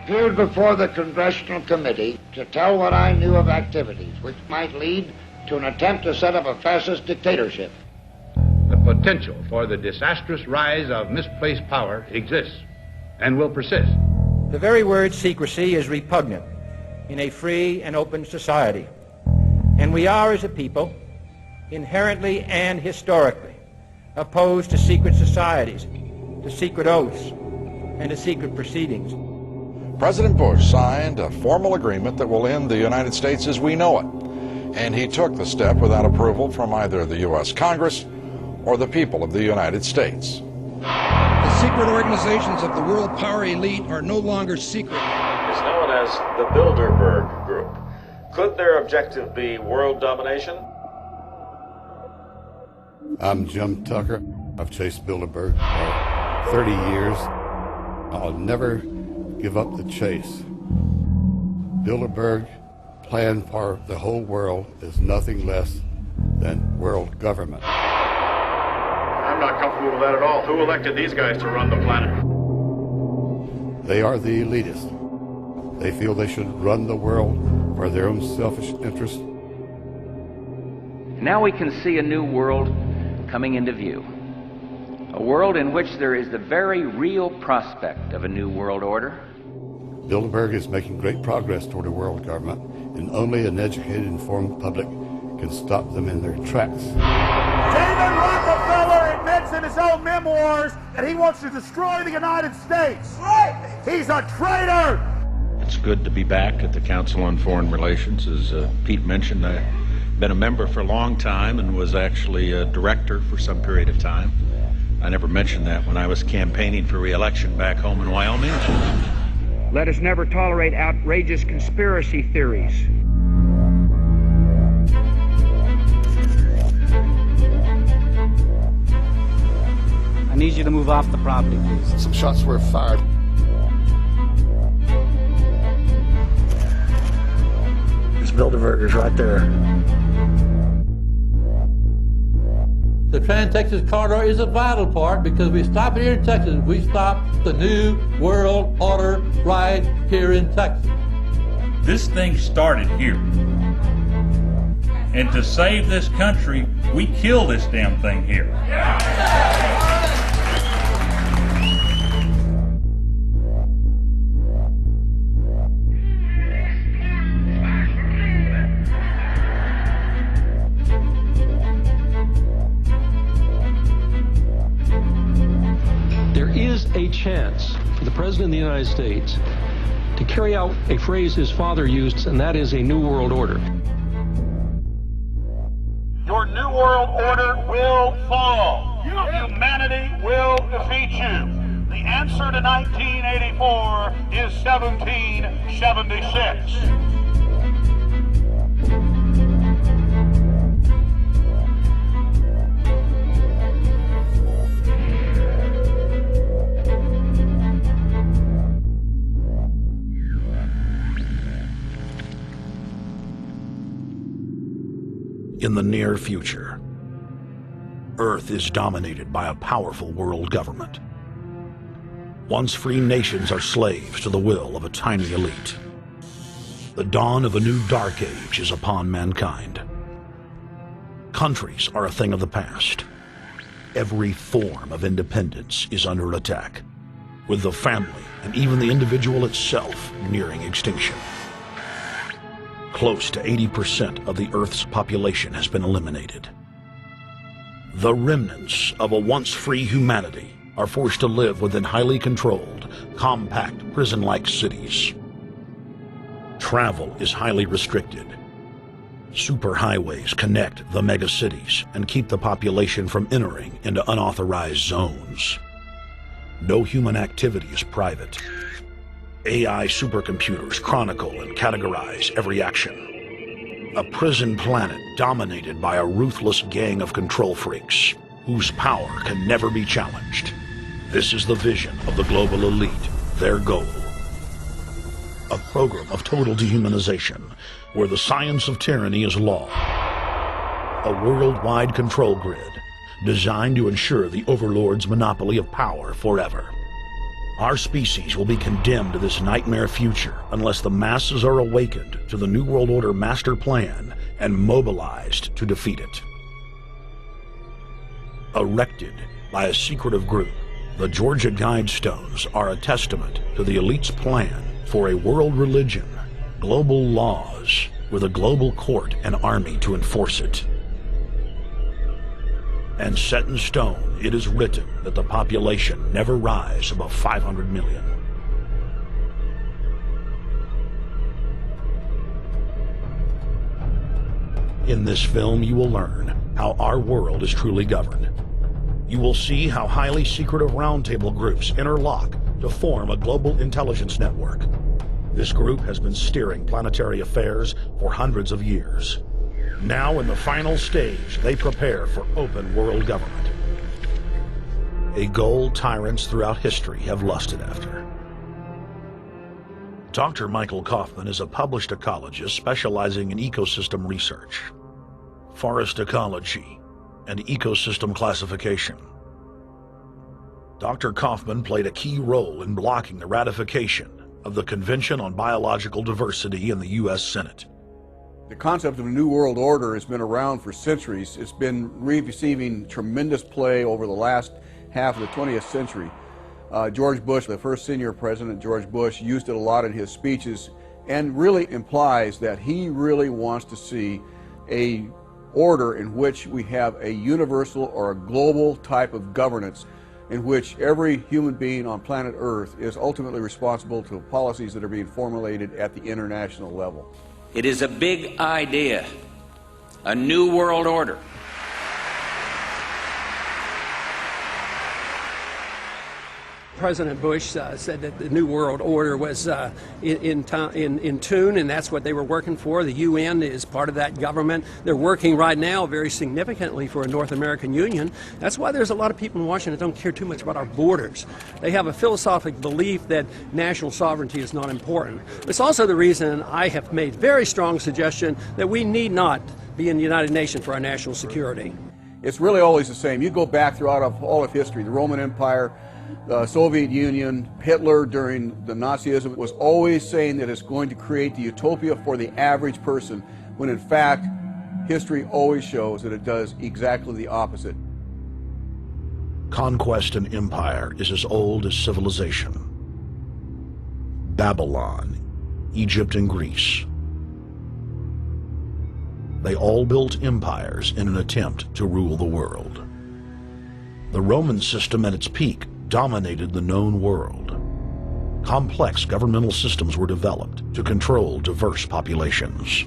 appeared before the Congressional Committee to tell what I knew of activities which might lead to an attempt to set up a fascist dictatorship. The potential for the disastrous rise of misplaced power exists and will persist. The very word secrecy is repugnant in a free and open society. And we are, as a people, inherently and historically opposed to secret societies, to secret oaths, and to secret proceedings. President Bush signed a formal agreement that will end the United States as we know it. And he took the step without approval from either the U.S. Congress or the people of the United States. The secret organizations of the world power elite are no longer secret. It's known as the Bilderberg Group. Could their objective be world domination? I'm Jim Tucker. I've chased Bilderberg for 30 years. I'll never give up the chase. Bilderberg plan for the whole world is nothing less than world government. I'm not comfortable with that at all. Who elected these guys to run the planet? They are the elitists. They feel they should run the world for their own selfish interests. Now we can see a new world coming into view. A world in which there is the very real prospect of a new world order. Bilderberg is making great progress toward a world government, and only an educated, informed public can stop them in their tracks. David Rockefeller admits in his own memoirs that he wants to destroy the United States. Right. He's a traitor! It's good to be back at the Council on Foreign Relations. As Pete mentioned, I've been a member for a long time and was actually a director for some period of time. I never mentioned that when I was campaigning for re-election back home in Wyoming. Let us never tolerate outrageous conspiracy theories. I need you to move off the property, please. Some shots were fired. There's Bilderbergers right there. The Trans-Texas Corridor is a vital part because we stop here in Texas. We stop the New World Order right here in Texas. This thing started here. And to save this country, we kill this damn thing here. A chance for the President of the United States to carry out a phrase his father used, and that is a New World Order. Your New World Order will fall. Humanity will defeat you. The answer to 1984 is 1776. In the near future, Earth is dominated by a powerful world government. Once free nations are slaves to the will of a tiny elite. The dawn of a new dark age is upon mankind. Countries are a thing of the past. Every form of independence is under attack, with the family and even the individual itself nearing extinction. Close to 80% of the Earth's population has been eliminated. The remnants of a once free humanity are forced to live within highly controlled, compact, prison-like cities. Travel is highly restricted. Superhighways connect the megacities and keep the population from entering into unauthorized zones. No human activity is private. AI supercomputers chronicle and categorize every action. A prison planet dominated by a ruthless gang of control freaks, whose power can never be challenged. This is the vision of the global elite, their goal. A program of total dehumanization, where the science of tyranny is law. A worldwide control grid, designed to ensure the overlord's monopoly of power forever. Our species will be condemned to this nightmare future unless the masses are awakened to the New World Order master plan and mobilized to defeat it. Erected by a secretive group, the Georgia Guidestones are a testament to the elite's plan for a world religion, global laws, with a global court and army to enforce it. And set in stone, it is written that the population never rise above 500 million. In this film, you will learn how our world is truly governed. You will see how highly secretive roundtable groups interlock to form a global intelligence network. This group has been steering planetary affairs for hundreds of years. Now, in the final stage, they prepare for open world government. A goal tyrants throughout history have lusted after. Dr. Michael Kaufman is a published ecologist specializing in ecosystem research, forest ecology, and ecosystem classification. Dr. Kaufman played a key role in blocking the ratification of the Convention on Biological Diversity in the U.S. Senate. The concept of a New World Order has been around for centuries. It's been receiving tremendous play over the last half of the 20th century. George Bush, the first senior president, George Bush, used it a lot in his speeches and really implies that he really wants to see a order in which we have a universal or a global type of governance in which every human being on planet Earth is ultimately responsible to policies that are being formulated at the international level. It is a big idea, a new world order. President Bush said that the New World Order was in tune, and that's what they were working for. The UN is part of that government. They're working right now very significantly for a North American Union. That's why there's a lot of people in Washington that don't care too much about our borders. They have a philosophic belief that national sovereignty is not important. It's also the reason I have made very strong suggestion that we need not be in the United Nations for our national security. It's really always the same. You go back throughout all of history, the Roman Empire, the Soviet Union, Hitler during the Nazism was always saying that it's going to create the utopia for the average person, when in fact, history always shows that it does exactly the opposite. Conquest and empire is as old as civilization. Babylon, Egypt, and Greece. They all built empires in an attempt to rule the world. The Roman system at its peak dominated the known world. Complex governmental systems were developed to control diverse populations.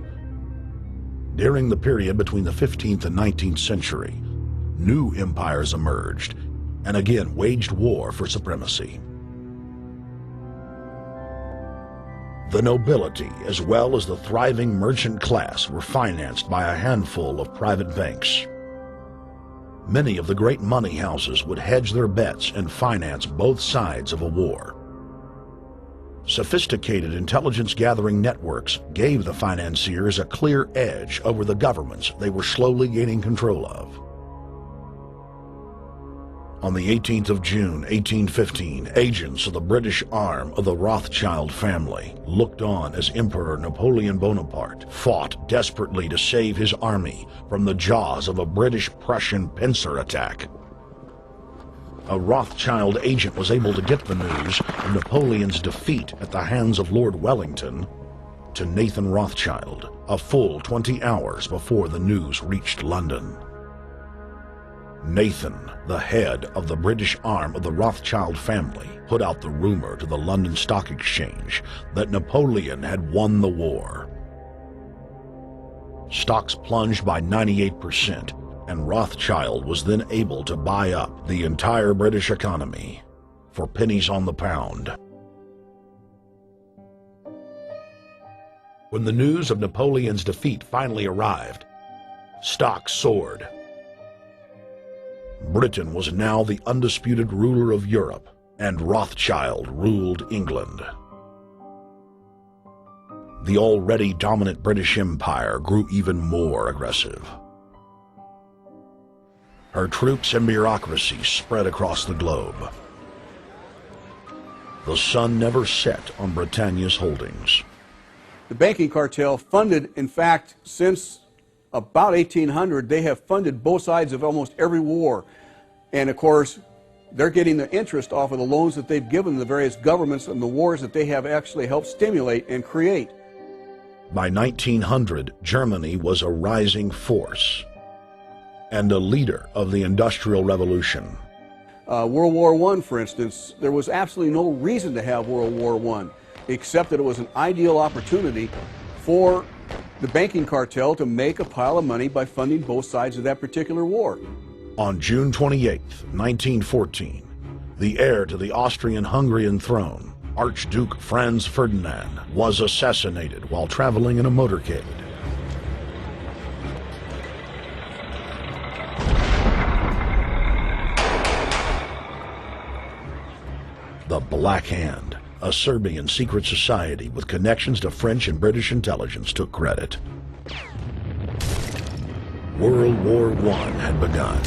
During the period between the 15th and 19th century, new empires emerged and again waged war for supremacy. The nobility, as well as the thriving merchant class, were financed by a handful of private banks. Many of the great money houses would hedge their bets and finance both sides of a war. Sophisticated intelligence-gathering networks gave the financiers a clear edge over the governments they were slowly gaining control of. On the 18th of June, 1815, agents of the British arm of the Rothschild family looked on as Emperor Napoleon Bonaparte fought desperately to save his army from the jaws of a British-Prussian pincer attack. A Rothschild agent was able to get the news of Napoleon's defeat at the hands of Lord Wellington to Nathan Rothschild, a full 20 hours before the news reached London. Nathan, the head of the British arm of the Rothschild family, put out the rumor to the London Stock Exchange that Napoleon had won the war. Stocks plunged by 98%, and Rothschild was then able to buy up the entire British economy for pennies on the pound. When the news of Napoleon's defeat finally arrived, stocks soared. Britain was now the undisputed ruler of Europe, and Rothschild ruled England. The already dominant British Empire grew even more aggressive. Her troops and bureaucracy spread across the globe. The sun never set on Britannia's holdings. The banking cartel funded, in fact, since about 1800, they have funded both sides of almost every war. And of course, they're getting the interest off of the loans that they've given the various governments and the wars that they have actually helped stimulate and create. By 1900, Germany was a rising force and a leader of the Industrial Revolution. World War I, for instance, there was absolutely no reason to have World War I, except that it was an ideal opportunity for the banking cartel to make a pile of money by funding both sides of that particular war. On June 28, 1914, the heir to the Austrian-Hungarian throne, Archduke Franz Ferdinand, was assassinated while traveling in a motorcade. The Black Hand, a Serbian secret society with connections to French and British intelligence, took credit. World War I had begun.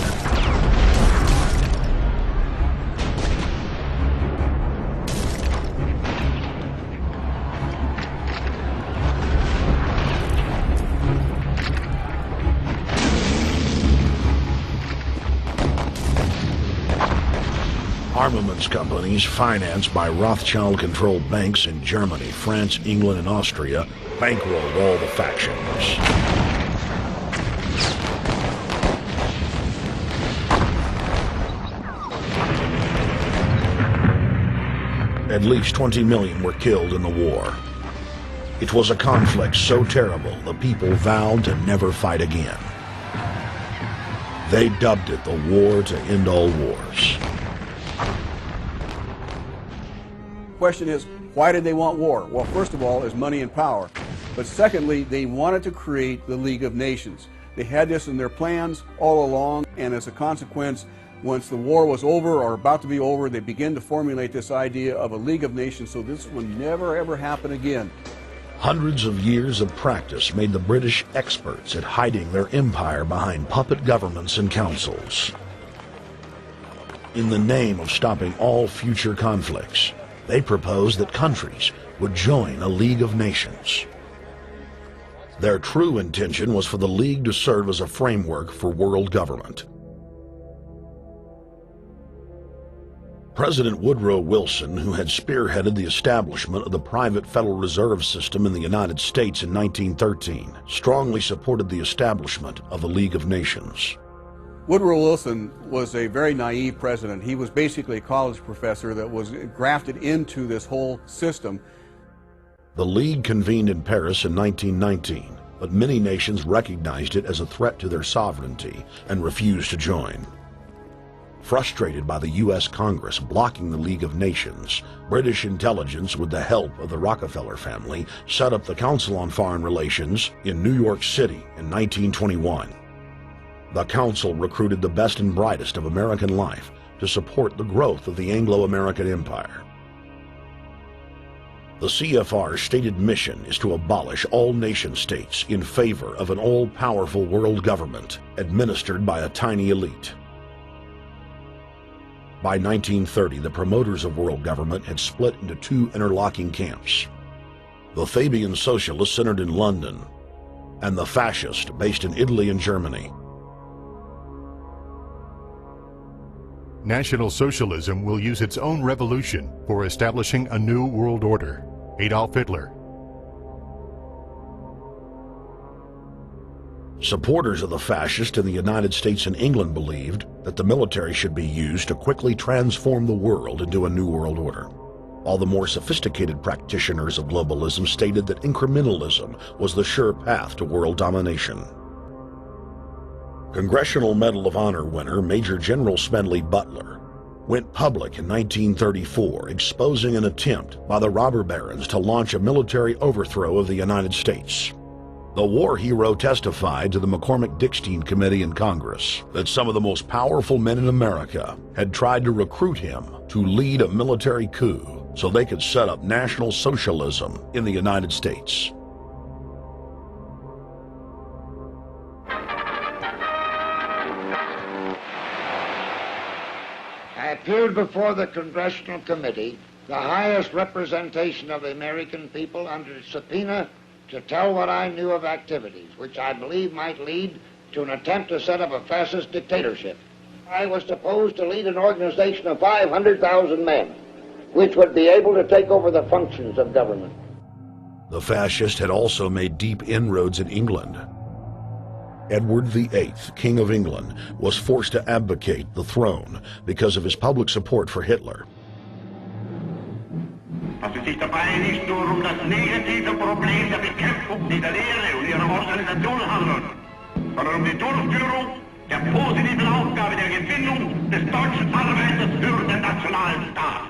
Armaments companies financed by Rothschild-controlled banks in Germany, France, England, and Austria bankrolled all the factions. At least 20 million were killed in the war. It was a conflict so terrible the people vowed to never fight again. They dubbed it the war to end all wars. Question is, why did they want war? Well, first of all, is money and power. But secondly, they wanted to create the League of Nations. They had this in their plans all along, and as a consequence, once the war was over or about to be over, they began to formulate this idea of a League of Nations so this would never ever happen again. Hundreds of years of practice made the British experts at hiding their empire behind puppet governments and councils. In the name of stopping all future conflicts, they proposed that countries would join a League of Nations. Their true intention was for the League to serve as a framework for world government. President Woodrow Wilson, who had spearheaded the establishment of the private Federal Reserve System in the United States in 1913, strongly supported the establishment of the League of Nations. Woodrow Wilson was a very naive president. He was basically a college professor that was grafted into this whole system. The League convened in Paris in 1919, but many nations recognized it as a threat to their sovereignty and refused to join. Frustrated by the U.S. Congress blocking the League of Nations, British intelligence, with the help of the Rockefeller family, set up the Council on Foreign Relations in New York City in 1921. The Council recruited the best and brightest of American life to support the growth of the Anglo-American Empire. The CFR's stated mission is to abolish all nation-states in favor of an all-powerful world government administered by a tiny elite. By 1930, the promoters of world government had split into two interlocking camps: the Fabian socialists centered in London, and the fascists based in Italy and Germany. National Socialism will use its own revolution for establishing a new world order. Adolf Hitler. Supporters of the fascists in the United States and England believed that the military should be used to quickly transform the world into a new world order. All the more sophisticated practitioners of globalism stated that incrementalism was the sure path to world domination. Congressional Medal of Honor winner Major General Smedley Butler went public in 1934, exposing an attempt by the robber barons to launch a military overthrow of the United States. The war hero testified to the McCormick-Dickstein Committee in Congress that some of the most powerful men in America had tried to recruit him to lead a military coup so they could set up National Socialism in the United States. I appeared before the Congressional Committee the highest representation of the American people under subpoena to tell what I knew of activities which I believe might lead to an attempt to set up a fascist dictatorship. I was supposed to lead an organization of 500,000 men, which would be able to take over the functions of government. The fascist had also made deep inroads in England. Edward VIII, King of England, was forced to abdicate the throne because of his public support for Hitler. Dass es sich dabei nicht nur das negative Problem der Bekämpfung dieser Lehre und ihrer Organisation handelt, sondern die Durchführung der positiven Aufgabe der Gewinnung des deutschen Arbeiters für den nationalen Staat.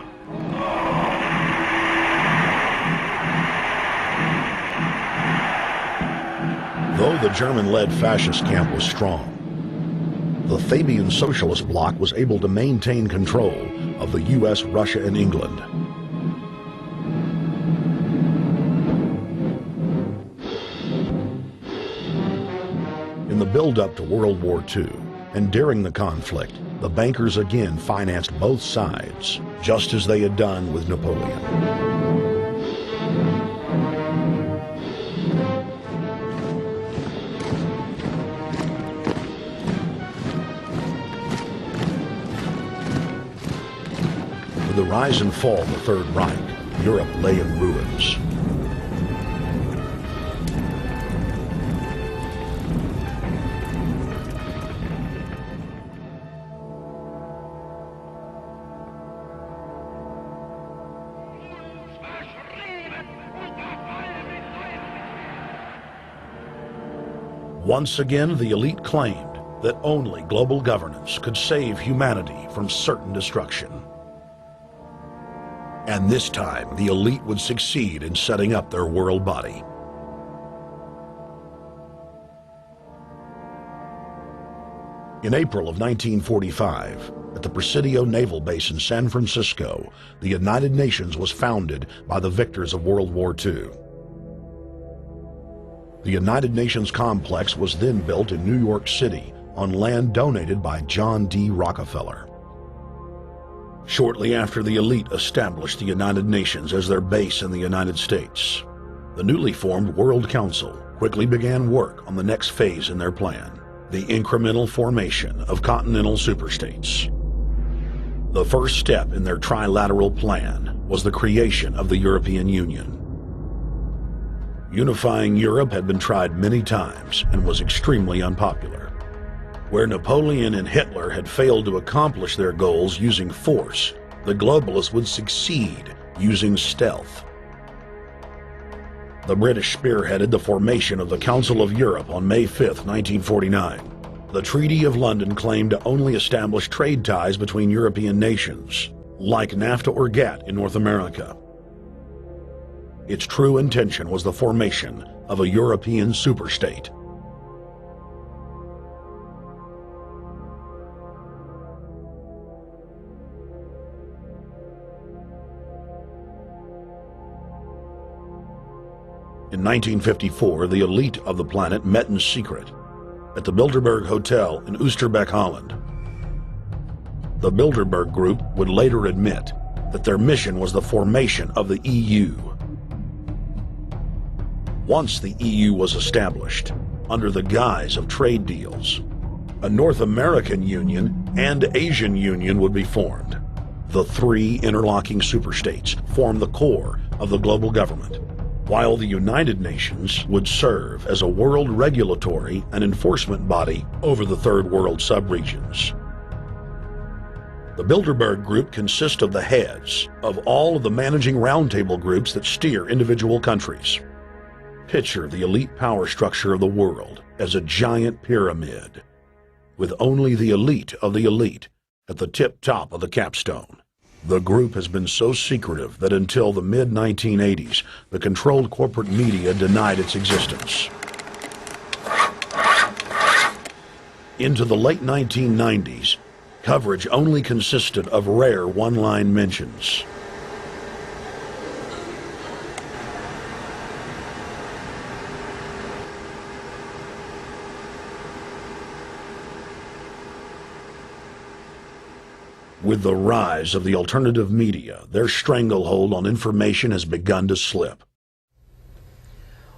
Though the German-led fascist camp was strong, the Fabian Socialist Bloc was able to maintain control of the U.S., Russia, and England. In the build-up to World War II, and during the conflict, the bankers again financed both sides, just as they had done with Napoleon. With the rise and fall of the Third Reich, Europe lay in ruins. Once again, the elite claimed that only global governance could save humanity from certain destruction. And this time, the elite would succeed in setting up their world body. In April of 1945, at the Presidio Naval Base in San Francisco, the United Nations was founded by the victors of World War II. The United Nations complex was then built in New York City on land donated by John D. Rockefeller. Shortly after the elite established the United Nations as their base in the United States, the newly formed World Council quickly began work on the next phase in their plan, the incremental formation of continental superstates. The first step in their trilateral plan was the creation of the European Union. Unifying Europe had been tried many times and was extremely unpopular. Where Napoleon and Hitler had failed to accomplish their goals using force, the globalists would succeed using stealth. The British spearheaded the formation of the Council of Europe on May 5, 1949. The Treaty of London claimed to only establish trade ties between European nations, like NAFTA or GATT in North America. Its true intention was the formation of a European superstate. In 1954, the elite of the planet met in secret at the Bilderberg Hotel in Oosterbeek, Holland. The Bilderberg Group would later admit that their mission was the formation of the EU. Once the EU was established, under the guise of trade deals, a North American Union and Asian Union would be formed. The three interlocking superstates formed the core of the global government, while the United Nations would serve as a world regulatory and enforcement body over the Third World subregions. The Bilderberg Group consists of the heads of all of the managing roundtable groups that steer individual countries. Picture the elite power structure of the world as a giant pyramid, with only the elite of the elite at the tip top of the capstone. The group has been so secretive that until the mid-1980s, the controlled corporate media denied its existence. Into the late 1990s, coverage only consisted of rare one-line mentions. With the rise of the alternative media, their stranglehold on information has begun to slip.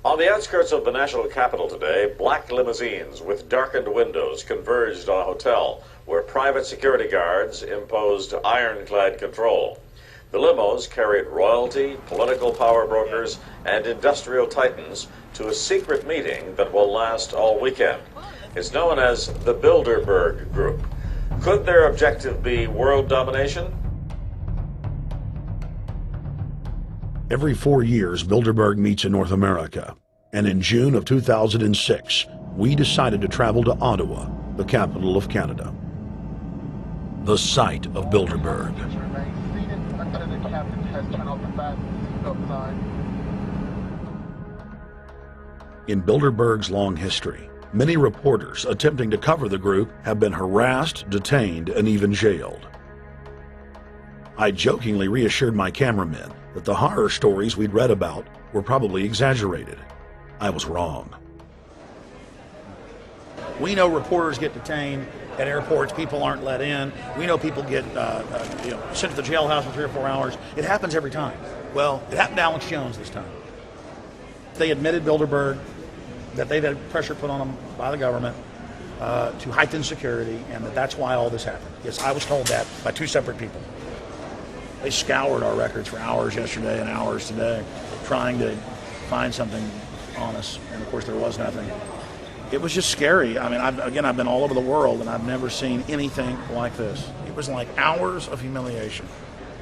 On the outskirts of the national capital today, black limousines with darkened windows converged on a hotel where private security guards imposed ironclad control. The limos carried royalty, political power brokers, and industrial titans to a secret meeting that will last all weekend. It's known as the Bilderberg Group. Could their objective be world domination? Every 4 years, Bilderberg meets in North America, and in June of 2006, we decided to travel to Ottawa, the capital of Canada. The site of Bilderberg. In Bilderberg's long history, many reporters attempting to cover the group have been harassed, detained, and even jailed. I jokingly reassured my cameramen that the horror stories we'd read about were probably exaggerated. I was wrong. We know reporters get detained at airports, people aren't let in. We know people get sent to the jailhouse for 3 or 4 hours. It happens every time. Well, it happened to Alex Jones this time. They admitted Bilderberg that they've had pressure put on them by the government to heighten security, and that's why all this happened. Yes, I was told that by 2 separate people. They scoured our records for hours yesterday and hours today, trying to find something on us, and of course there was nothing. It was just scary. I mean, I've been all over the world, and I've never seen anything like this. It was like hours of humiliation.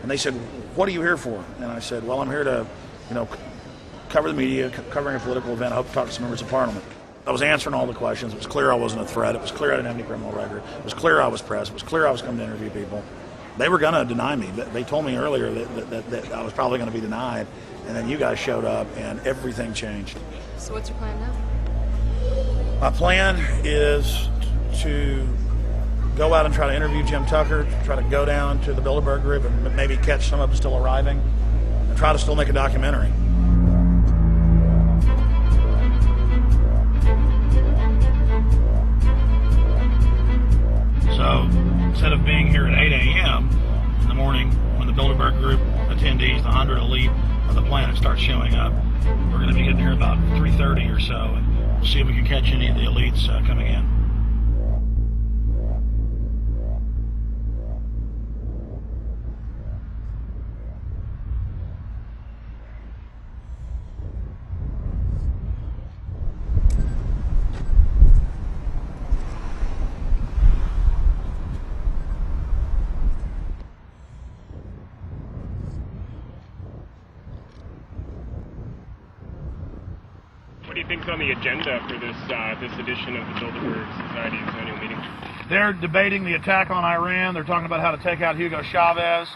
And they said, "What are you here for?" And I said, "Well, I'm here to, cover the media, covering a political event. I hope to talk to some members of Parliament." I was answering all the questions. It was clear I wasn't a threat. It was clear I didn't have any criminal record. It was clear I was pressed. It was clear I was coming to interview people. They were going to deny me. They told me earlier that I was probably going to be denied, and then you guys showed up, and everything changed. So what's your plan now? My plan is to go out and try to interview Jim Tucker, try to go down to the Bilderberg Group and maybe catch some of them still arriving, and try to still make a documentary. So instead of being here at 8 a.m. in the morning when the Bilderberg Group attendees, the 100 elite of the planet, start showing up, we're going to be getting here about 3:30 or so, and we'll see if we can catch any of the elites coming in. What do you think's on the agenda for this edition of the Bilderberg Society's annual meeting? They're debating the attack on Iran. They're talking about how to take out Hugo Chavez.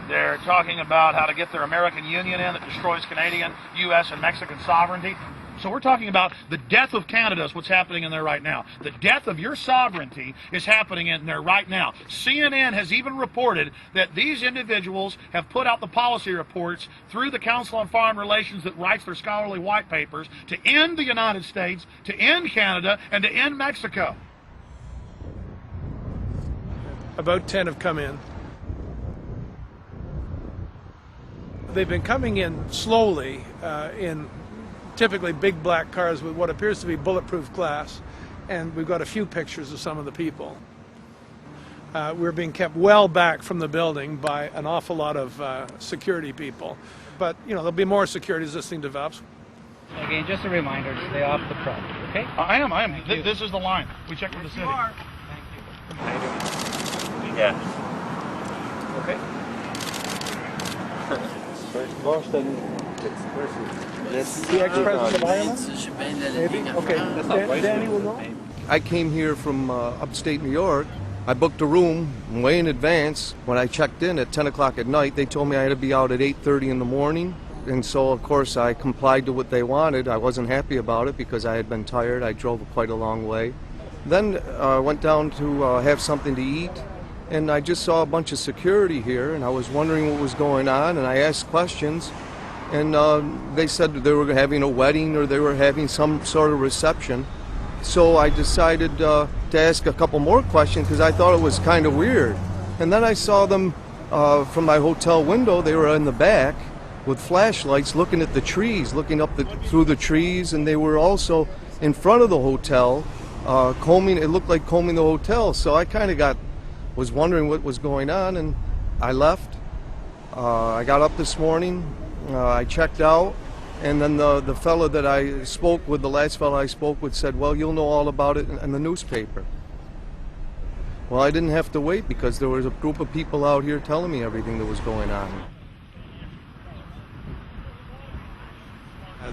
They're talking about how to get their American Union in that destroys Canadian, U.S., and Mexican sovereignty. So we're talking about the death of Canada is what's happening in there right now. The death of your sovereignty is happening in there right now. CNN has even reported that these individuals have put out the policy reports through the Council on Foreign Relations that writes their scholarly white papers to end the United States, to end Canada, and to end Mexico. About 10 have come in. They've been coming in slowly in typically big black cars with what appears to be bulletproof glass, and we've got a few pictures of some of the people. We're being kept well back from the building by an awful lot of security people, but there'll be more security as this thing develops. Again, just a reminder to stay off the front, okay? I am. This is the line. We checked with the city. Thank you. Yeah. Okay. The ex-president of Ireland? Maybe? Okay, Danny will know. I came here from upstate New York. I booked a room way in advance. When I checked in at 10 o'clock at night, they told me I had to be out at 8:30 in the morning. And so, of course, I complied to what they wanted. I wasn't happy about it because I had been tired. I drove quite a long way. Then I went down to have something to eat. And I just saw a bunch of security here, and I was wondering what was going on, and I asked questions, and they said that they were having a wedding or they were having some sort of reception. So I decided to ask a couple more questions because I thought it was kind of weird. And then I saw them from my hotel window. They were in the back with flashlights looking at the trees, looking up through the trees, and they were also in front of the hotel combing. It looked like combing the hotel. So I kind of was wondering what was going on, and I left. I got up this morning. I checked out, and then the fellow that I spoke with, the last fellow I spoke with, said, well, you'll know all about it in the newspaper. Well, I didn't have to wait because there was a group of people out here telling me everything that was going on.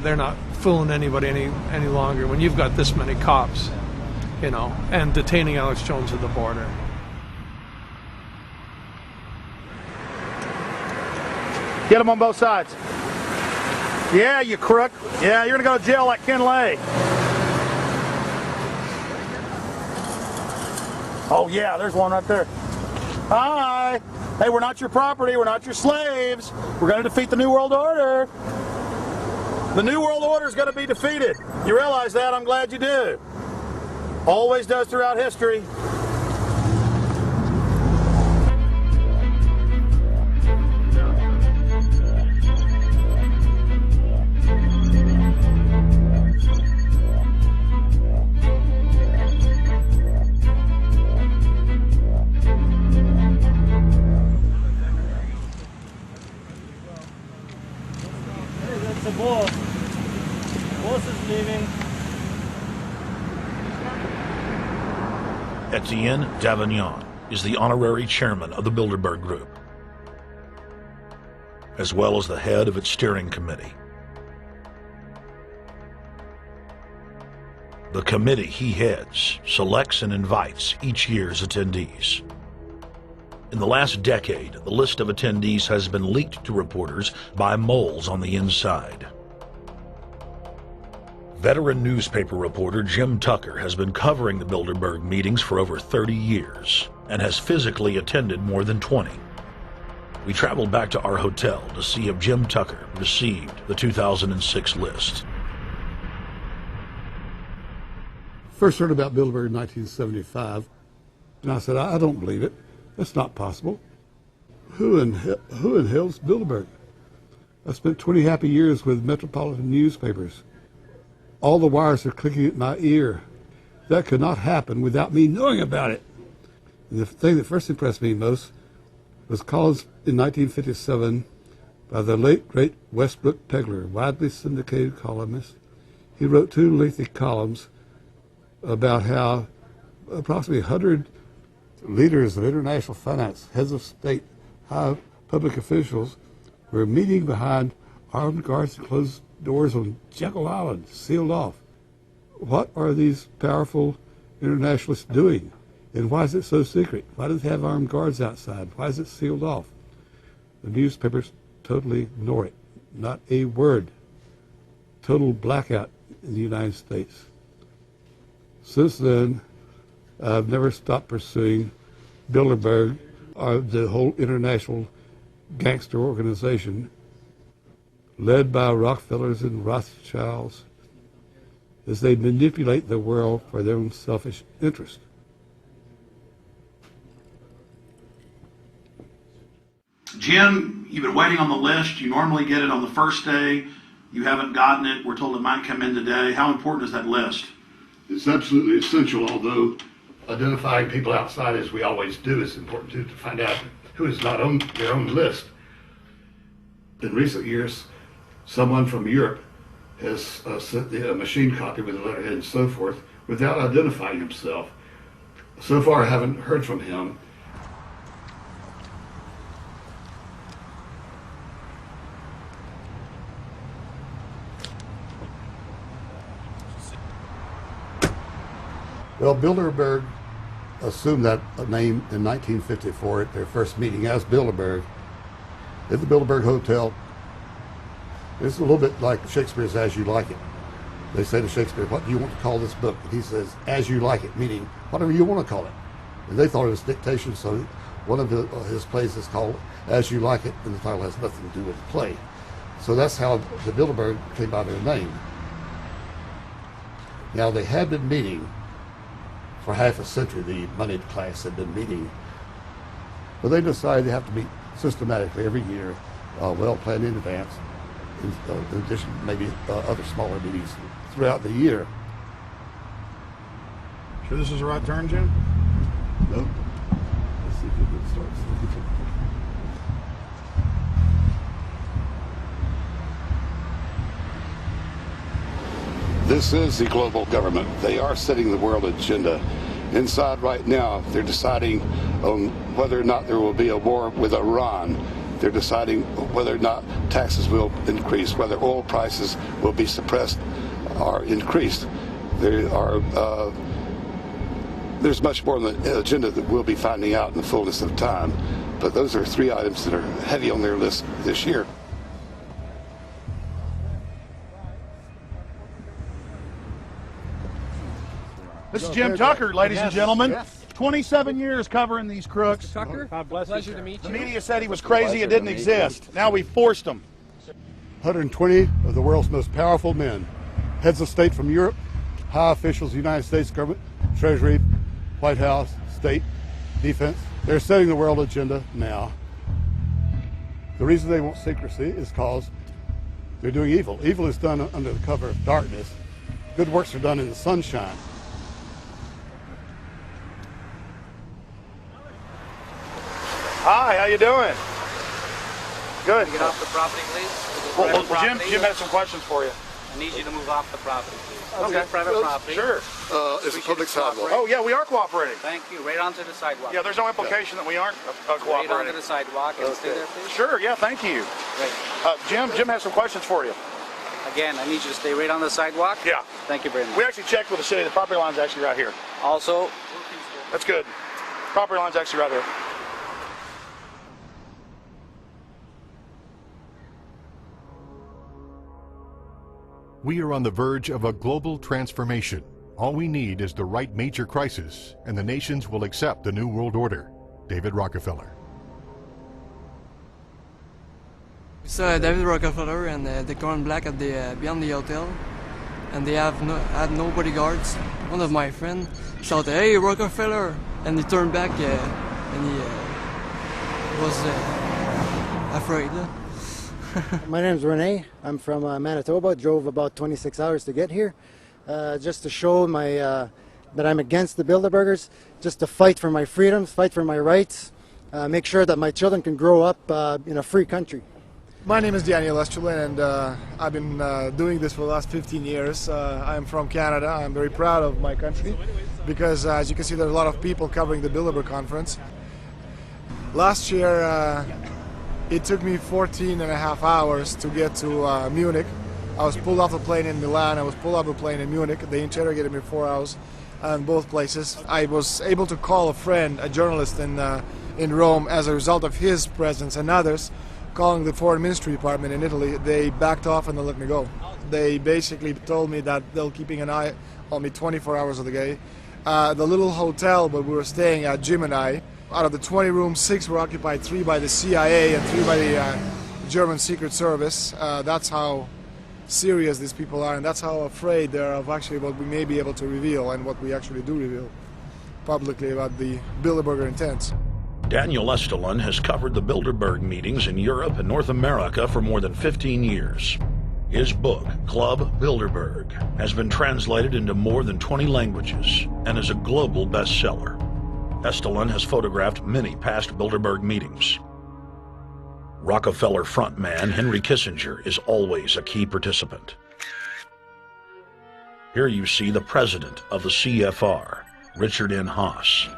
They're not fooling anybody any longer when you've got this many cops, you know, and detaining Alex Jones at the border. Get them on both sides. Yeah, you crook. Yeah, you're going to go to jail like Ken Lay. Oh, yeah, there's one right there. Hi. Hey, we're not your property. We're not your slaves. We're going to defeat the New World Order. The New World Order is going to be defeated. You realize that? I'm glad you do. Always does throughout history. The boss. Boss is leaving. Etienne Davignon is the honorary chairman of the Bilderberg Group, as well as the head of its steering committee. The committee he heads selects and invites each year's attendees. In the last decade, the list of attendees has been leaked to reporters by moles on the inside. Veteran newspaper reporter Jim Tucker has been covering the Bilderberg meetings for over 30 years and has physically attended more than 20. We traveled back to our hotel to see if Jim Tucker received the 2006 list. First heard about Bilderberg in 1975, and I said, I don't believe it. That's not possible. Who in hell's Bilderberg? I spent 20 happy years with metropolitan newspapers. All the wires are clicking at my ear. That could not happen without me knowing about it. And the thing that first impressed me most was columns in 1957 by the late, great Westbrook Pegler, widely syndicated columnist. He wrote 2 lengthy columns about how approximately 100 leaders of international finance, heads of state, high public officials were meeting behind armed guards and closed doors on Jekyll Island, sealed off. What are these powerful internationalists doing? And why is it so secret? Why do they have armed guards outside? Why is it sealed off? The newspapers totally ignore it. Not a word. Total blackout in the United States. Since then, I've never stopped pursuing Bilderberg, or the whole international gangster organization led by Rockefellers and Rothschilds as they manipulate the world for their own selfish interest. Jim, you've been waiting on the list. You normally get it on the first day. You haven't gotten it. We're told it might come in today. How important is that list? It's absolutely essential, although identifying people outside, as we always do, is important too, to find out who is not on their own list. In recent years, someone from Europe has sent a machine copy with a letterhead and so forth without identifying himself. So far, I haven't heard from him. Well, Bilderberg assumed that name in 1954 at their first meeting as Bilderberg at the Bilderberg Hotel. It's a little bit like Shakespeare's As You Like It. They say to Shakespeare, what do you want to call this book? And he says, As You Like It, meaning whatever you want to call it. And they thought it was dictation, so one of his plays is called As You Like It, and the title has nothing to do with the play. So that's how the Bilderberg came by their name. Now, they had been meeting for half a century. The moneyed class had been meeting But they decide they have to meet systematically every year, well planned in advance, in addition to maybe other smaller meetings throughout the year. Sure this is the right turn, Jim? No. Let's see if it starts. This is the global government. They are setting the world agenda. Inside right now, they're deciding on whether or not there will be a war with Iran. They're deciding whether or not taxes will increase, whether oil prices will be suppressed or increased. There's much more on the agenda that we'll be finding out in the fullness of time. But those are 3 items that are heavy on their list this year. This is Jim Tucker, ladies and gentlemen. 27 years covering these crooks. Mr. Tucker, pleasure to meet you. The media said he was crazy, it didn't exist. Now we forced him. 120 of the world's most powerful men, heads of state from Europe, high officials of the United States government, Treasury, White House, state, defense. They're setting the world agenda now. The reason they want secrecy is because they're doing evil. Evil is done under the cover of darkness. Good works are done in the sunshine. Hi, how you doing? Good. Get off the property, please. Well, Jim has some questions for you. I need you to move off the property, please. Okay. This is private property. Sure. It's a public sidewalk. Oh, yeah, we are cooperating. Thank you. Right onto the sidewalk. Yeah, there's no implication that we aren't cooperating. Right onto the sidewalk and stay there, please. Sure, yeah, thank you. Great. Jim has some questions for you. Again, I need you to stay right on the sidewalk. Yeah. Thank you very much. We actually checked with the city. The property line's actually right here. Also, that's good. Property line's actually right here. We are on the verge of a global transformation. All we need is the right major crisis, and the nations will accept the New World Order. David Rockefeller. It's David Rockefeller, and they're going black at the beyond the hotel, and they had no bodyguards. One of my friends shouted, "Hey, Rockefeller!" and he turned back, and he was afraid. My name's Rene. I'm from Manitoba. Drove about 26 hours to get here, just to show that I'm against the Bilderbergers, just to fight for my freedoms, fight for my rights, make sure that my children can grow up in a free country. My name is Daniel Estrelin, and I've been doing this for the last 15 years. I'm from Canada. I'm very proud of my country because, as you can see, there's a lot of people covering the Bilderberg conference. Last year, it took me 14 and a half hours to get to Munich. I was pulled off a plane in Milan. I was pulled off a plane in Munich. They interrogated me 4 hours in both places. I was able to call a friend, a journalist in Rome, as a result of his presence and others. Calling the Foreign Ministry Department in Italy, they backed off and they let me go. They basically told me that they'll keeping an eye on me 24 hours of the day. The little hotel where we were staying at, Jim and I, out of the 20 rooms, 6 were occupied, 3 by the CIA and 3 by the German Secret Service. That's how serious these people are, and that's how afraid they are of actually what we may be able to reveal and what we actually do reveal publicly about the Bilderberger intents. Daniel Estrelin has covered the Bilderberg meetings in Europe and North America for more than 15 years. His book, Club Bilderberg, has been translated into more than 20 languages and is a global bestseller. Estrelin has photographed many past Bilderberg meetings. Rockefeller frontman Henry Kissinger is always a key participant. Here you see the president of the CFR, Richard N. Haas,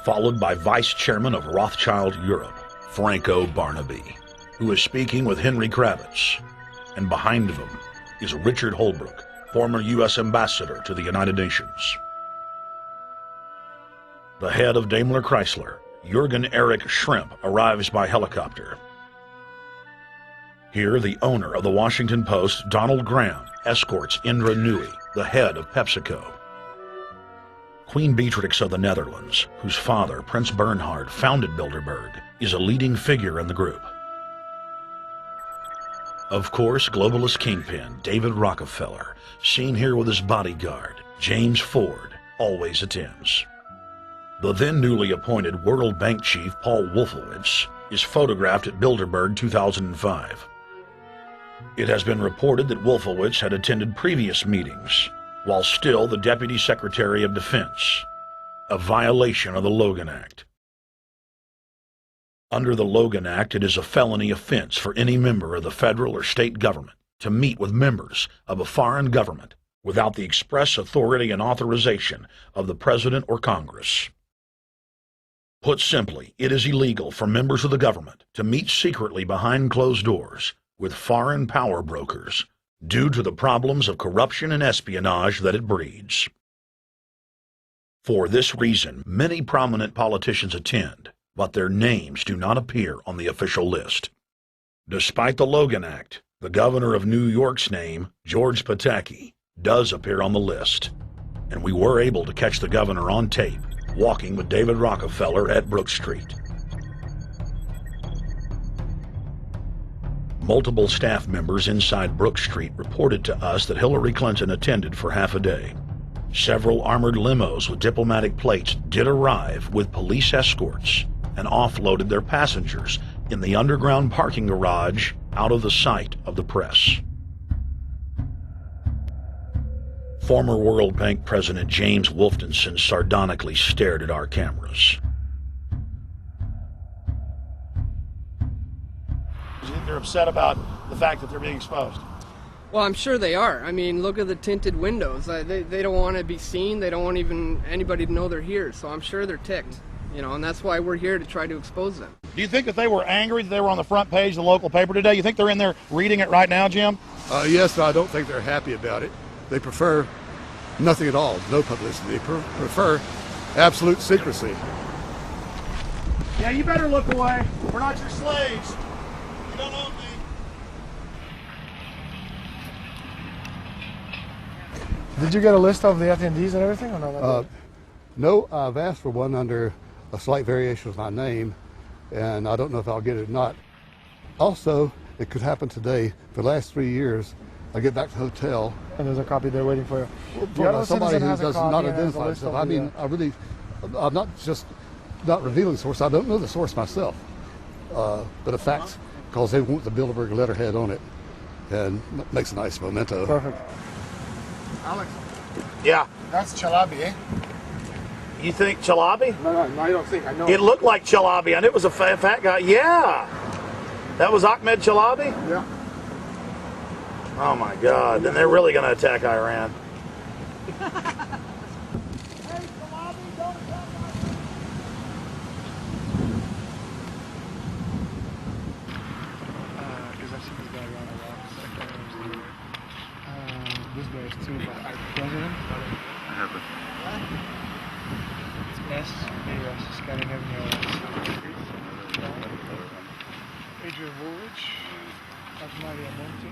followed by Vice Chairman of Rothschild Europe, Franco Barnaby, who is speaking with Henry Kravitz. And behind them is Richard Holbrooke, former U.S. Ambassador to the United Nations. The head of Daimler Chrysler, Jürgen Erich Schrimp, arrives by helicopter. Here, the owner of the Washington Post, Donald Graham, escorts Indra Nooyi, the head of PepsiCo. Queen Beatrix of the Netherlands, whose father, Prince Bernhard, founded Bilderberg, is a leading figure in the group. Of course, globalist kingpin David Rockefeller, seen here with his bodyguard, James Ford, always attends. The then newly appointed World Bank chief Paul Wolfowitz is photographed at Bilderberg 2005. It has been reported that Wolfowitz had attended previous meetings while still the Deputy Secretary of Defense, a violation of the Logan Act. Under the Logan Act, it is a felony offense for any member of the federal or state government to meet with members of a foreign government without the express authority and authorization of the President or Congress. Put simply, it is illegal for members of the government to meet secretly behind closed doors with foreign power brokers due to the problems of corruption and espionage that it breeds. For this reason, many prominent politicians attend, but their names do not appear on the official list. Despite the Logan Act, the governor of New York's name, George Pataki, does appear on the list, and we were able to catch the governor on tape walking with David Rockefeller at Brook Street. Multiple staff members inside Brook Street reported to us that Hillary Clinton attended for half a day. Several armored limos with diplomatic plates did arrive with police escorts and offloaded their passengers in the underground parking garage out of the sight of the press. Former World Bank President James Wolfensohn sardonically stared at our cameras. They're upset about the fact that they're being exposed. Well, I'm sure they are. I mean, look at the tinted windows. They don't want to be seen. They don't want even anybody to know they're here. So I'm sure they're ticked, you know, and that's why we're here to try to expose them. Do you think that they were angry that they were on the front page of the local paper today? You think they're in there reading it right now, Jim? Yes, but I don't think they're happy about it. They prefer nothing at all, no publicity. They prefer absolute secrecy. Yeah, you better look away. We're not your slaves. You don't own me. Did you get a list of the attendees and everything, or no? No, I've asked for one under a slight variation of my name, and I don't know if I'll get it or not. Also, it could happen today. For the last 3 years, I get back to the hotel. And there's a copy there waiting for you. For somebody who does not identify himself. I mean, I'm not just not revealing the source. I don't know the source myself. But the facts, because they want the Bilderberg letterhead on it, and makes a nice memento. Perfect. Alex. Yeah. That's Chalabi, eh? You think Chalabi? No, I don't think. I know. It looked like Chalabi, and it was a fat guy. Yeah. That was Ahmed Chalabi? Yeah. Oh my God, then they're really going to attack Iran. This guy is too, but our president. I have it. It's S, scanning everything. Adrian Woolrich, Maria Monti.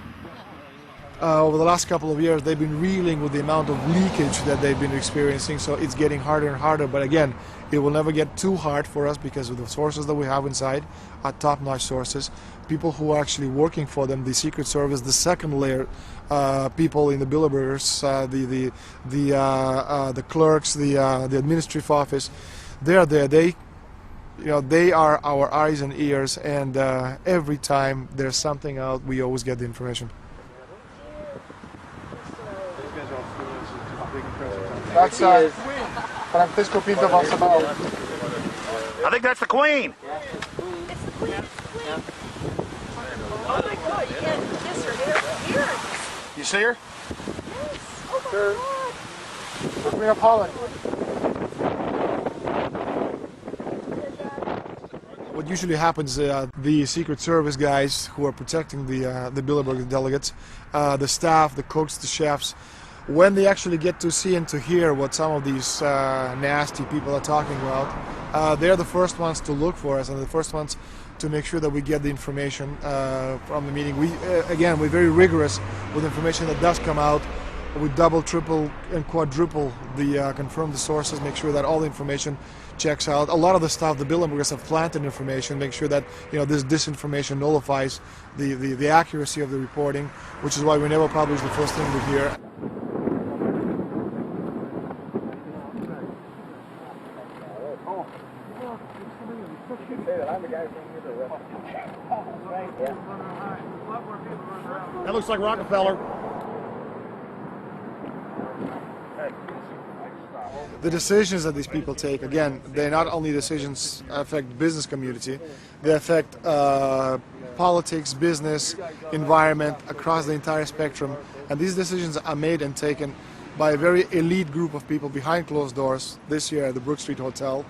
Over the last couple of years, they've been reeling with the amount of leakage that they've been experiencing, so it's getting harder and harder. But again, it will never get too hard for us because of the sources that we have inside are top-notch sources. People who are actually working for them, the Secret Service, the second layer, people in the Bilderbergers, the clerks, the administrative office, they are there. They are our eyes and ears, and every time there's something out, we always get the information. That's Francisco Pinto Valsabao. I think that's the Queen. It's the Queen. Yeah. Oh my God, you can't kiss her ears. You see her? Yes. Oh my God. Queen of Holland. What usually happens, the Secret Service guys who are protecting the Bilderberg delegates, the staff, the cooks, the chefs, when they actually get to see and to hear what some of these nasty people are talking about, they're the first ones to look for us and the first ones to make sure that we get the information from the meeting. We're very rigorous with information that does come out. We double, triple, and quadruple confirm the sources, make sure that all the information checks out. A lot of the stuff, the Bilderbergers have planted information, make sure that this disinformation nullifies the accuracy of the reporting, which is why we never publish the first thing we hear. That looks like Rockefeller. The decisions that these people take, again, they're not only decisions affect business community, they affect politics, business, environment, across the entire spectrum. And these decisions are made and taken by a very elite group of people behind closed doors this year at the Brook Street Hotel.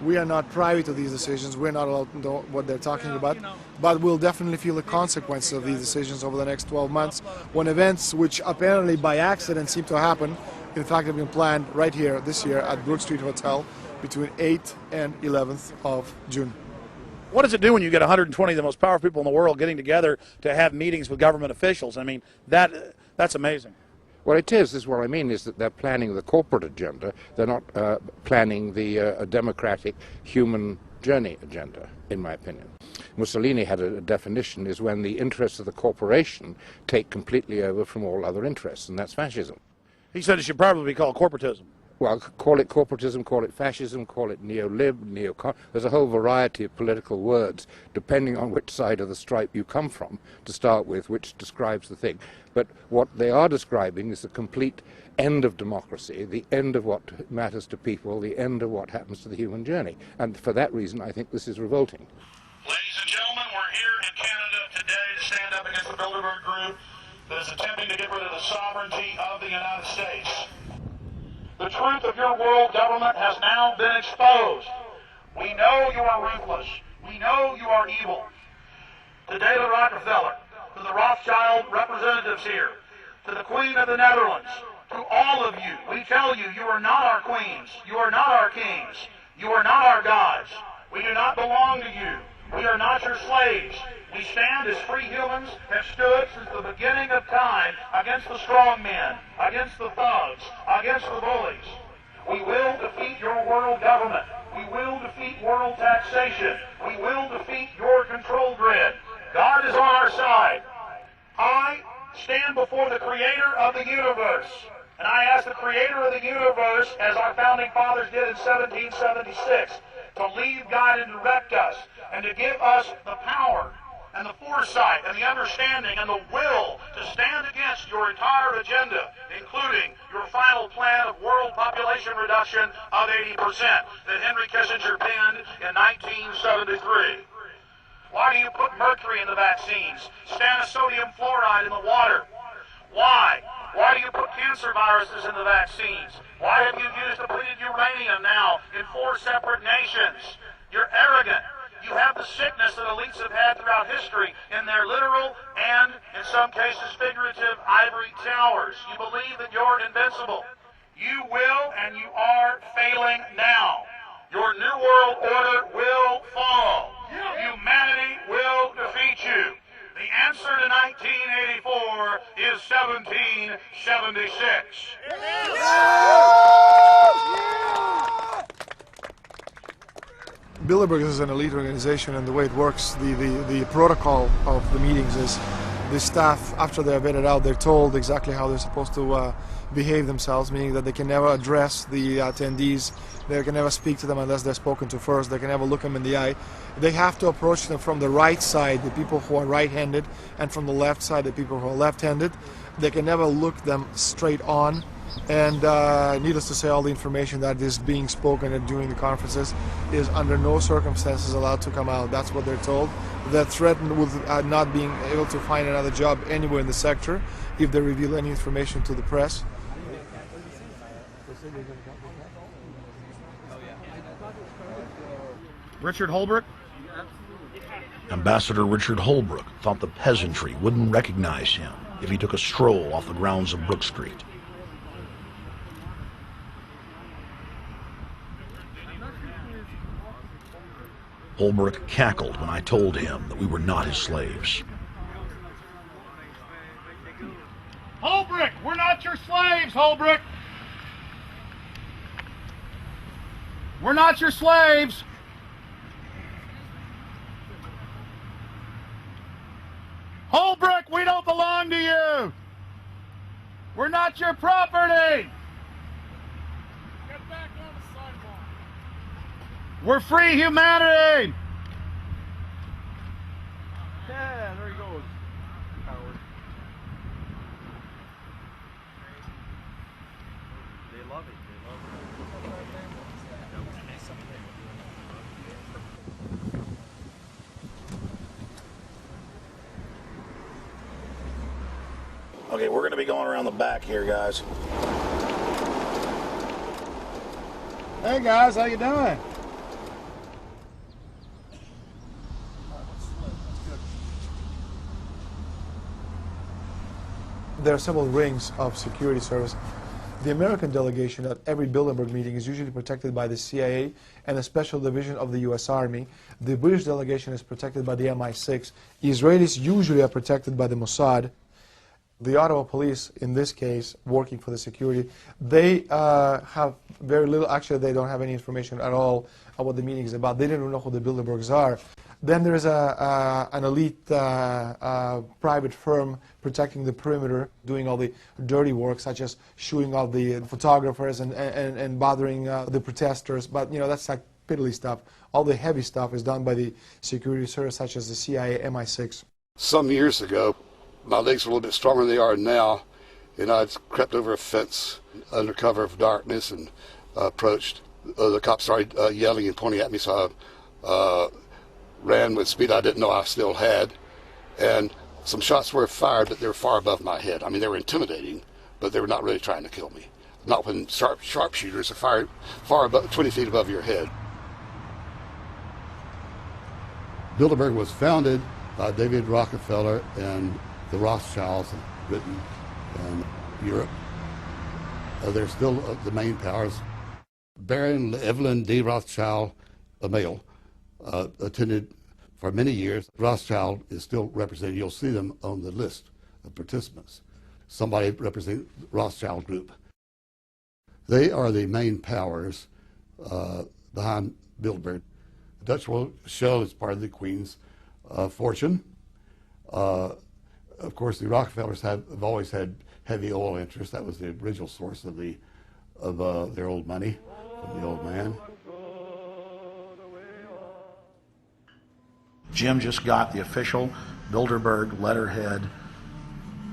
We are not privy to these decisions. We're not allowed to know what they're talking about, but we'll definitely feel the consequences of these decisions over the next 12 months when events which apparently by accident seem to happen, in fact have been planned right here this year at Brook Street Hotel between 8th and 11th of June. What does it do when you get 120 of the most powerful people in the world getting together to have meetings with government officials? I mean, that's amazing. Well, it is what I mean is that they're planning the corporate agenda. They're not planning the democratic human journey agenda, in my opinion. Mussolini had a definition, is when the interests of the corporation take completely over from all other interests, and that's fascism. He said it should probably be called corporatism. Well, call it corporatism, call it fascism, call it neo-lib, neo-con. There's a whole variety of political words, depending on which side of the stripe you come from, to start with, which describes the thing. But what they are describing is the complete end of democracy, the end of what matters to people, the end of what happens to the human journey. And for that reason, I think this is revolting. Ladies and gentlemen, we're here in Canada today to stand up against the Bilderberg Group that is attempting to get rid of the sovereignty of the United States. The truth of your world government has now been exposed. We know you are ruthless. We know you are evil. To David Rockefeller, to the Rothschild representatives here, to the Queen of the Netherlands, to all of you, we tell you, you are not our queens. You are not our kings. You are not our gods. We do not belong to you. We are not your slaves. We stand as free humans, have stood since the beginning of time against the strong men, against the thugs, against the bullies. We will defeat your world government. We will defeat world taxation. We will defeat your control grid. God is on our side. I stand before the creator of the universe, and I ask the creator of the universe, as our founding fathers did in 1776, to lead, guide, and direct us, and to give us the power and the foresight and the understanding and the will to stand against your entire agenda, including your final plan of world population reduction of 80% that Henry Kissinger penned in 1973. Why do you put mercury in the vaccines, sodium fluoride in the water? Why? Why do you put cancer viruses in the vaccines? Why have you used depleted uranium now in 4 separate nations? You're arrogant. You have the sickness that elites have had throughout history in their literal and, in some cases, figurative ivory towers. You believe that you're invincible. You will and you are failing now. Your New World Order will fall. Humanity will defeat you. The answer to 1984 is 1776. Bilderberg is an elite organization, and the way it works, the protocol of the meetings is the staff, after they're vetted out, they're told exactly how they're supposed to behave themselves, meaning that they can never address the attendees, they can never speak to them unless they're spoken to first, they can never look them in the eye. They have to approach them from the right side, the people who are right-handed, and from the left side, the people who are left-handed. They can never look them straight on. And needless to say, all the information that is being spoken during the conferences is under no circumstances allowed to come out. That's what they're told. They're threatened with not being able to find another job anywhere in the sector if they reveal any information to the press. Richard Holbrooke? Ambassador Richard Holbrooke thought the peasantry wouldn't recognize him if he took a stroll off the grounds of Brook Street. Holbrooke cackled when I told him that we were not his slaves. Holbrooke, we're not your slaves, Holbrooke. We're not your slaves. Holbrooke, we don't belong to you. We're not your property. Get back on the sidewalk. We're free humanity! Yeah, there he goes. Howard. They love it. Okay, we're going to be going around the back here, guys. Hey guys, how you doing? There are several rings of security service. The American delegation at every Bilderberg meeting is usually protected by the CIA and a special division of the U.S. Army. The British delegation is protected by the MI6. Israelis usually are protected by the Mossad. The Ottawa police, in this case, working for the security, they have very little, actually they don't have any information at all on what the meeting is about. They didn't know who the Bilderbergs are. Then there's an elite private firm protecting the perimeter, doing all the dirty work, such as shooing all the photographers and bothering the protesters. But, you know, that's like piddly stuff. All the heavy stuff is done by the security service, such as the CIA, MI6. Some years ago, my legs were a little bit stronger than they are now, and I'd crept over a fence under cover of darkness and approached. The cops started yelling and pointing at me, so I ran with speed I didn't know I still had, and some shots were fired, but they were far above my head. I mean, they were intimidating, but they were not really trying to kill me. Not when sharpshooters are fired far above, 20 feet above your head. Bilderberg was founded by David Rockefeller and the Rothschilds in Britain and Europe. They're still the main powers. Baron Evelyn D. Rothschild, a male, attended for many years. Rothschild is still represented. You'll see them on the list of participants. Somebody representing the Rothschild group. They are the main powers behind Bilderberg. The Dutch World Shell is part of the Queen's fortune. Of course, the Rockefellers have always had heavy oil interests. That was the original source of their old money from the old man. Jim just got the official Bilderberg letterhead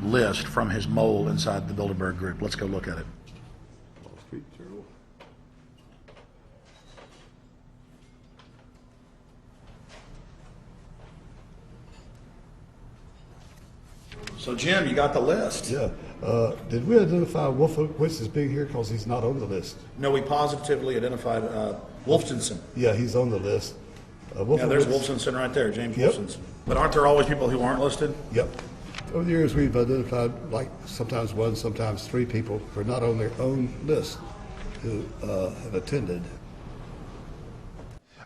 list from his mole inside the Bilderberg group. Let's go look at it. Wall Street Journal. So, Jim, you got the list. Yeah. Did we identify Wolfowitz as being here because he's not on the list? No, we positively identified Wolfenson. Yeah, he's on the list. Yeah, there's Wolfenson right there, James Yep. Wolfenson. But aren't there always people who aren't listed? Yep. Over the years, we've identified like sometimes one, sometimes three people who are not on their own list who have attended.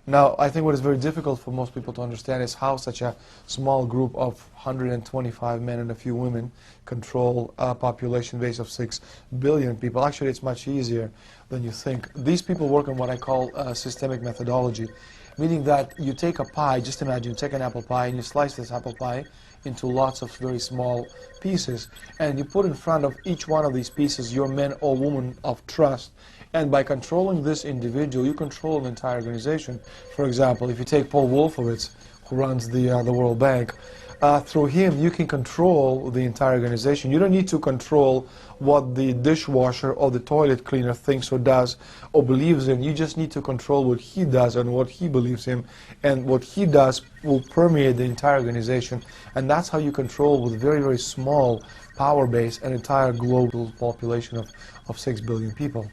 Now, I think what is very difficult for most people to understand is how such a small group of 125 men and a few women control a population base of 6 billion people. Actually, it's much easier than you think. These people work on what I call systemic methodology, meaning that you take a pie, just imagine you take an apple pie and you slice this apple pie into lots of very small pieces, and you put in front of each one of these pieces your men or women of trust. And by controlling this individual, you control an entire organization. For example, if you take Paul Wolfowitz, who runs the World Bank, through him you can control the entire organization. You don't need to control what the dishwasher or the toilet cleaner thinks or does or believes in. You just need to control what he does and what he believes in. And what he does will permeate the entire organization. And that's how you control, with very, very small power base, an entire global population of 6 billion people.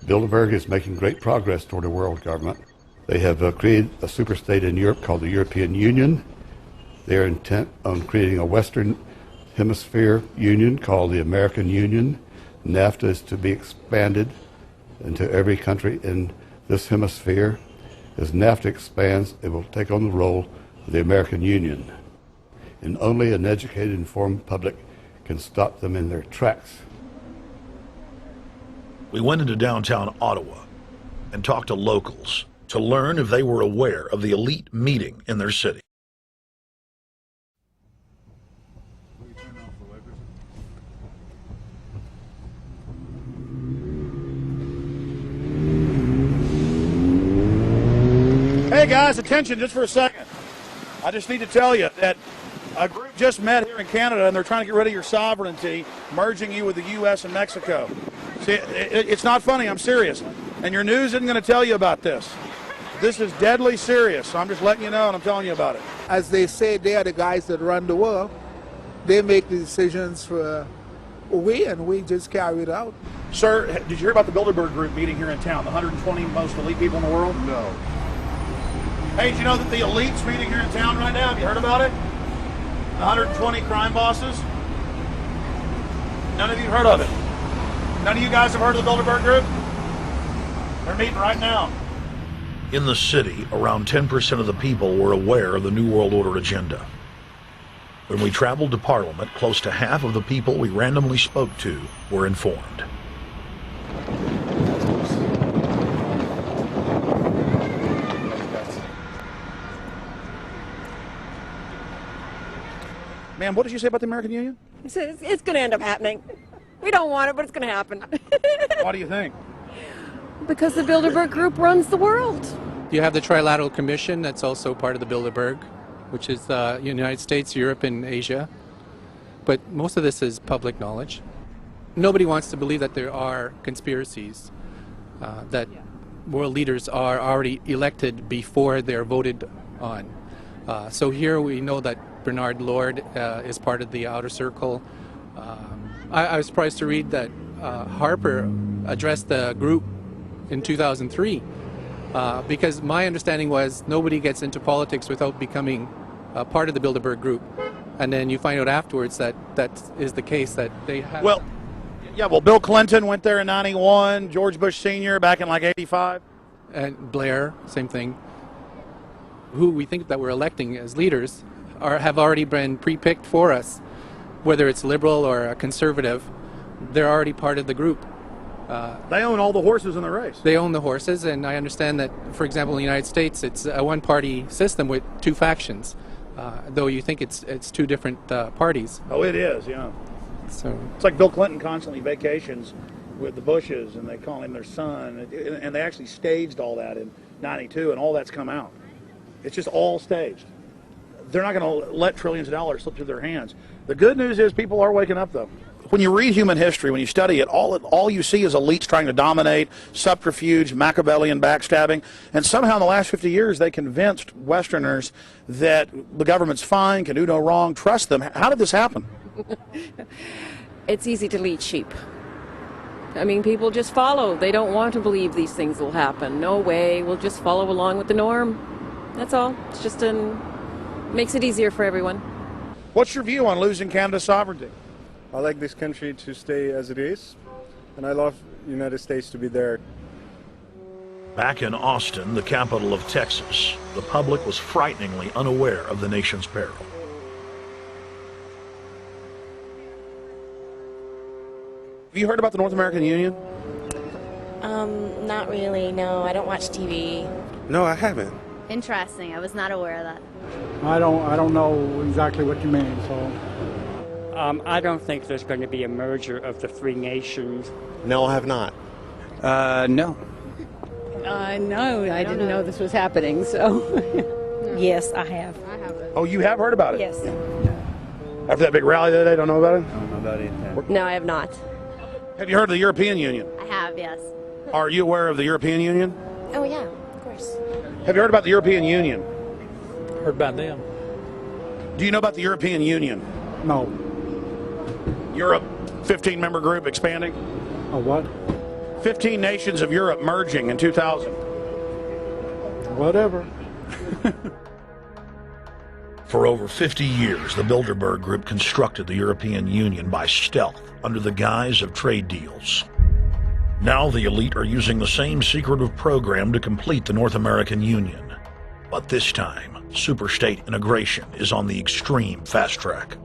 Bilderberg is making great progress toward a world government. They have created a superstate in Europe called the European Union. They are intent on creating a Western Hemisphere Union called the American Union. NAFTA is to be expanded into every country in this hemisphere. As NAFTA expands, it will take on the role of the American Union. And only an educated, informed public can stop them in their tracks. We went into downtown Ottawa and talked to locals to learn if they were aware of the elite meeting in their city. Hey guys, attention just for a second. I just need to tell you that a group just met here in Canada and they're trying to get rid of your sovereignty, merging you with the U.S. and Mexico. See, it's not funny, I'm serious. And your news isn't going to tell you about this. This is deadly serious, so I'm just letting you know and I'm telling you about it. As they say, they are the guys that run the world. They make the decisions for and we just carry it out. Sir, did you hear about the Bilderberg group meeting here in town, the 120 most elite people in the world? No. Hey, did you know that the elite's meeting here in town right now? Have you heard about it? The 120 crime bosses? None of you heard of it? None of you guys have heard of the Bilderberg group? They're meeting right now. In the city, around 10% of the people were aware of the New World Order agenda. When we traveled to Parliament, close to half of the people we randomly spoke to were informed. Ma'am, what did you say about the American Union? It's going to end up happening. We don't want it, but it's going to happen. Why do you think? Because the Bilderberg Group runs the world. You have the Trilateral Commission, that's also part of the Bilderberg, which is the United States, Europe, and Asia. But most of this is public knowledge. Nobody wants to believe that there are conspiracies, that world leaders are already elected before they're voted on. So here we know that Bernard Lord is part of the outer circle. I was surprised to read that Harper addressed the group in 2003 because my understanding was nobody gets into politics without becoming part of the Bilderberg group. And then you find out afterwards that that is the case, that they have... Well, yeah, well, Bill Clinton went there in 91, George Bush Sr. back in like 85. And Blair, same thing. Who we think that we're electing as leaders have already been pre-picked for us. Whether it's liberal or a conservative, they're already part of the group. They own all the horses in the race. They own the horses, and I understand that, for example, in the United States, it's a one-party system with two factions, though you think it's two different parties. Oh, it is, yeah. So it's like Bill Clinton constantly vacations with the Bushes, and they call him their son, and they actually staged all that in '92, and all that's come out. It's just all staged. They're not going to let trillions of dollars slip through their hands. The good news is people are waking up, though. When you read human history, when you study it, all you see is elites trying to dominate, subterfuge, Machiavellian backstabbing, and somehow in the last 50 years they convinced Westerners that the government's fine, can do no wrong, trust them. How did this happen? It's easy to lead sheep. I mean, people just follow. They don't want to believe these things will happen. No way. We'll just follow along with the norm. That's all. It's just makes it easier for everyone. What's your view on losing Canada's sovereignty? I like this country to stay as it is, and I love the United States to be there. Back in Austin, the capital of Texas, the public was frighteningly unaware of the nation's peril. Have you heard about the North American Union? Not really, no. I don't watch TV. No, I haven't. Interesting. I was not aware of that. I don't know exactly what you mean, so... I don't think there's going to be a merger of the three nations. No, I have not. No. No, I didn't know this was happening, so... Yes, I have. Oh, you have heard about it? Yes. After that big rally the other day, don't know about it? I don't know about it. No, I have not. Have you heard of the European Union? I have, yes. Are you aware of the European Union? Oh, yeah, of course. Have you heard about the European Union? Heard about them. Do you know about the European Union? No. Europe, 15-member group expanding. A what? 15 nations of Europe merging in 2000. Whatever. For over 50 years, the Bilderberg Group constructed the European Union by stealth under the guise of trade deals. Now the elite are using the same secretive program to complete the North American Union. But this time, superstate integration is on the extreme fast track.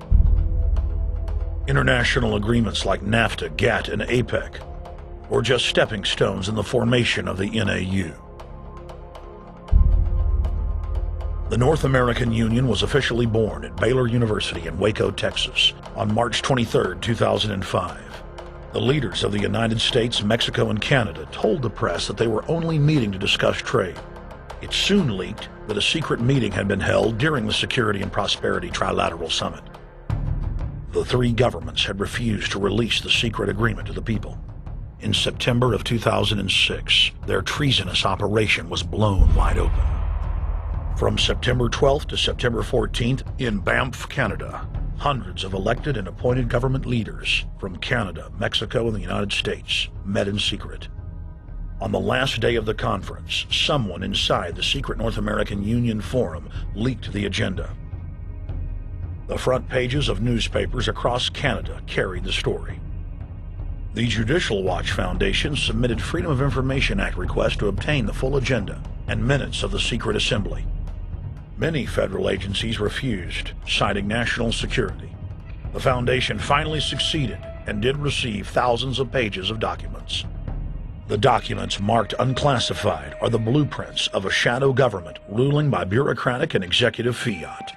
International agreements like NAFTA, GATT, and APEC were just stepping stones in the formation of the NAU. The North American Union was officially born at Baylor University in Waco, Texas, on March 23, 2005. The leaders of the United States, Mexico, and Canada told the press that they were only meeting to discuss trade. It soon leaked that a secret meeting had been held during the Security and Prosperity Trilateral Summit. The three governments had refused to release the secret agreement to the people. In September of 2006, their treasonous operation was blown wide open. From September 12th to September 14th, in Banff, Canada, hundreds of elected and appointed government leaders from Canada, Mexico, and the United States met in secret. On the last day of the conference, someone inside the secret North American Union Forum leaked the agenda. The front pages of newspapers across Canada carried the story. The Judicial Watch Foundation submitted Freedom of Information Act requests to obtain the full agenda and minutes of the secret assembly. Many federal agencies refused, citing national security. The foundation finally succeeded and did receive thousands of pages of documents. The documents marked unclassified are the blueprints of a shadow government ruling by bureaucratic and executive fiat.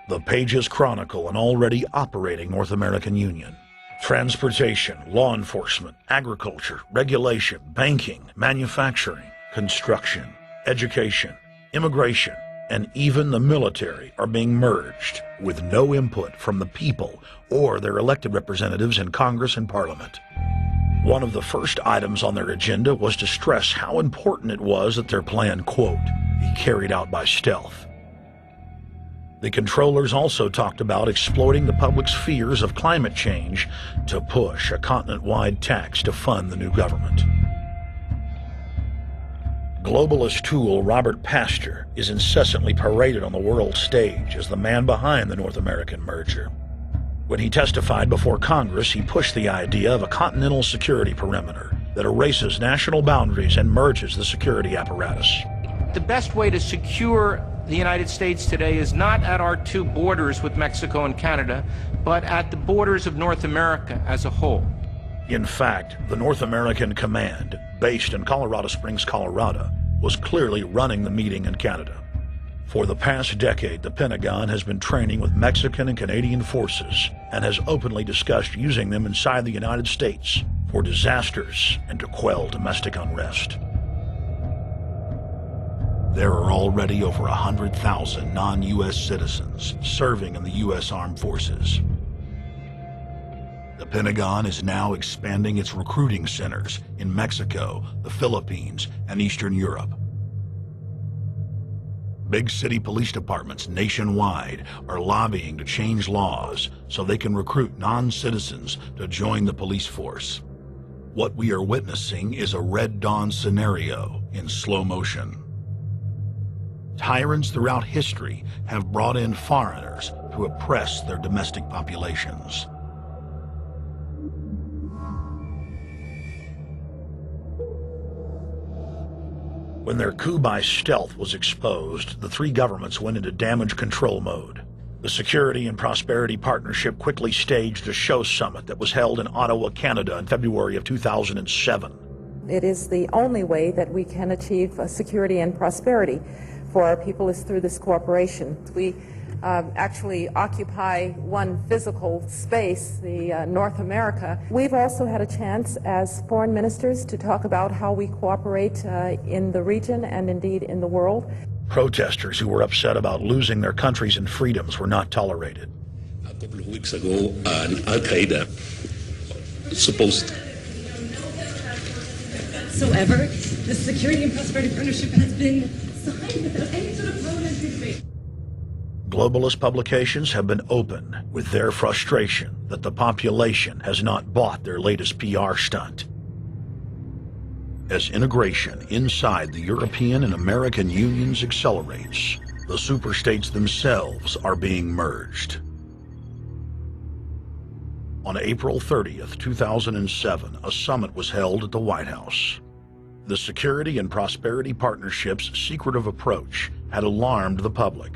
The pages chronicle an already operating North American Union. Transportation, law enforcement, agriculture, regulation, banking, manufacturing, construction, education, immigration, and even the military are being merged with no input from the people or their elected representatives in Congress and Parliament. One of the first items on their agenda was to stress how important it was that their plan, quote, be carried out by stealth. The controllers also talked about exploiting the public's fears of climate change to push a continent-wide tax to fund the new government. Globalist tool Robert Pastor is incessantly paraded on the world stage as the man behind the North American merger. When he testified before Congress, he pushed the idea of a continental security perimeter that erases national boundaries and merges the security apparatus. The best way to secure the United States today is not at our two borders with Mexico and Canada, but at the borders of North America as a whole. In fact, the North American Command, based in Colorado Springs, Colorado, was clearly running the meeting in Canada. For the past decade, the Pentagon has been training with Mexican and Canadian forces and has openly discussed using them inside the United States for disasters and to quell domestic unrest. There are already over 100,000 non-U.S. citizens serving in the U.S. Armed Forces. The Pentagon is now expanding its recruiting centers in Mexico, the Philippines, and Eastern Europe. Big city police departments nationwide are lobbying to change laws so they can recruit non-citizens to join the police force. What we are witnessing is a Red Dawn scenario in slow motion. Tyrants throughout history have brought in foreigners to oppress their domestic populations. When their coup by stealth was exposed, the three governments went into damage control mode. The Security and Prosperity Partnership quickly staged a show summit that was held in Ottawa, Canada in February of 2007. It is the only way that we can achieve security and prosperity for our people is through this cooperation. We actually occupy one physical space, the North America. We've also had a chance as foreign ministers to talk about how we cooperate in the region and indeed in the world. Protesters who were upset about losing their countries and freedoms were not tolerated. A couple of weeks ago, Al-Qaeda supposed. Whatsoever, the Security and Prosperity Partnership has been signed without any sort of protest or debate. Globalist publications have been open with their frustration that the population has not bought their latest PR stunt. As integration inside the European and American unions accelerates, the superstates themselves are being merged. On April 30th, 2007, a summit was held at the White House. The Security and Prosperity Partnership's secretive approach had alarmed the public.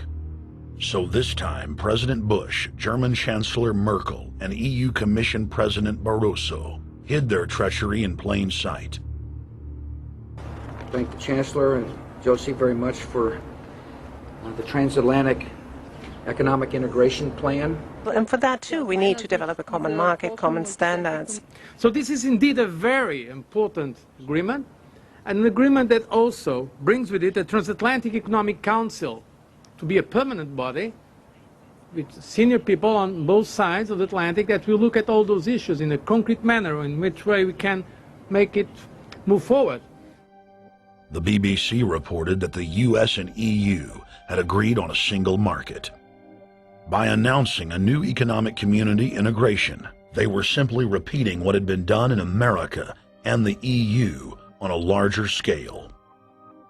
So this time, President Bush, German Chancellor Merkel, and EU Commission President Barroso hid their treachery in plain sight. Thank the Chancellor and Josie very much for the transatlantic economic integration plan. And for that too, we need to develop a common market, common standards. So this is indeed a very important agreement, an agreement that also brings with it a transatlantic economic council to be a permanent body with senior people on both sides of the Atlantic that will look at all those issues in a concrete manner, in which way we can make it move forward. The BBC reported that the US and EU had agreed on a single market. By announcing a new economic community integration, they were simply repeating what had been done in America and the EU on a larger scale.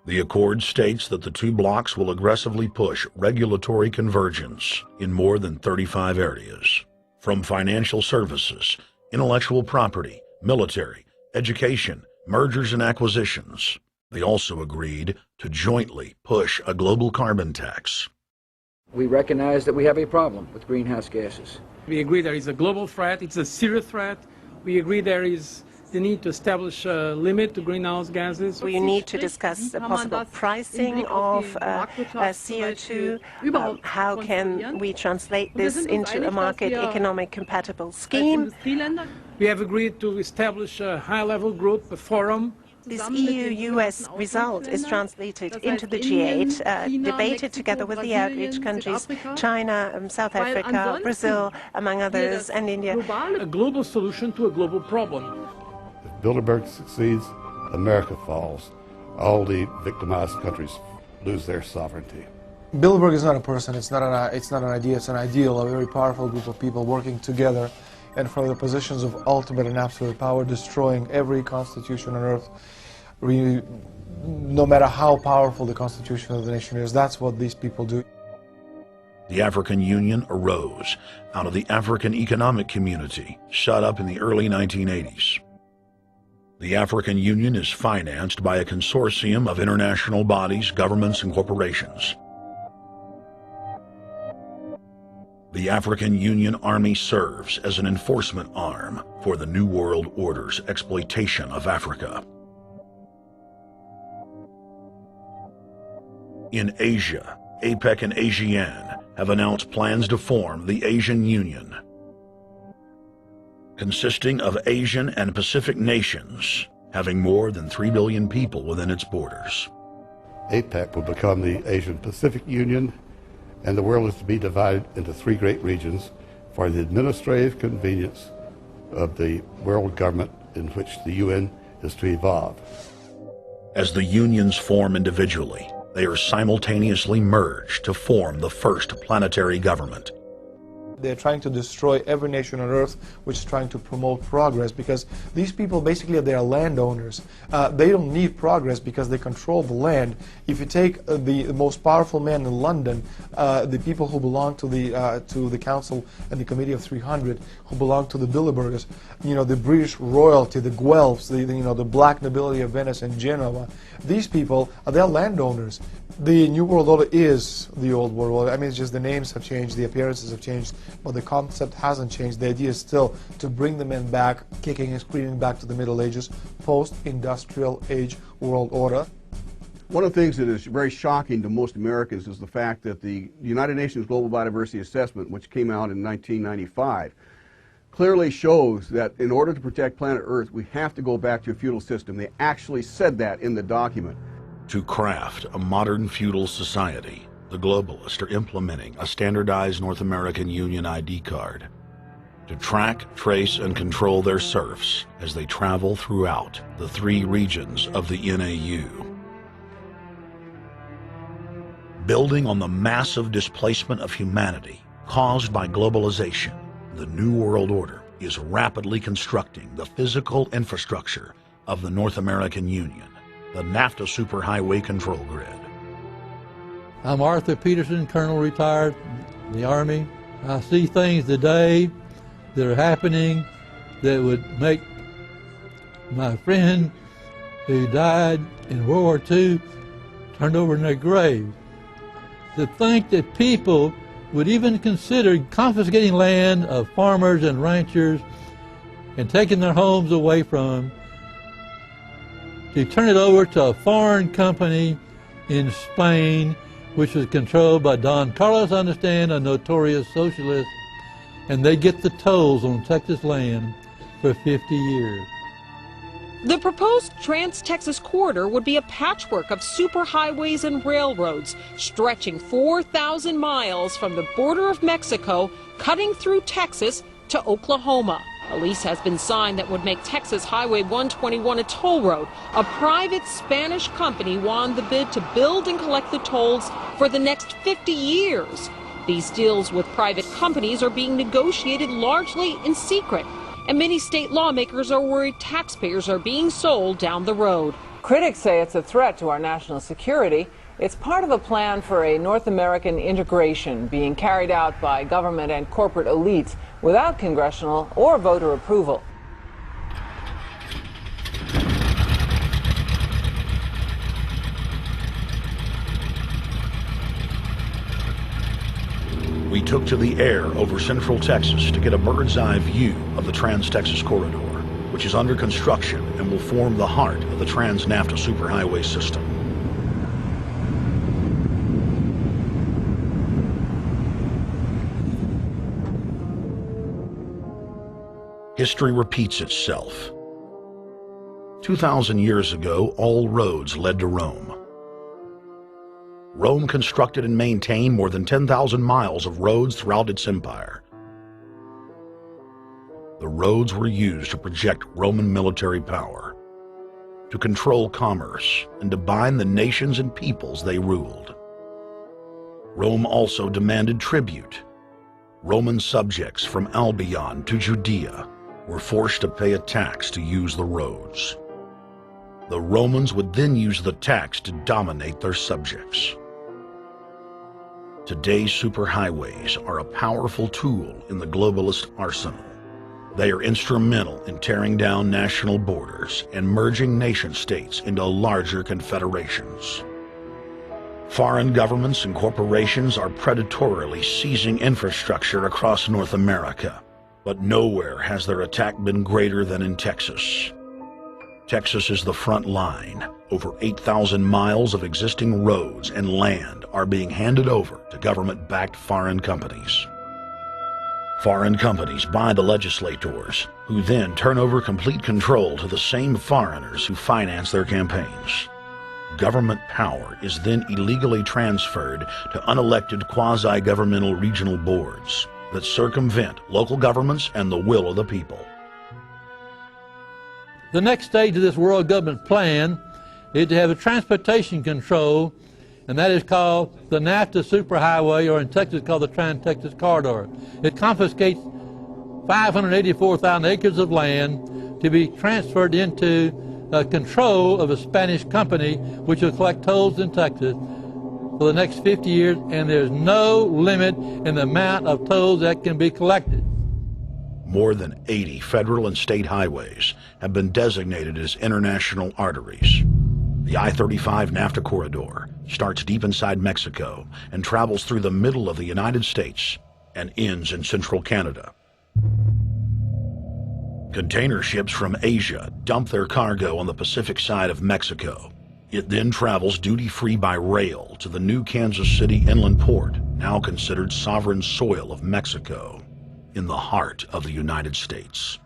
The accord states that the two blocs will aggressively push regulatory convergence in more than 35 areas, from financial services, intellectual property, military, education, mergers and acquisitions. They also agreed to jointly push a global carbon tax. We recognize that we have a problem with greenhouse gases. We agree there is a global threat, it's a serious threat. We agree there is the need to establish a limit to greenhouse gases. We need to discuss the possible pricing of CO2. How can we translate this into a market economic compatible scheme? We have agreed to establish a high-level group, a forum. This EU-US result is translated into the G8, debated together with the outreach countries, China, South Africa, Brazil, among others, and India. A global solution to a global problem. If Bilderberg succeeds, America falls. All the victimized countries lose their sovereignty. Bilderberg is not a person, it's not an idea, it's an ideal, a very powerful group of people working together and from the positions of ultimate and absolute power, destroying every constitution on earth, no matter how powerful the constitution of the nation is. That's what these people do. The African Union arose out of the African Economic Community, set up in the early 1980s. The African Union is financed by a consortium of international bodies, governments, and corporations. The African Union Army serves as an enforcement arm for the New World Order's exploitation of Africa. In Asia, APEC and ASEAN have announced plans to form the Asian Union, consisting of Asian and Pacific nations, having more than 3 billion people within its borders. APEC will become the Asian Pacific Union, and the world is to be divided into 3 great regions for the administrative convenience of the world government in which the UN is to evolve. As the unions form individually, they are simultaneously merged to form the first planetary government. They're trying to destroy every nation on earth which is trying to promote progress, because these people basically they are landowners. They don't need progress because they control the land. If you take the most powerful man in London, the people who belong to the Council and the Committee of 300, who belong to the Bilderbergers, the British royalty, the Guelphs, the black nobility of Venice and Genoa, these people they're landowners. The New World Order is the old world order. I mean, it's just the names have changed, the appearances have changed, but the concept hasn't changed. The idea is still to bring the men back, kicking and screaming back to the Middle Ages, post-industrial age world order. One of the things that is very shocking to most Americans is the fact that the United Nations Global Biodiversity Assessment, which came out in 1995, clearly shows that in order to protect planet Earth, we have to go back to a feudal system. They actually said that in the document. To craft a modern feudal society, the globalists are implementing a standardized North American Union ID card to track, trace, and control their serfs as they travel throughout the 3 regions of the NAU. Building on the massive displacement of humanity caused by globalization, the New World Order is rapidly constructing the physical infrastructure of the North American Union, the NAFTA Superhighway Control Grid. I'm Arthur Peterson, Colonel retired in the Army. I see things today that are happening that would make my friend who died in World War II turn over in their grave. To think that people would even consider confiscating land of farmers and ranchers and taking their homes away from them to turn it over to a foreign company in Spain, which was controlled by Don Carlos, I understand, a notorious socialist, and they get the tolls on Texas land for 50 years. The proposed Trans-Texas corridor would be a patchwork of superhighways and railroads stretching 4,000 miles from the border of Mexico, cutting through Texas to Oklahoma. A lease has been signed that would make Texas Highway 121 a toll road. A private Spanish company won the bid to build and collect the tolls for the next 50 years. These deals with private companies are being negotiated largely in secret, and many state lawmakers are worried taxpayers are being sold down the road. Critics say it's a threat to our national security. It's part of a plan for a North American integration being carried out by government and corporate elites without congressional or voter approval. We took to the air over central Texas to get a bird's eye view of the Trans-Texas Corridor, which is under construction and will form the heart of the Trans-NAFTA superhighway system. History repeats itself. 2,000 years ago, all roads led to Rome. Rome constructed and maintained more than 10,000 miles of roads throughout its empire. The roads were used to project Roman military power, to control commerce, and to bind the nations and peoples they ruled. Rome also demanded tribute. Roman subjects from Albion to Judea were forced to pay a tax to use the roads. The Romans would then use the tax to dominate their subjects. Today's superhighways are a powerful tool in the globalist arsenal. They are instrumental in tearing down national borders and merging nation-states into larger confederations. Foreign governments and corporations are predatorily seizing infrastructure across North America, but nowhere has their attack been greater than in Texas. Texas is the front line. Over 8,000 miles of existing roads and land are being handed over to government-backed foreign companies. Foreign companies buy the legislators, who then turn over complete control to the same foreigners who finance their campaigns. Government power is then illegally transferred to unelected quasi-governmental regional boards that circumvent local governments and the will of the people. The next stage of this world government plan is to have a transportation control, and that is called the NAFTA superhighway, or in Texas called the Trans-Texas Corridor. It confiscates 584,000 acres of land to be transferred into control of a Spanish company which will collect tolls in Texas for the next 50 years, and there's no limit in the amount of tolls that can be collected. More than 80 federal and state highways have been designated as international arteries. The I-35 NAFTA corridor starts deep inside Mexico and travels through the middle of the United States and ends in central Canada. Container ships from Asia dump their cargo on the Pacific side of Mexico. It then travels duty-free by rail to the new Kansas City inland port, now considered sovereign soil of Mexico, in the heart of the United States.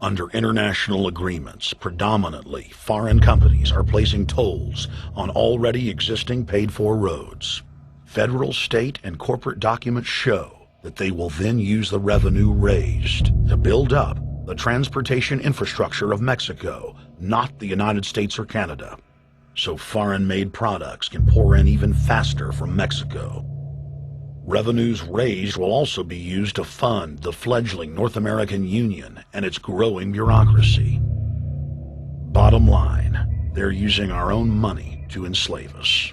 Under international agreements, predominantly foreign companies are placing tolls on already existing paid-for roads. Federal, state, and corporate documents show that they will then use the revenue raised to build up the transportation infrastructure of Mexico, not the United States or Canada, so foreign-made products can pour in even faster from Mexico. Revenues raised will also be used to fund the fledgling North American Union and its growing bureaucracy. Bottom line, they're using our own money to enslave us.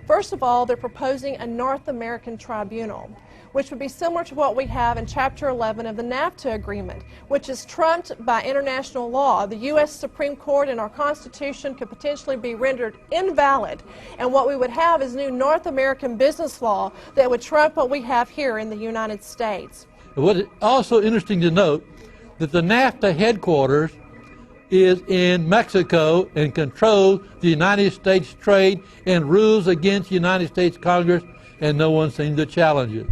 First of all, they're proposing a North American tribunal, which would be similar to what we have in Chapter 11 of the NAFTA agreement, which is trumped by international law. The U.S. Supreme Court and our Constitution could potentially be rendered invalid, and what we would have is new North American business law that would trump what we have here in the United States. What is also interesting to note that the NAFTA headquarters is in Mexico and controls the United States trade and rules against the United States Congress, and no one seems to challenge it.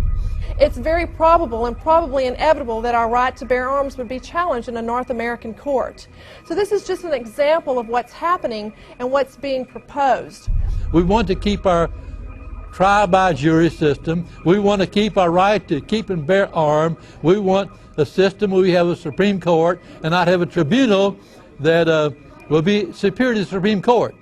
it's very probable and probably inevitable that our right to bear arms would be challenged in a North American court. So this is just an example of what's happening and what's being proposed. We want to keep our trial by jury system. We want to keep our right to keep and bear arms. We want a system where we have a Supreme Court and not have a tribunal that will be superior to the Supreme Court.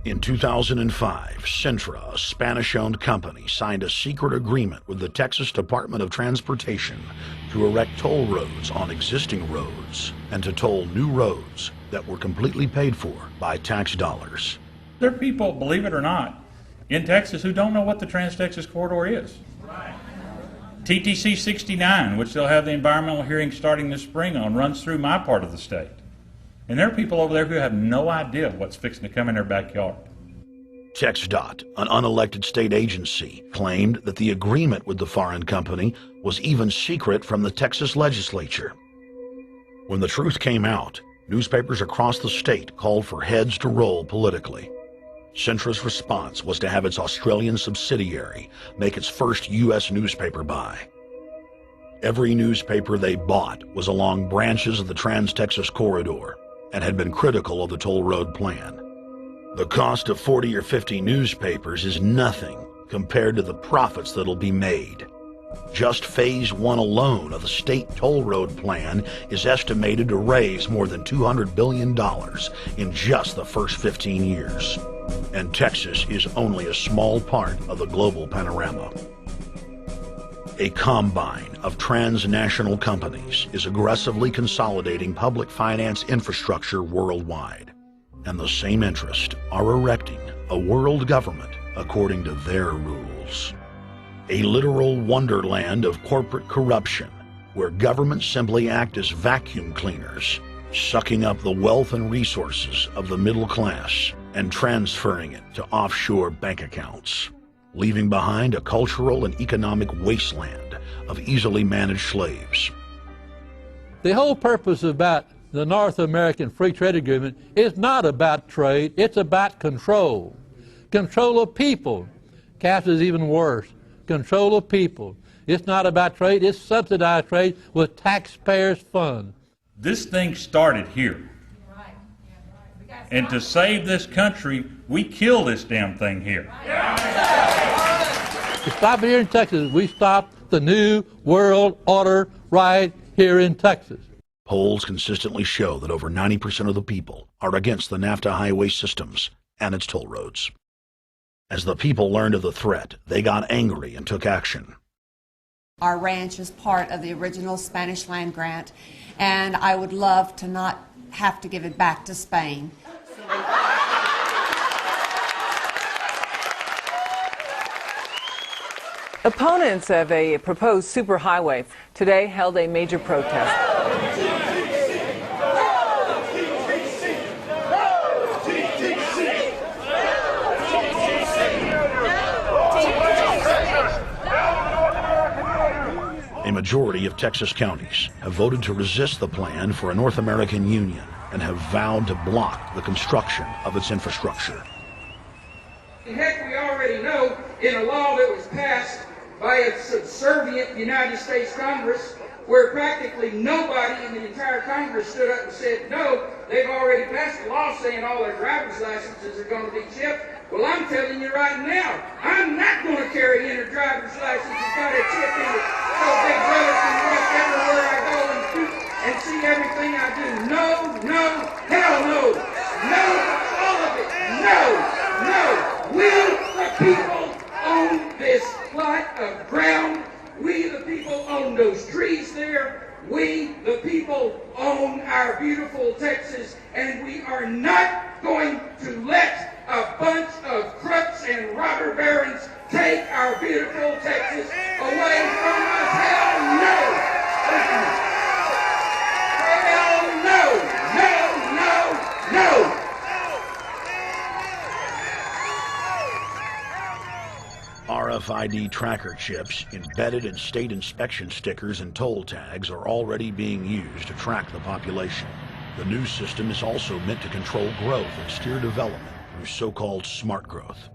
In 2005, Cintra, a Spanish-owned company, signed a secret agreement with the Texas Department of Transportation to erect toll roads on existing roads and to toll new roads that were completely paid for by tax dollars. There are people, believe it or not, in Texas who don't know what the Trans-Texas Corridor is. TTC 69, which they'll have the environmental hearing starting this spring on, runs through my part of the state. And there are people over there who have no idea what's fixing to come in their backyard. TxDOT, an unelected state agency, claimed that the agreement with the foreign company was even secret from the Texas legislature. When the truth came out, newspapers across the state called for heads to roll politically. Cintra's response was to have its Australian subsidiary make its first U.S. newspaper buy. Every newspaper they bought was along branches of the Trans-Texas Corridor and had been critical of the toll road plan. The cost of 40 or 50 newspapers is nothing compared to the profits that'll be made. Just Phase 1 alone of the state toll road plan is estimated to raise more than $200 billion in just the first 15 years. And Texas is only a small part of the global panorama. A combine of transnational companies is aggressively consolidating public finance infrastructure worldwide, and the same interests are erecting a world government according to their rules. A literal wonderland of corporate corruption, where governments simply act as vacuum cleaners, sucking up the wealth and resources of the middle class and transferring it to offshore bank accounts, leaving behind a cultural and economic wasteland of easily managed slaves. The whole purpose about the North American Free Trade Agreement is not about trade, it's about control. Control of people. CAFTA is even worse. Control of people. It's not about trade, it's subsidized trade with taxpayers' funds. This thing started here. And to save this country, we kill this damn thing here. To stop it here in Texas, we stop the new world order right here in Texas. Polls consistently show that over 90% of the people are against the NAFTA highway systems and its toll roads. As the people learned of the threat, they got angry and took action. Our ranch is part of the original Spanish land grant, and I would love to not have to give it back to Spain. Opponents of a proposed superhighway today held a major protest. A majority of Texas counties have voted to resist the plan for a North American Union and have vowed to block the construction of its infrastructure. Heck, we already know in a law that was passed by a subservient United States Congress, where practically nobody in the entire Congress stood up and said no, they've already passed a law saying all their driver's licenses are going to be chipped. Well, I'm telling you right now, I'm not going to carry in a driver's license that's got a chip in it so Big Brother can watch everywhere I go and shoot and see everything I do. No, no, hell no. No, all of it. No, no. We, the people, own this plot of ground. We, the people, own those trees there. We, the people, own our beautiful Texas, and we are not going to let a bunch of crooks and robber barons take our beautiful Texas away from us. Hell no! Hell no! No, no, no! RFID tracker chips embedded in state inspection stickers and toll tags are already being used to track the population. The new system is also meant to control growth and steer development through so-called smart growth.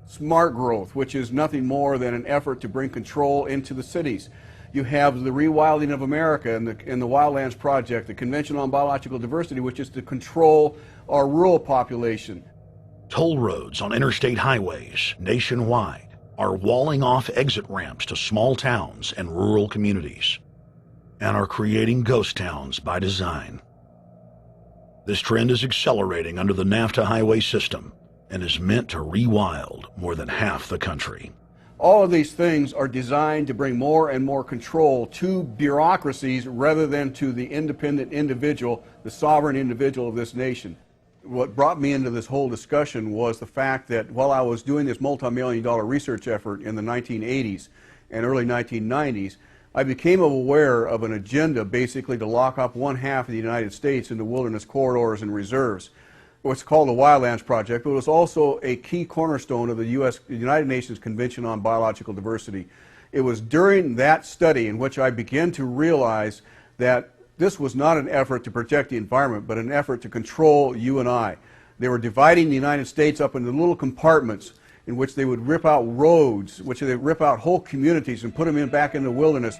smart growth, which is nothing more than an effort to bring control into the cities. You have the rewilding of America and the Wildlands Project, the Convention on Biological Diversity, which is to control our rural population. Toll roads on interstate highways nationwide are walling off exit ramps to small towns and rural communities, and are creating ghost towns by design. This trend is accelerating under the NAFTA highway system and is meant to rewild more than half the country. All of these things are designed to bring more and more control to bureaucracies rather than to the independent individual, the sovereign individual of this nation. What brought me into this whole discussion was the fact that while I was doing this multi-million-dollar research effort in the 1980s and early 1990s, I became aware of an agenda basically to lock up one half of the United States into wilderness corridors and reserves. What's called the Wildlands Project, but it was also a key cornerstone of the United Nations Convention on Biological Diversity. It was during that study in which I began to realize that this was not an effort to protect the environment, but an effort to control you and I. They were dividing the United States up into little compartments in which they would rip out roads, which they would rip out whole communities and put them back in the wilderness.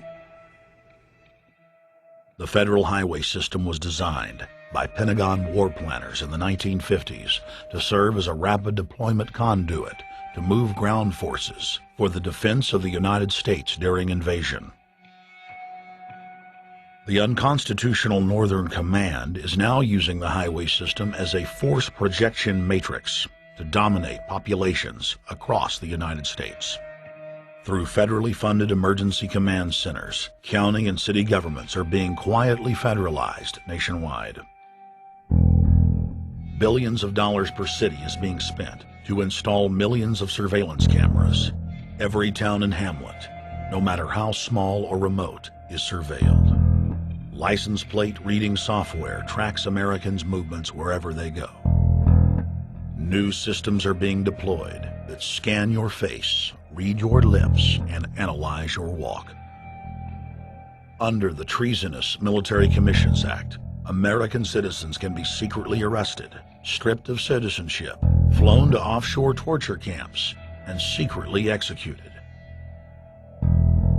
The federal highway system was designed by Pentagon war planners in the 1950s to serve as a rapid deployment conduit to move ground forces for the defense of the United States during invasion. The unconstitutional Northern Command is now using the highway system as a force projection matrix to dominate populations across the United States. Through federally funded emergency command centers, county and city governments are being quietly federalized nationwide. Billions of dollars per city is being spent to install millions of surveillance cameras. Every town and hamlet, no matter how small or remote, is surveilled. License plate reading software tracks Americans' movements wherever they go. New systems are being deployed that scan your face, read your lips, and analyze your walk. Under the treasonous Military Commissions Act, American citizens can be secretly arrested, stripped of citizenship, flown to offshore torture camps, and secretly executed.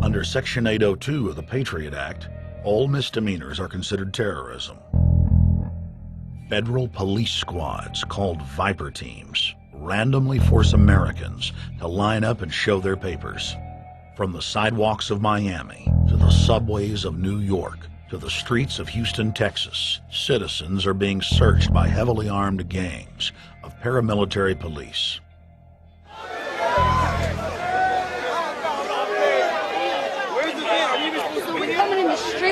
Under Section 802 of the Patriot Act, all misdemeanors are considered terrorism. Federal police squads called Viper Teams randomly force Americans to line up and show their papers. From the sidewalks of Miami to the subways of New York to the streets of Houston, Texas, citizens are being searched by heavily armed gangs of paramilitary police.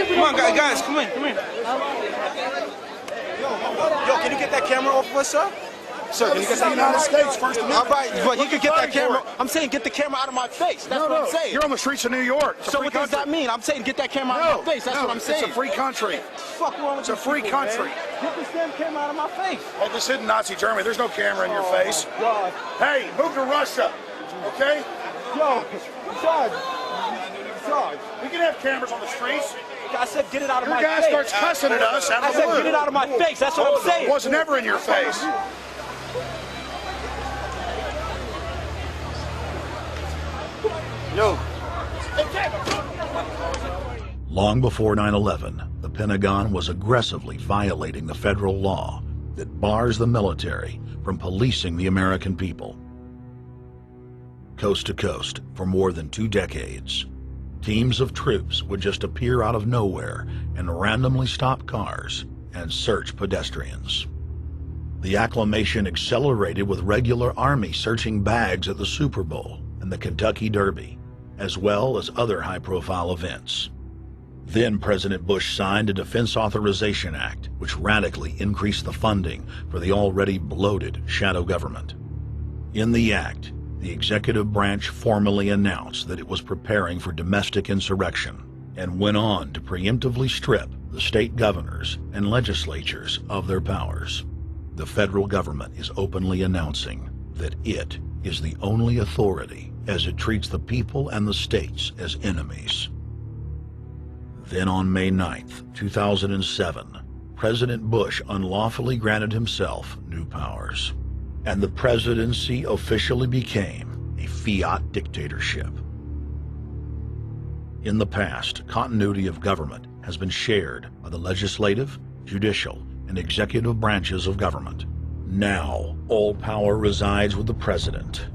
Come on, guys, come in. Yo, can you get that camera off of us, sir? Sir, can you get that United States First Amendment? All right, but you can get that camera. I'm saying get the camera out of my face. That's what I'm saying. You're on the streets of New York. So what does that mean? I'm saying get that camera out of my face. That's what I'm saying. It's a free country. Fuck wrong with It's a free country. Get this damn camera out of my face. Hey, this isn't Nazi Germany. There's no camera in your face. God. Hey, move to Russia, okay? Yo, Sarge. We can have cameras on the streets. I said get it out of my face. Your guy starts cussing at us out of the blue. I said get it out of my face. That's what I'm saying. It was never in your face. Yo. Long before 9/11, the Pentagon was aggressively violating the federal law that bars the military from policing the American people. Coast to coast, for more than 2 decades, teams of troops would just appear out of nowhere and randomly stop cars and search pedestrians. The acclamation accelerated with regular Army searching bags at the Super Bowl and the Kentucky Derby, as well as other high-profile events. Then President Bush signed a Defense Authorization Act, which radically increased the funding for the already bloated shadow government. In the act, the executive branch formally announced that it was preparing for domestic insurrection and went on to preemptively strip the state governors and legislatures of their powers. The federal government is openly announcing that it is the only authority as it treats the people and the states as enemies. Then on May 9th, 2007, President Bush unlawfully granted himself new powers, and the presidency officially became fiat dictatorship. In the past, continuity of government has been shared by the legislative, judicial, and executive branches of government. Now, all power resides with the president.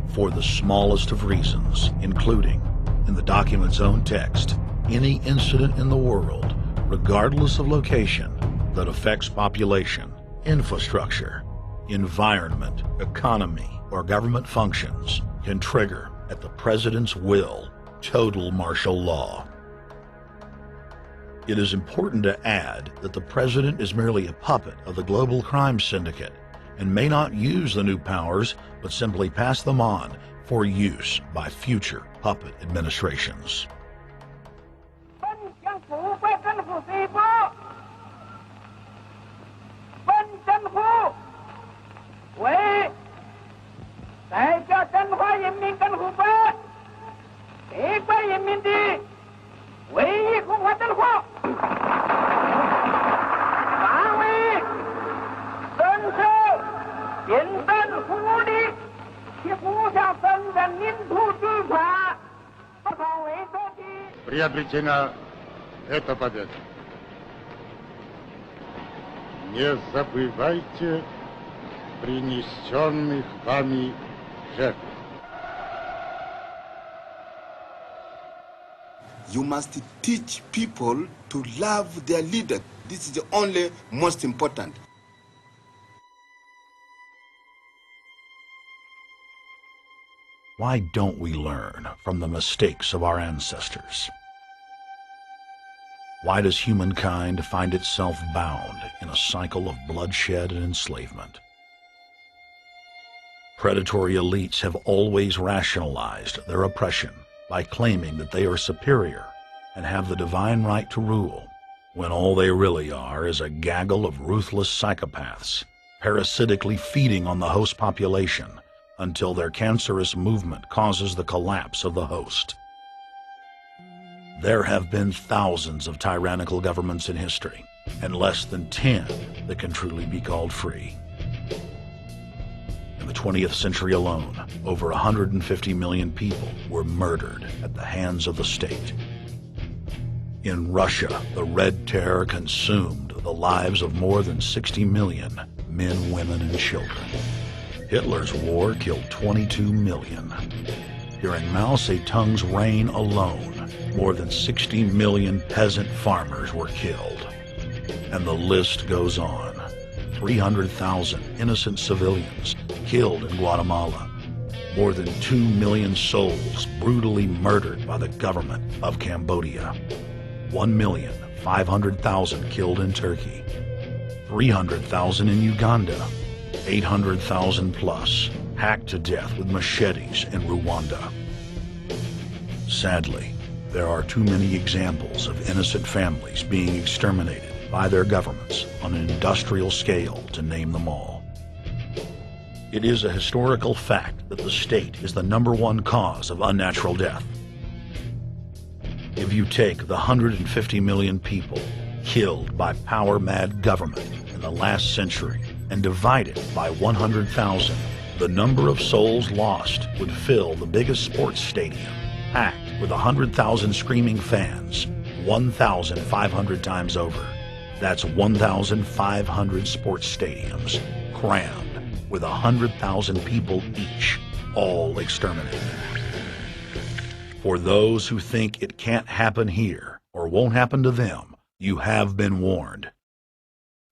For the smallest of reasons, including, in the document's own text, any incident in the world, regardless of location, that affects population, infrastructure, environment, economy, or government functions can trigger, at the president's will, total martial law. It is important to add that the president is merely a puppet of the global crime syndicate and may not use the new powers, but simply pass them on for use by future puppet administrations. Приобретена эта победа. Не забывайте принесенных вами жертв. You must teach people to love their leader. This is the only most important. Why don't we learn from the mistakes of our ancestors? Why does humankind find itself bound in a cycle of bloodshed and enslavement? Predatory elites have always rationalized their oppression by claiming that they are superior and have the divine right to rule, when all they really are is a gaggle of ruthless psychopaths, parasitically feeding on the host population until their cancerous movement causes the collapse of the host. There have been thousands of tyrannical governments in history, and less than 10 that can truly be called free. In the 20th century alone, over 150 million people were murdered at the hands of the state. In Russia, the Red Terror consumed the lives of more than 60 million men, women, and children. Hitler's war killed 22 million. During Mao Zedong's reign alone, more than 60 million peasant farmers were killed. And the list goes on. 300,000 innocent civilians killed in Guatemala. More than 2 million souls brutally murdered by the government of Cambodia. 1,500,000 killed in Turkey. 300,000 in Uganda. 800,000 plus hacked to death with machetes in Rwanda. Sadly, there are too many examples of innocent families being exterminated by their governments on an industrial scale to name them all. It is a historical fact that the state is the #1 cause of unnatural death. If you take the 150 million people killed by power-mad government in the last century and divide it by 100,000, the number of souls lost would fill the biggest sports stadium, packed with 100,000 screaming fans, 1,500 times over. That's 1,500 sports stadiums, crammed with 100,000 people each, all exterminated. For those who think it can't happen here or won't happen to them, you have been warned.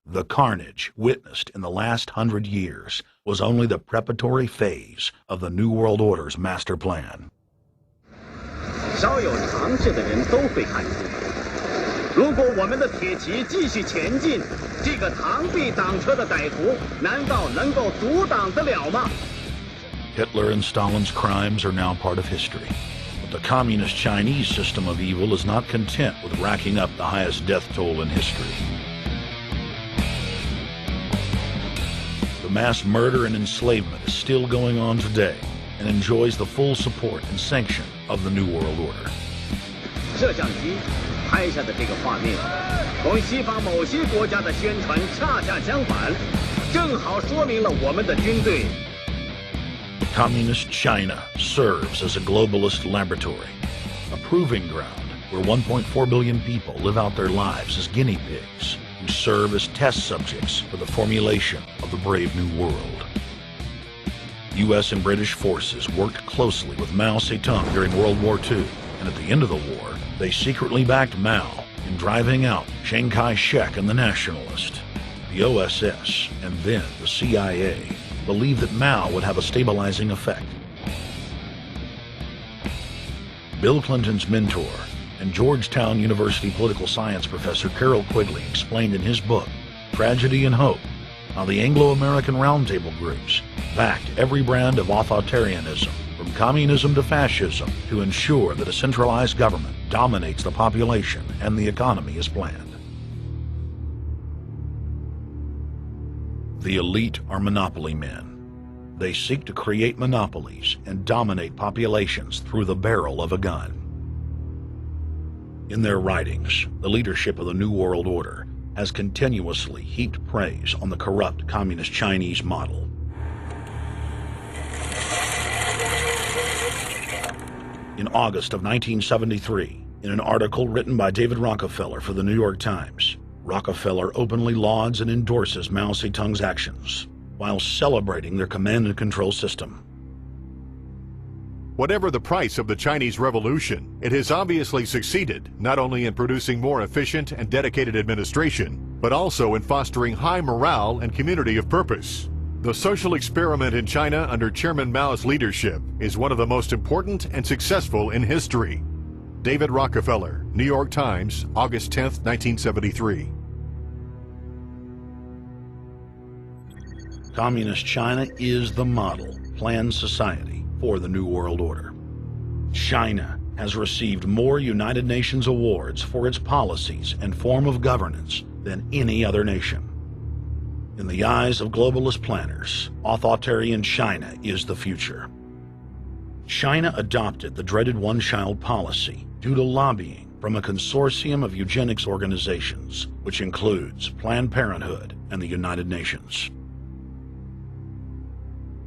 The carnage witnessed in the last 100 years was only the preparatory phase of the New World Order's master plan. 稍有常识的人都会看出，如果我们的铁骑继续前进，这个螳臂挡车的歹徒难道能够阻挡得了吗？ Hitler and Stalin's crimes are now part of history. But the communist Chinese system of evil is not content with racking up the highest death toll in history. The mass murder and enslavement is still going on today and enjoys the full support and sanction of the New World Order. 摄像机拍下的这个画面，同西方某些国家的宣传恰恰相反，正好说明了我们的军队 Communist China serves as a globalist laboratory, a proving ground where 1.4 billion people live out their lives as guinea pigs who serve as test subjects for the formulation of the brave new world. U.S. and British forces worked closely with Mao Zedong during World War II, and at the end of the war, they secretly backed Mao in driving out Chiang Kai-shek and the Nationalists. The OSS, and then the CIA, believed that Mao would have a stabilizing effect. Bill Clinton's mentor and Georgetown University political science professor Carol Quigley explained in his book, Tragedy and Hope, how the Anglo-American Roundtable groups backed every brand of authoritarianism, from communism to fascism, to ensure that a centralized government dominates the population and the economy as planned. The elite are monopoly men. They seek to create monopolies and dominate populations through the barrel of a gun. In their writings, the leadership of the New World Order has continuously heaped praise on the corrupt Communist Chinese model. In August of 1973, in an article written by David Rockefeller for the New York Times, Rockefeller openly lauds and endorses Mao Zedong's actions, while celebrating their command and control system. Whatever the price of the Chinese Revolution, it has obviously succeeded, not only in producing more efficient and dedicated administration, but also in fostering high morale and community of purpose. The social experiment in China under Chairman Mao's leadership is one of the most important and successful in history. David Rockefeller, New York Times, August 10, 1973. Communist China is the model, planned society for the New World Order. China has received more United Nations awards for its policies and form of governance than any other nation. In the eyes of globalist planners, authoritarian China is the future. China adopted the dreaded one-child policy due to lobbying from a consortium of eugenics organizations, which includes Planned Parenthood and the United Nations.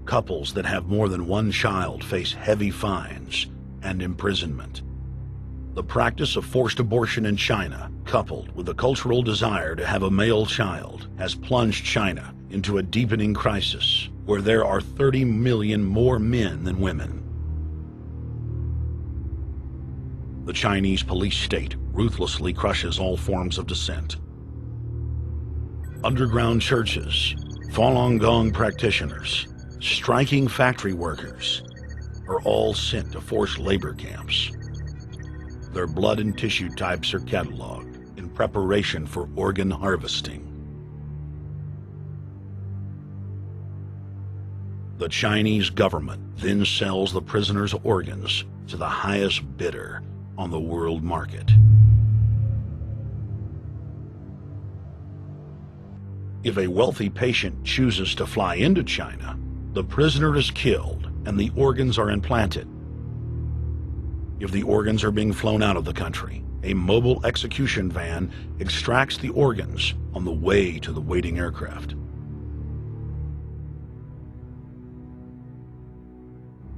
Couples that have more than one child face heavy fines and imprisonment. The practice of forced abortion in China, coupled with the cultural desire to have a male child, has plunged China into a deepening crisis where there are 30 million more men than women. The Chinese police state ruthlessly crushes all forms of dissent. Underground churches, Falun Gong practitioners, striking factory workers are all sent to forced labor camps. Their blood and tissue types are cataloged in preparation for organ harvesting. The Chinese government then sells the prisoners' organs to the highest bidder on the world market. If a wealthy patient chooses to fly into China, the prisoner is killed and the organs are implanted. If the organs are being flown out of the country, a mobile execution van extracts the organs on the way to the waiting aircraft.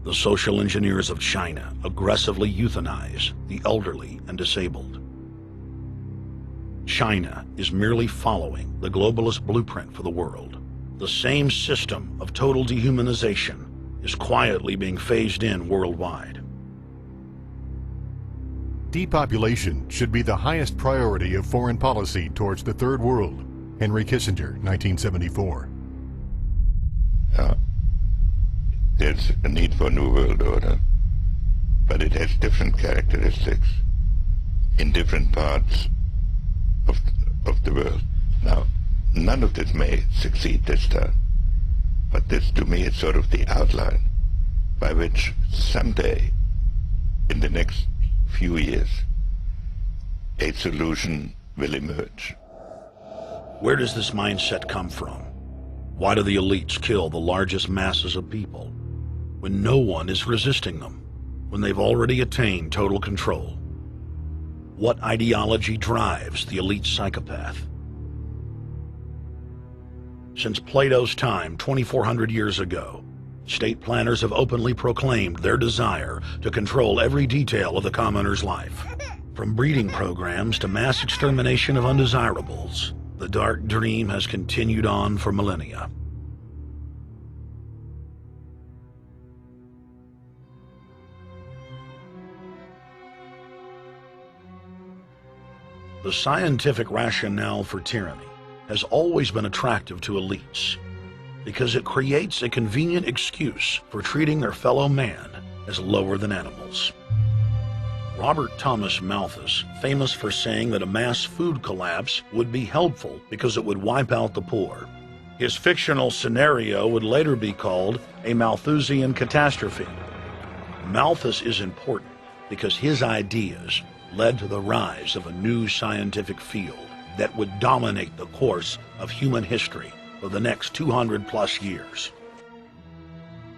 The social engineers of China aggressively euthanize the elderly and disabled. China is merely following the globalist blueprint for the world. The same system of total dehumanization is quietly being phased in worldwide. Depopulation should be the highest priority of foreign policy towards the Third World. Henry Kissinger, 1974. There's a need for a new world order, but it has different characteristics in different parts of the world. Now, none of this may succeed this time, but this to me is sort of the outline by which someday, in the next few years, a solution will emerge. Where does this mindset come from? Why do the elites kill the largest masses of people when no one is resisting them, when they've already attained total control? What ideology drives the elite psychopath? Since Plato's time 2,400 years ago, state planners have openly proclaimed their desire to control every detail of the commoner's life. From breeding programs to mass extermination of undesirables, the dark dream has continued on for millennia. The scientific rationale for tyranny has always been attractive to elites because it creates a convenient excuse for treating their fellow man as lower than animals. Robert Thomas Malthus, famous for saying that a mass food collapse would be helpful because it would wipe out the poor. His fictional scenario would later be called a Malthusian catastrophe. Malthus is important because his ideas led to the rise of a new scientific field that would dominate the course of human history for the next 200+ years.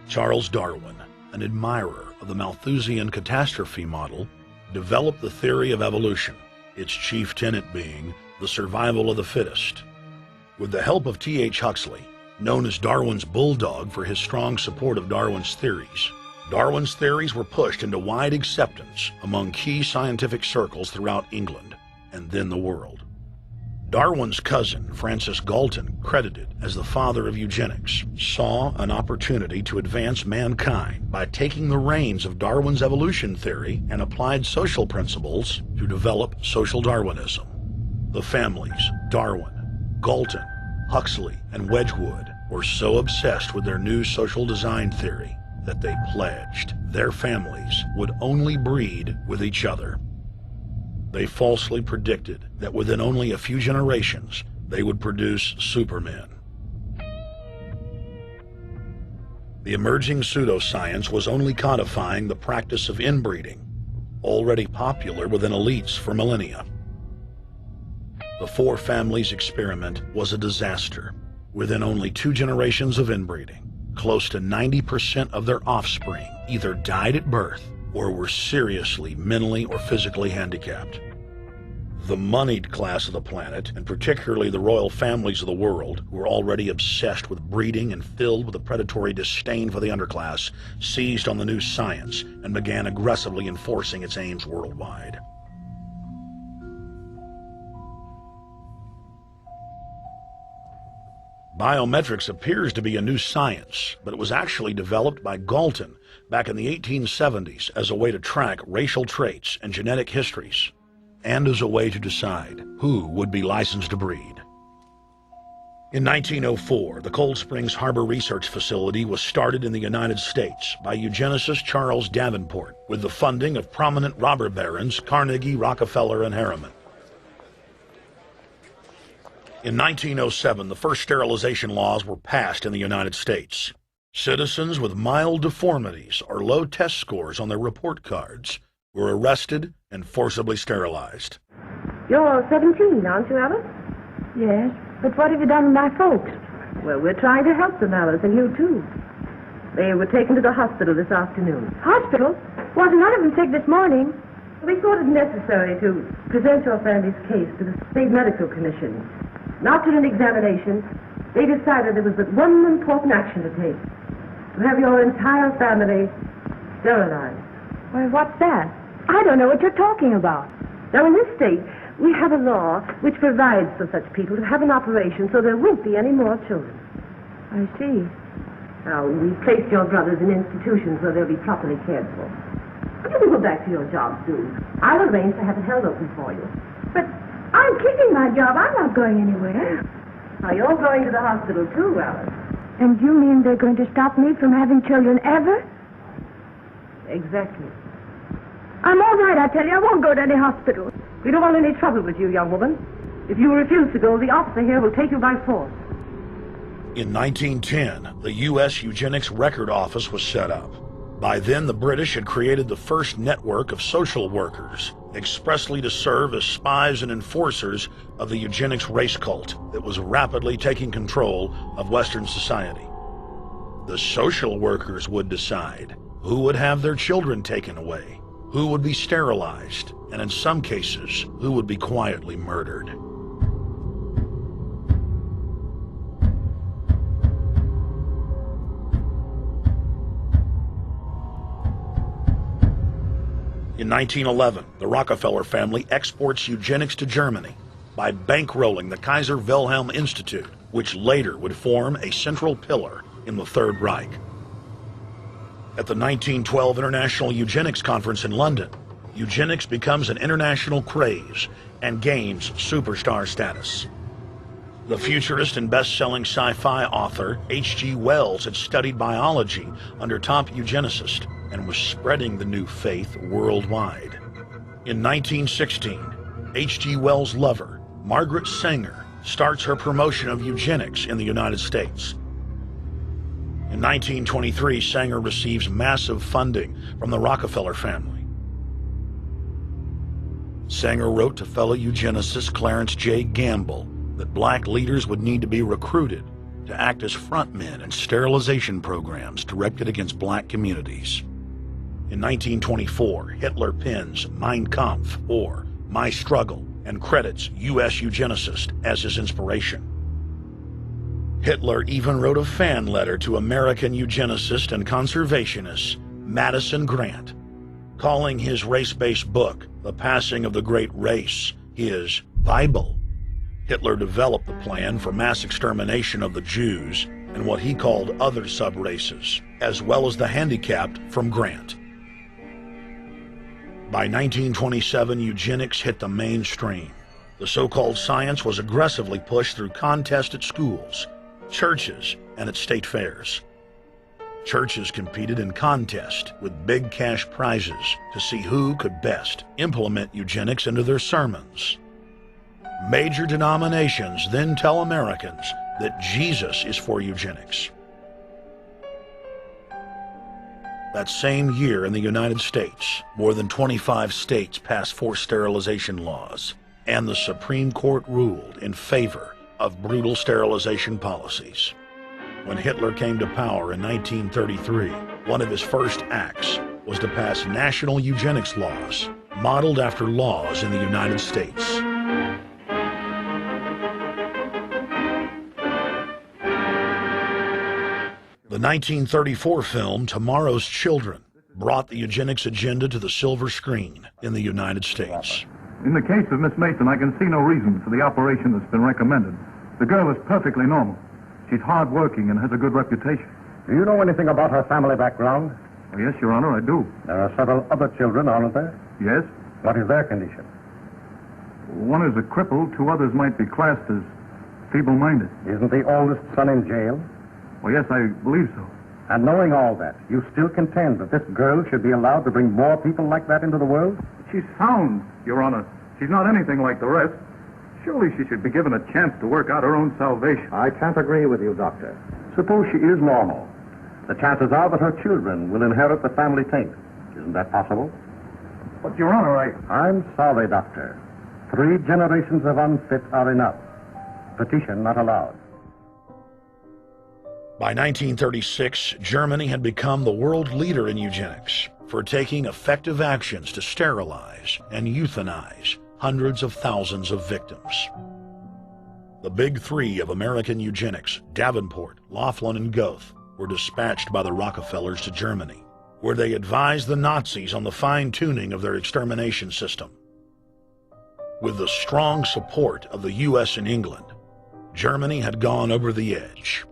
Charles Darwin, an admirer of the Malthusian catastrophe model, developed the theory of evolution, its chief tenet being the survival of the fittest. With the help of T.H. Huxley, known as Darwin's bulldog for his strong support of Darwin's theories were pushed into wide acceptance among key scientific circles throughout England and then the world. Darwin's cousin, Francis Galton, credited as the father of eugenics, saw an opportunity to advance mankind by taking the reins of Darwin's evolution theory and applied social principles to develop social Darwinism. The families Darwin, Galton, Huxley, and Wedgwood were so obsessed with their new social design theory that they pledged their families would only breed with each other. They falsely predicted that within only a few generations, they would produce supermen. The emerging pseudoscience was only codifying the practice of inbreeding, already popular within elites for millennia. The four families experiment was a disaster. Within only 2 generations of inbreeding, close to 90% of their offspring either died at birth or were seriously mentally or physically handicapped. The moneyed class of the planet, and particularly the royal families of the world, who were already obsessed with breeding and filled with a predatory disdain for the underclass, seized on the new science and began aggressively enforcing its aims worldwide. Biometrics appears to be a new science, but it was actually developed by Galton back in the 1870s as a way to track racial traits and genetic histories, and as a way to decide who would be licensed to breed. In 1904, the Cold Springs Harbor Research Facility was started in the United States by eugenicist Charles Davenport with the funding of prominent robber barons Carnegie, Rockefeller, and Harriman. In 1907, the first sterilization laws were passed in the United States. Citizens with mild deformities or low test scores on their report cards were arrested and forcibly sterilized. You're 17, aren't you, Alice? Yes, but what have you done with my folks? Well, we're trying to help them, Alice, and you too. They were taken to the hospital this afternoon. Hospital? Wasn't none of them sick this morning? We thought it necessary to present your family's case to the State Medical Commission. After an examination, they decided there was but one important action to take: to have your entire family sterilized. Why, what's that? I don't know what you're talking about. Now, in this state, we have a law which provides for such people to have an operation so there won't be any more children. I see. Now, we've placed your brothers in institutions where they'll be properly cared for. You can go back to your job soon. I'll arrange to have it held open for you. But I'm keeping my job. I'm not going anywhere. Now, you're going to the hospital too, Alice. And you mean they're going to stop me from having children ever? Exactly. I'm all right, I tell you. I won't go to any hospital. We don't want any trouble with you, young woman. If you refuse to go, the officer here will take you by force. In 1910, the U.S. Eugenics Record Office was set up. By then, the British had created the first network of social workers, expressly to serve as spies and enforcers of the eugenics race cult that was rapidly taking control of Western society. The social workers would decide who would have their children taken away, who would be sterilized, and in some cases, who would be quietly murdered. In 1911, the Rockefeller family exports eugenics to Germany by bankrolling the Kaiser Wilhelm Institute, which later would form a central pillar in the Third Reich. At the 1912 International Eugenics Conference in London, eugenics becomes an international craze and gains superstar status. The futurist and best-selling sci-fi author H.G. Wells had studied biology under top eugenicists and was spreading the new faith worldwide. In 1916, H.G. Wells' lover, Margaret Sanger, starts her promotion of eugenics in the United States. In 1923, Sanger receives massive funding from the Rockefeller family. Sanger wrote to fellow eugenicist Clarence J. Gamble that black leaders would need to be recruited to act as frontmen in sterilization programs directed against black communities. In 1924, Hitler pens Mein Kampf, or My Struggle, and credits U.S. eugenicists as his inspiration. Hitler even wrote a fan letter to American eugenicist and conservationist Madison Grant, calling his race-based book, The Passing of the Great Race, his Bible. Hitler developed the plan for mass extermination of the Jews and what he called other sub-races, as well as the handicapped, from Grant. By 1927, eugenics hit the mainstream. The so-called science was aggressively pushed through contests at schools, churches, and at state fairs. Churches competed in contests with big cash prizes to see who could best implement eugenics into their sermons. Major denominations then tell Americans that Jesus is for eugenics. That same year in the United States, more than 25 states passed forced sterilization laws, and the Supreme Court ruled in favor of brutal sterilization policies. When Hitler came to power in 1933, one of his first acts was to pass national eugenics laws, modeled after laws in the United States. The 1934 film Tomorrow's Children brought the eugenics agenda to the silver screen in the United States. In the case of Miss Mason, I can see no reason for the operation that's been recommended. The girl is perfectly normal. She's hard-working and has a good reputation. Do you know anything about her family background? Oh, yes, Your Honor, I do. There are several other children, aren't there? Yes. What is their condition? One is a cripple. Two others might be classed as feeble-minded. Isn't the oldest son in jail? Well, yes, I believe so. And knowing all that, you still contend that this girl should be allowed to bring more people like that into the world? She's sound, Your Honor. She's not anything like the rest. Surely she should be given a chance to work out her own salvation. I can't agree with you, Doctor. Suppose she is normal. The chances are that her children will inherit the family taint. Isn't that possible? But, Your Honor, I'm sorry, Doctor. 3 generations of unfit are enough. Petition not allowed. By 1936, Germany had become the world leader in eugenics for taking effective actions to sterilize and euthanize hundreds of thousands of victims. The big 3 of American eugenics, Davenport, Laughlin, and Goethe, were dispatched by the Rockefellers to Germany, where they advised the Nazis on the fine-tuning of their extermination system. With the strong support of the U.S. and England, Germany had gone over the edge,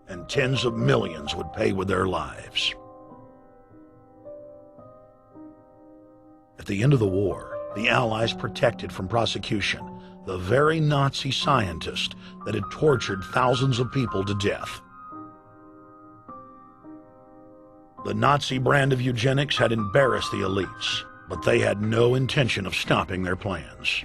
and tens of millions would pay with their lives. At the end of the war, the Allies protected from prosecution the very Nazi scientist that had tortured thousands of people to death. The Nazi brand of eugenics had embarrassed the elites, but they had no intention of stopping their plans.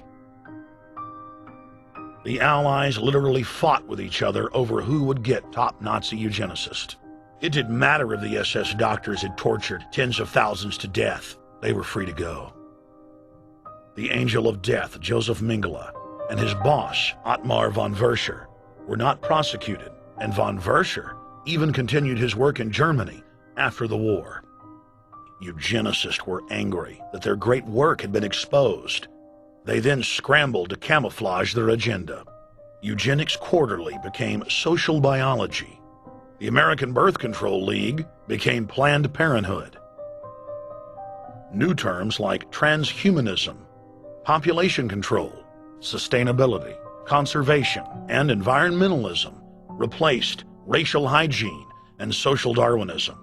The Allies literally fought with each other over who would get top Nazi eugenicist. It didn't matter if the SS doctors had tortured tens of thousands to death. They were free to go. The Angel of Death, Joseph Mengele, and his boss, Ottmar von Verscher, were not prosecuted, and von Verscher even continued his work in Germany after the war. Eugenicists were angry that their great work had been exposed. They then scrambled to camouflage their agenda. Eugenics Quarterly became Social Biology. The American Birth Control League became Planned Parenthood. New terms like transhumanism, population control, sustainability, conservation, and environmentalism replaced racial hygiene and social Darwinism.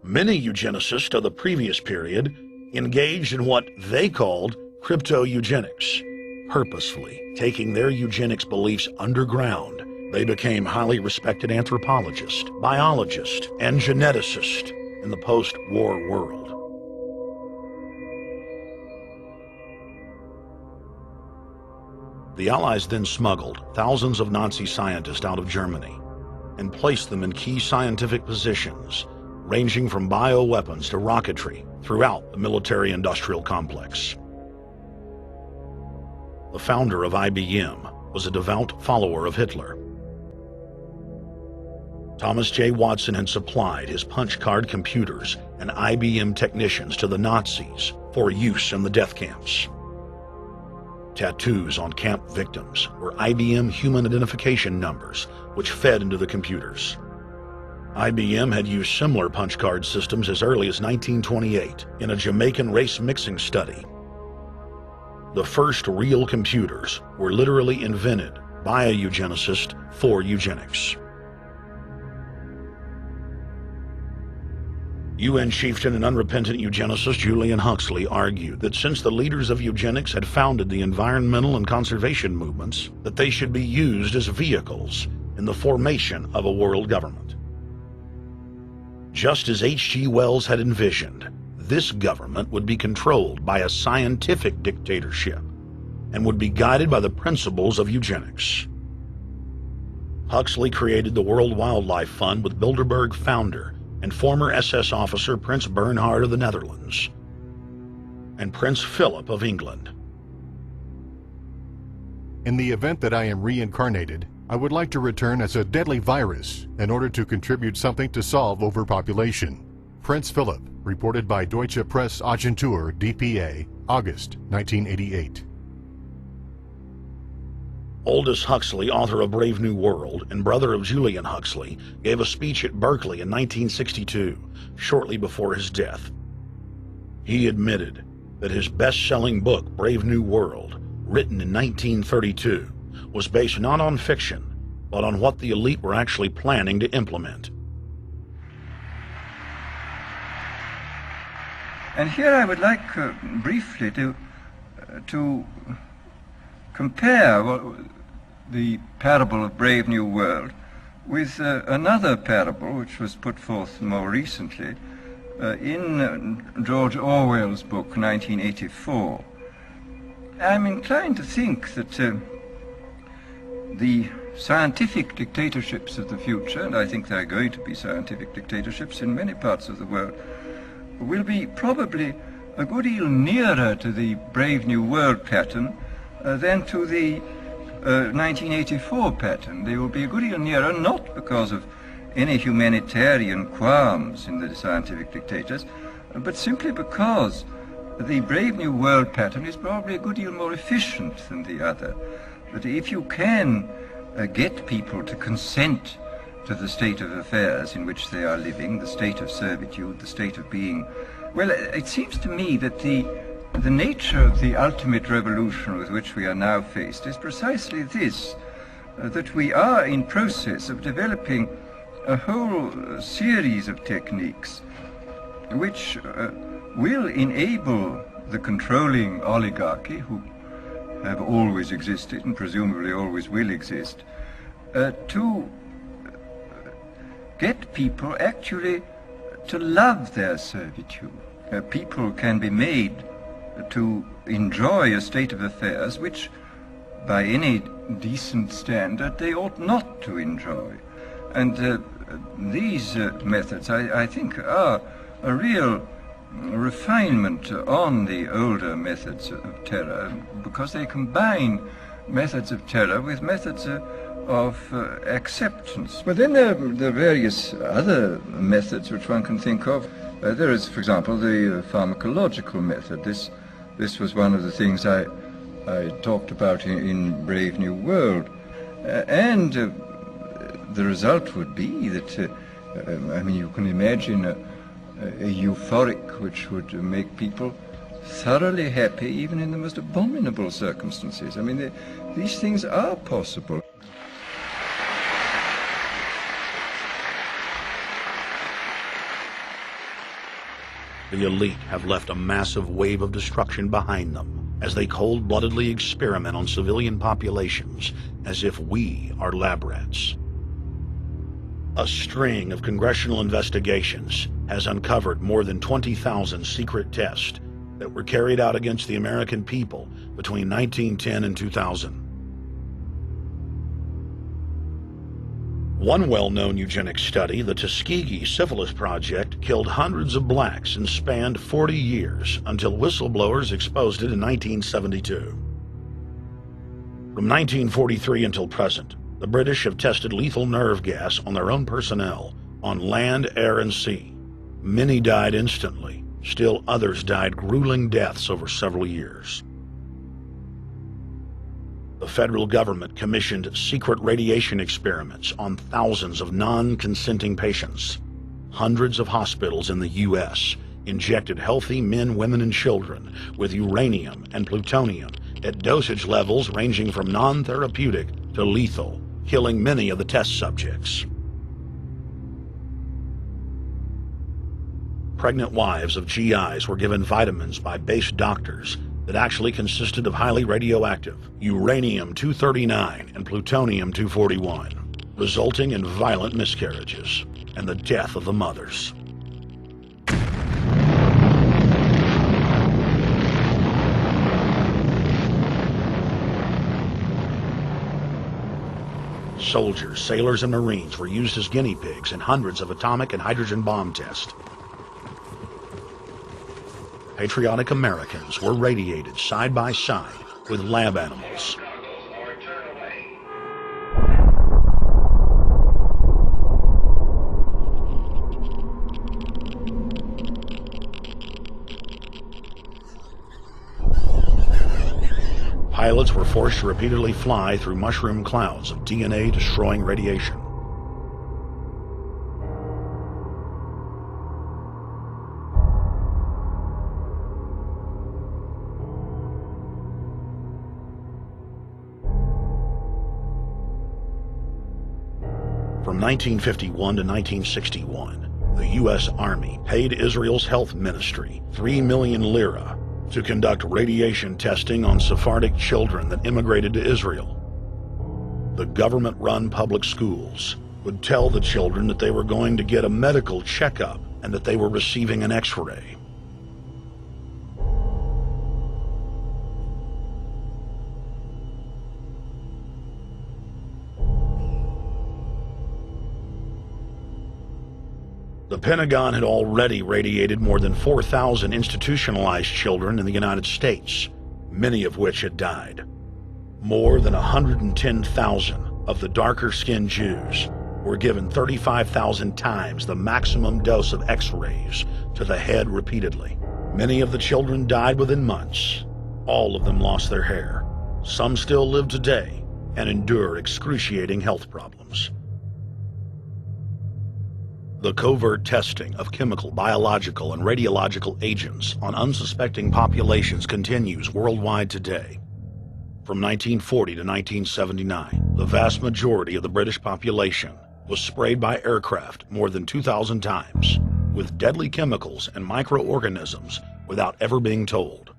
Many eugenicists of the previous period engaged in what they called crypto-eugenics. Purposefully taking their eugenics beliefs underground, they became highly respected anthropologists, biologists, and geneticists in the post-war world. The Allies then smuggled thousands of Nazi scientists out of Germany and placed them in key scientific positions, ranging from bioweapons to rocketry throughout the military-industrial complex. The founder of IBM was a devout follower of Hitler. Thomas J. Watson had supplied his punch card computers and IBM technicians to the Nazis for use in the death camps. Tattoos on camp victims were IBM human identification numbers, which fed into the computers. IBM had used similar punch card systems as early as 1928 in a Jamaican race mixing study. The first real computers were literally invented by a eugenicist for eugenics. UN chieftain and unrepentant eugenicist Julian Huxley argued that since the leaders of eugenics had founded the environmental and conservation movements, that they should be used as vehicles in the formation of a world government. Just as H.G. Wells had envisioned, this government would be controlled by a scientific dictatorship and would be guided by the principles of eugenics. Huxley created the World Wildlife Fund with Bilderberg founder and former SS officer Prince Bernhard of the Netherlands and Prince Philip of England. In the event that I am reincarnated, I would like to return as a deadly virus in order to contribute something to solve overpopulation. Prince Philip, reported by Deutsche Presse-Agentur, DPA, August 1988. Aldous Huxley, author of Brave New World and brother of Julian Huxley, gave a speech at Berkeley in 1962, shortly before his death. He admitted that his best-selling book, Brave New World, written in 1932, was based not on fiction, but on what the elite were actually planning to implement. And here I would like briefly to compare the parable of Brave New World with another parable which was put forth more recently in George Orwell's book 1984. I'm inclined to think that the scientific dictatorships of the future, and I think there are going to be scientific dictatorships in many parts of the world, will be probably a good deal nearer to the Brave New World pattern than to the 1984 pattern. They will be a good deal nearer, not because of any humanitarian qualms in the scientific dictators, but simply because the Brave New World pattern is probably a good deal more efficient than the other. But if you can get people to consent to the state of affairs in which they are living, the state of servitude, the state of being, well, it seems to me that the nature of the ultimate revolution with which we are now faced is precisely this, that we are in process of developing a whole series of techniques which will enable the controlling oligarchy, who have always existed and presumably always will exist, to get people actually to love their servitude. People can be made to enjoy a state of affairs which, by any decent standard, they ought not to enjoy. And these methods, I think, are a real refinement on the older methods of terror, because they combine methods of terror with methods of acceptance. But then there are various other methods which one can think of. There is, for example, the pharmacological method. This was one of the things I talked about in Brave New World. And the result would be that I mean, you can imagine a euphoric which would make people thoroughly happy even in the most abominable circumstances. I mean, these things are possible. The elite have left a massive wave of destruction behind them as they cold-bloodedly experiment on civilian populations as if we are lab rats. A string of congressional investigations has uncovered more than 20,000 secret tests that were carried out against the American people between 1910 and 2000. One well-known eugenics study, the Tuskegee Syphilis Project, killed hundreds of blacks and spanned 40 years until whistleblowers exposed it in 1972. From 1943 until present, the British have tested lethal nerve gas on their own personnel, on land, air, and sea. Many died instantly. Still others died grueling deaths over several years. The federal government commissioned secret radiation experiments on thousands of non-consenting patients. Hundreds of hospitals in the U.S. injected healthy men, women, and children with uranium and plutonium at dosage levels ranging from non-therapeutic to lethal, killing many of the test subjects. Pregnant wives of GIs were given vitamins by base doctors that actually consisted of highly radioactive uranium-239 and plutonium-241, resulting in violent miscarriages and the death of the mothers. Soldiers, sailors, and Marines were used as guinea pigs in hundreds of atomic and hydrogen bomb tests. Patriotic Americans were radiated side by side with lab animals. Pilots were forced to repeatedly fly through mushroom clouds of DNA-destroying radiation. From 1951 to 1961, the U.S. Army paid Israel's health ministry 3 million lira to conduct radiation testing on Sephardic children that immigrated to Israel. The government-run public schools would tell the children that they were going to get a medical checkup and that they were receiving an X-ray. The Pentagon had already radiated more than 4,000 institutionalized children in the United States, many of which had died. More than 110,000 of the darker-skinned Jews were given 35,000 times the maximum dose of X-rays to the head repeatedly. Many of the children died within months. All of them lost their hair. Some still live today and endure excruciating health problems. The covert testing of chemical, biological, and radiological agents on unsuspecting populations continues worldwide today. From 1940 to 1979, the vast majority of the British population was sprayed by aircraft more than 2,000 times with deadly chemicals and microorganisms without ever being told.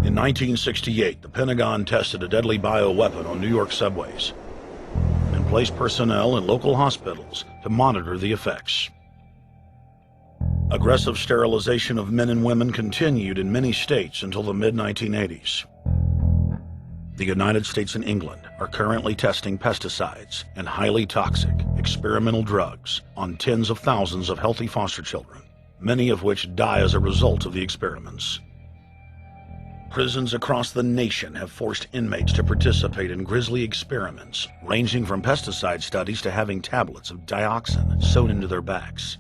In 1968, the Pentagon tested a deadly bioweapon on New York subways and placed personnel in local hospitals to monitor the effects. Aggressive sterilization of men and women continued in many states until the mid-1980s. The United States and England are currently testing pesticides and highly toxic experimental drugs on tens of thousands of healthy foster children, many of which die as a result of the experiments. Prisons across the nation have forced inmates to participate in grisly experiments, ranging from pesticide studies to having tablets of dioxin sewn into their backs.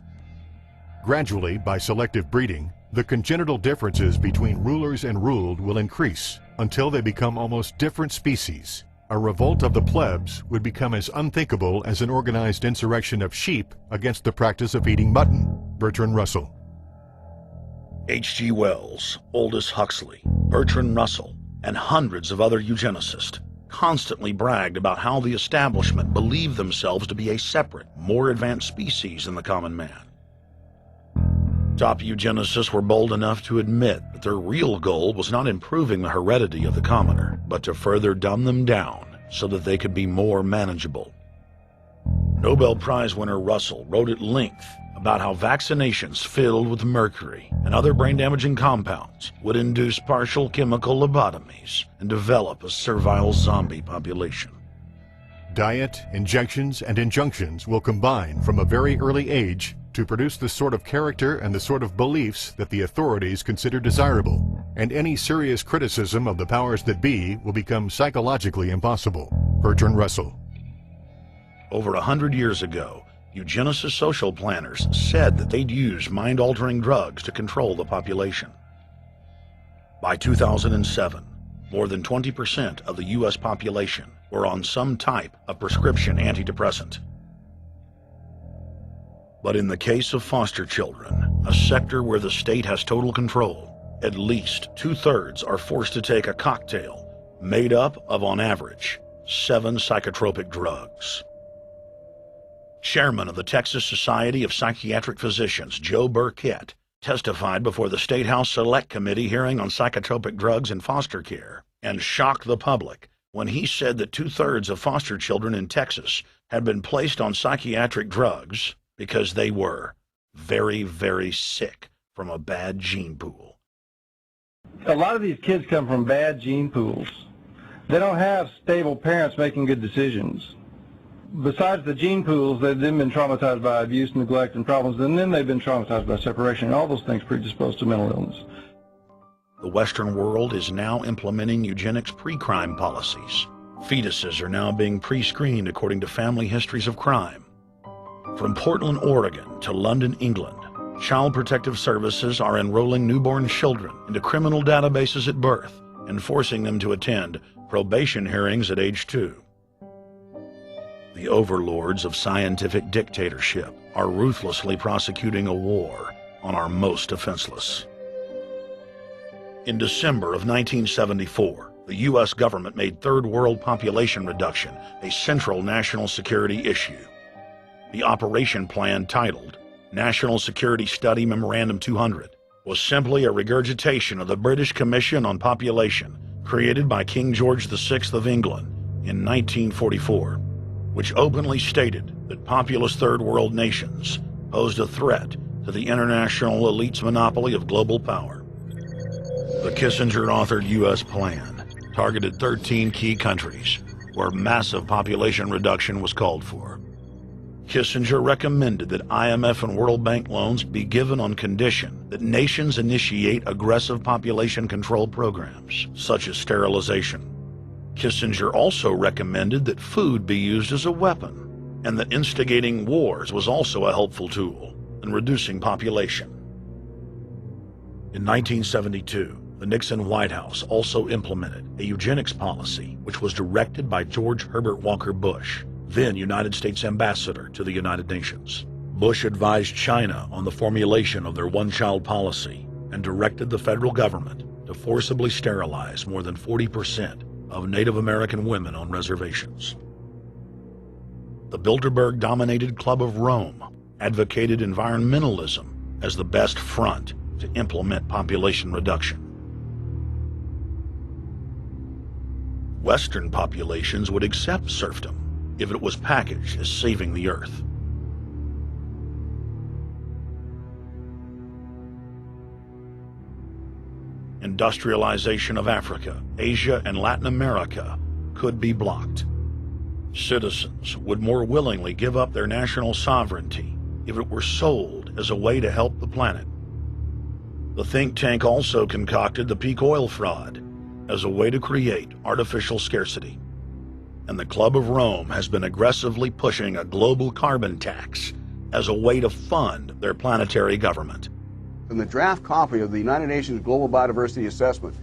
Gradually, by selective breeding, the congenital differences between rulers and ruled will increase until they become almost different species, a revolt of the plebs would become as unthinkable as an organized insurrection of sheep against the practice of eating mutton. Bertrand Russell. H.G. Wells, Aldous Huxley, Bertrand Russell, and hundreds of other eugenicists constantly bragged about how the establishment believed themselves to be a separate, more advanced species than the common man. Top eugenicists were bold enough to admit that their real goal was not improving the heredity of the commoner, but to further dumb them down so that they could be more manageable. Nobel Prize winner Russell wrote at length about how vaccinations filled with mercury and other brain-damaging compounds would induce partial chemical lobotomies and develop a servile zombie population. Diet, injections, and injunctions will combine from a very early age to produce the sort of character and the sort of beliefs that the authorities consider desirable, and any serious criticism of the powers that be will become psychologically impossible. Bertrand Russell. Over 100 years ago, eugenicist social planners said that they'd use mind-altering drugs to control the population. By 2007, more than 20% of the U.S. population were on some type of prescription antidepressant. But in the case of foster children, a sector where the state has total control, at least 2/3 are forced to take a cocktail made up of, on average, 7 psychotropic drugs. Chairman of the Texas Society of Psychiatric Physicians, Joe Burkett, testified before the State House Select Committee hearing on psychotropic drugs in foster care and shocked the public when he said that 2/3 of foster children in Texas had been placed on psychiatric drugs because they were very, very sick from a bad gene pool. A lot of these kids come from bad gene pools. They don't have stable parents making good decisions. Besides the gene pools, they've then been traumatized by abuse, neglect, and problems, and then they've been traumatized by separation, and all those things predispose to mental illness. The Western world is now implementing eugenics pre-crime policies. Fetuses are now being pre-screened according to family histories of crime. From Portland, Oregon to London, England, Child Protective Services are enrolling newborn children into criminal databases at birth and forcing them to attend probation hearings at age 2. The overlords of scientific dictatorship are ruthlessly prosecuting a war on our most defenseless. In December of 1974, the U.S. government made Third World population reduction a central national security issue. The operation plan, titled National Security Study Memorandum 200, was simply a regurgitation of the British Commission on Population created by King George VI of England in 1944. Which openly stated that populous Third World nations posed a threat to the international elite's monopoly of global power. The Kissinger-authored U.S. plan targeted 13 key countries where massive population reduction was called for. Kissinger recommended that IMF and World Bank loans be given on condition that nations initiate aggressive population control programs, such as sterilization. Kissinger also recommended that food be used as a weapon, and that instigating wars was also a helpful tool in reducing population. In 1972, the Nixon White House also implemented a eugenics policy which was directed by George Herbert Walker Bush, then United States Ambassador to the United Nations. Bush advised China on the formulation of their one-child policy and directed the federal government to forcibly sterilize more than 40% of Native American women on reservations. The Bilderberg-dominated Club of Rome advocated environmentalism as the best front to implement population reduction. Western populations would accept serfdom if it was packaged as saving the earth. Industrialization of Africa, Asia, and Latin America could be blocked. Citizens would more willingly give up their national sovereignty if it were sold as a way to help the planet. The think tank also concocted the peak oil fraud as a way to create artificial scarcity. And the Club of Rome has been aggressively pushing a global carbon tax as a way to fund their planetary government. In the draft copy of the United Nations Global Biodiversity Assessment,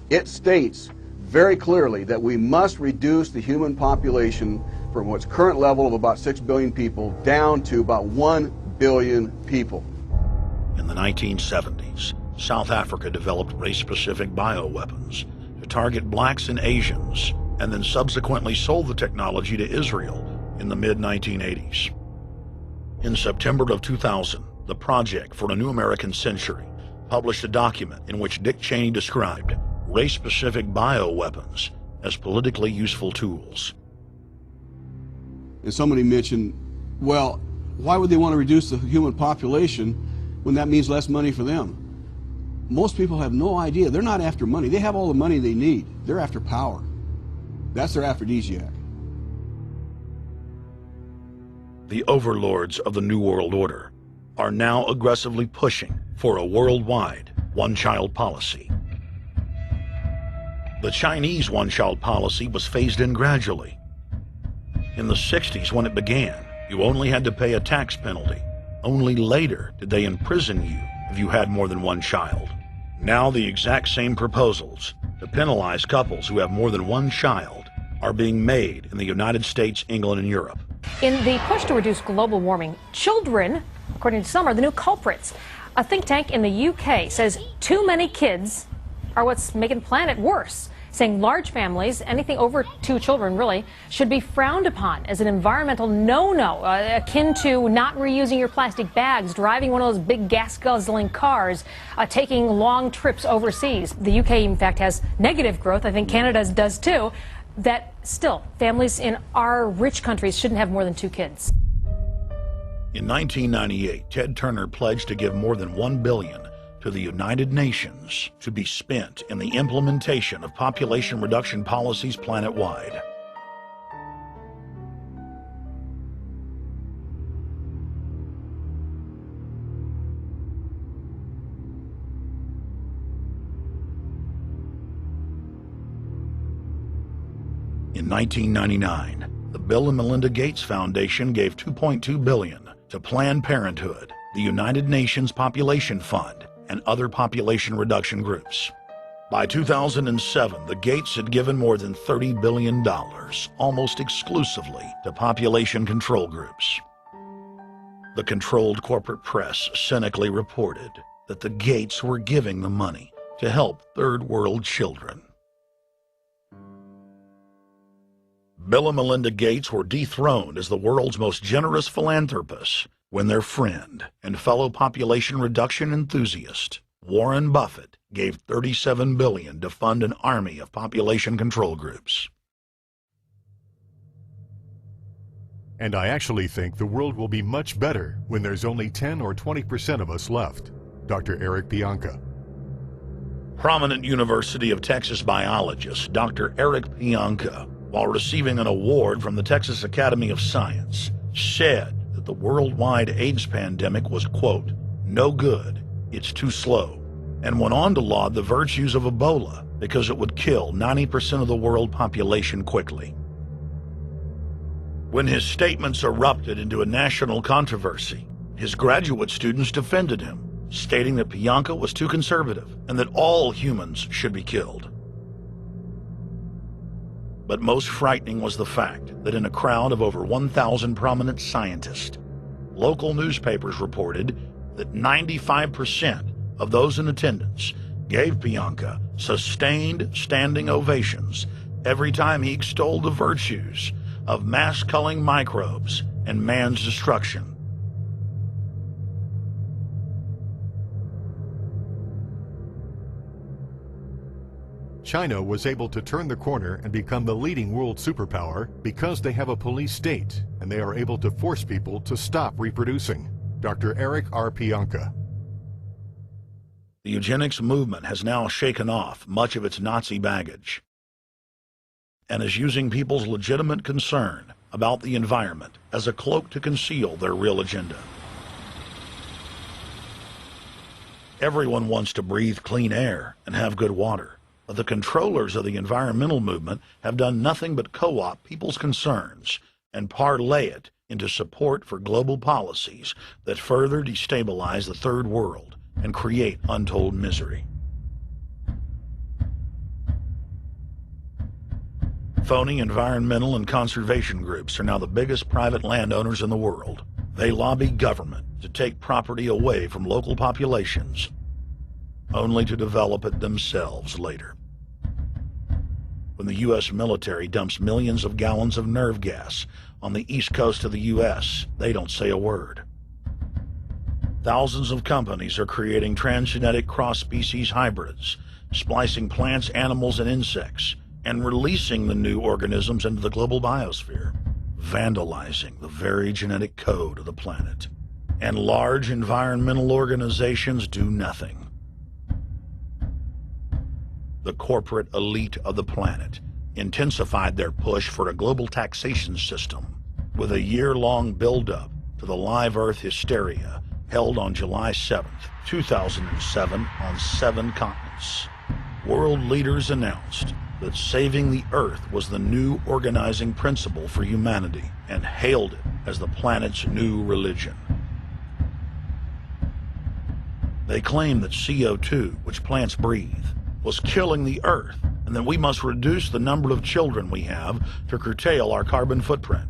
it states very clearly that we must reduce the human population from what's current level of about 6 billion people down to about 1 billion people. In the 1970s, South Africa developed race-specific bioweapons to target blacks and Asians, and then subsequently sold the technology to Israel in the mid-1980s. In September of 2000, the Project for a New American Century published a document in which Dick Cheney described race-specific bioweapons as politically useful tools. And somebody mentioned, well, why would they want to reduce the human population when that means less money for them? Most people have no idea. They're not after money. They have all the money they need. They're after power. That's their aphrodisiac. The overlords of the New World Order are now aggressively pushing for a worldwide one-child policy. The Chinese one-child policy was phased in gradually. In the 60s, when it began, you only had to pay a tax penalty. Only later did they imprison you if you had more than one child. Now the exact same proposals to penalize couples who have more than one child are being made in the United States, England, and Europe. In the push to reduce global warming, children, according to some, are the new culprits. A think tank in the UK says too many kids are what's making the planet worse, saying large families, anything over 2 children really, should be frowned upon as an environmental no-no, akin to not reusing your plastic bags, driving one of those big gas-guzzling cars, taking long trips overseas. The UK, in fact, has negative growth. I think Canada does too. That still, families in our rich countries shouldn't have more than 2 kids. In 1998, Ted Turner pledged to give more than $1 billion to the United Nations to be spent in the implementation of population reduction policies planet-wide. In 1999, the Bill and Melinda Gates Foundation gave $2.2 billion to Planned Parenthood, the United Nations Population Fund, and other population reduction groups. By 2007, the Gates had given more than $30 billion, almost exclusively to population control groups. The controlled corporate press cynically reported that the Gates were giving the money to help third world children. Bill and Melinda Gates were dethroned as the world's most generous philanthropists when their friend and fellow population reduction enthusiast, Warren Buffett, gave $37 billion to fund an army of population control groups. And I actually think the world will be much better when there's only 10 or 20% of us left. Dr. Eric Pianka. Prominent University of Texas biologist Dr. Eric Pianka, while receiving an award from the Texas Academy of Science, said that the worldwide AIDS pandemic was, quote, no good, it's too slow, and went on to laud the virtues of Ebola because it would kill 90% of the world population quickly. When his statements erupted into a national controversy, his graduate students defended him, stating that Pianka was too conservative and that all humans should be killed. But most frightening was the fact that in a crowd of over 1,000 prominent scientists, local newspapers reported that 95% of those in attendance gave Pianka sustained standing ovations every time he extolled the virtues of mass-culling microbes and man's destruction. China was able to turn the corner and become the leading world superpower because they have a police state and they are able to force people to stop reproducing. Dr. Eric R. Pianka. The eugenics movement has now shaken off much of its Nazi baggage and is using people's legitimate concern about the environment as a cloak to conceal their real agenda. Everyone wants to breathe clean air and have good water. But the controllers of the environmental movement have done nothing but co-opt people's concerns and parlay it into support for global policies that further destabilize the third world and create untold misery. Phony environmental and conservation groups are now the biggest private landowners in the world. They lobby government to take property away from local populations, only to develop it themselves later. When the U.S. military dumps millions of gallons of nerve gas on the east coast of the U.S., they don't say a word. Thousands of companies are creating transgenetic cross-species hybrids, splicing plants, animals, and insects, and releasing the new organisms into the global biosphere, vandalizing the very genetic code of the planet. And large environmental organizations do nothing. The corporate elite of the planet intensified their push for a global taxation system with a year-long build-up to the Live Earth hysteria held on July 7th, 2007 on 7 continents. World leaders announced that saving the Earth was the new organizing principle for humanity and hailed it as the planet's new religion. They claimed that CO2, which plants breathe, was killing the Earth, and that we must reduce the number of children we have to curtail our carbon footprint.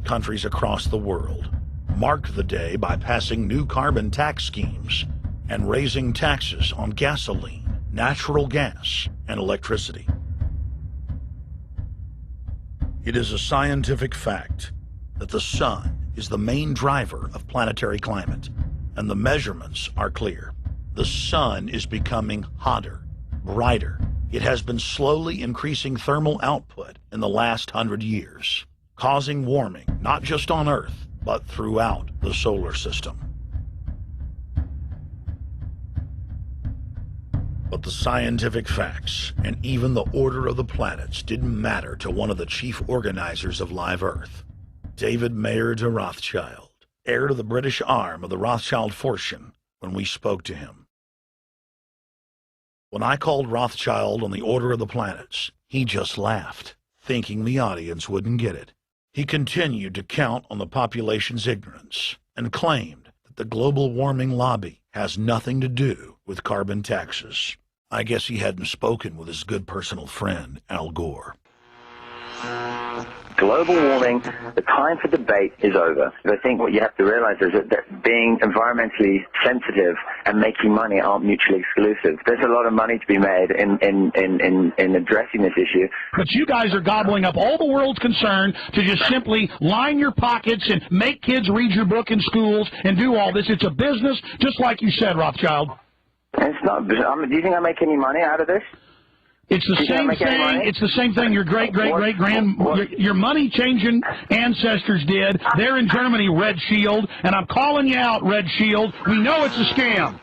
Countries across the world marked the day by passing new carbon tax schemes and raising taxes on gasoline, natural gas, and electricity. It is a scientific fact that the sun is the main driver of planetary climate, and the measurements are clear. The sun is becoming hotter, brighter. It has been slowly increasing thermal output in the last 100 years, causing warming not just on Earth, but throughout the solar system. But the scientific facts and even the order of the planets didn't matter to one of the chief organizers of Live Earth, David Mayer de Rothschild, heir to the British arm of the Rothschild fortune, when we spoke to him. When I called Rothschild on the order of the planets, he just laughed, thinking the audience wouldn't get it. He continued to count on the population's ignorance and claimed that the global warming lobby has nothing to do with carbon taxes. I guess he hadn't spoken with his good personal friend, Al Gore. Global warming, the time for debate is over. I think what you have to realize is that being environmentally sensitive and making money aren't mutually exclusive. There's a lot of money to be made in addressing this issue. But you guys are gobbling up all the world's concern to just simply line your pockets and make kids read your book in schools and do all this. It's a business, just like you said, Rothschild. It's not. Do you think I make any money out of this? It's the same thing. It's the same thing your your money-changing ancestors did. They're in Germany, Red Shield, and I'm calling you out, Red Shield. We know it's a scam.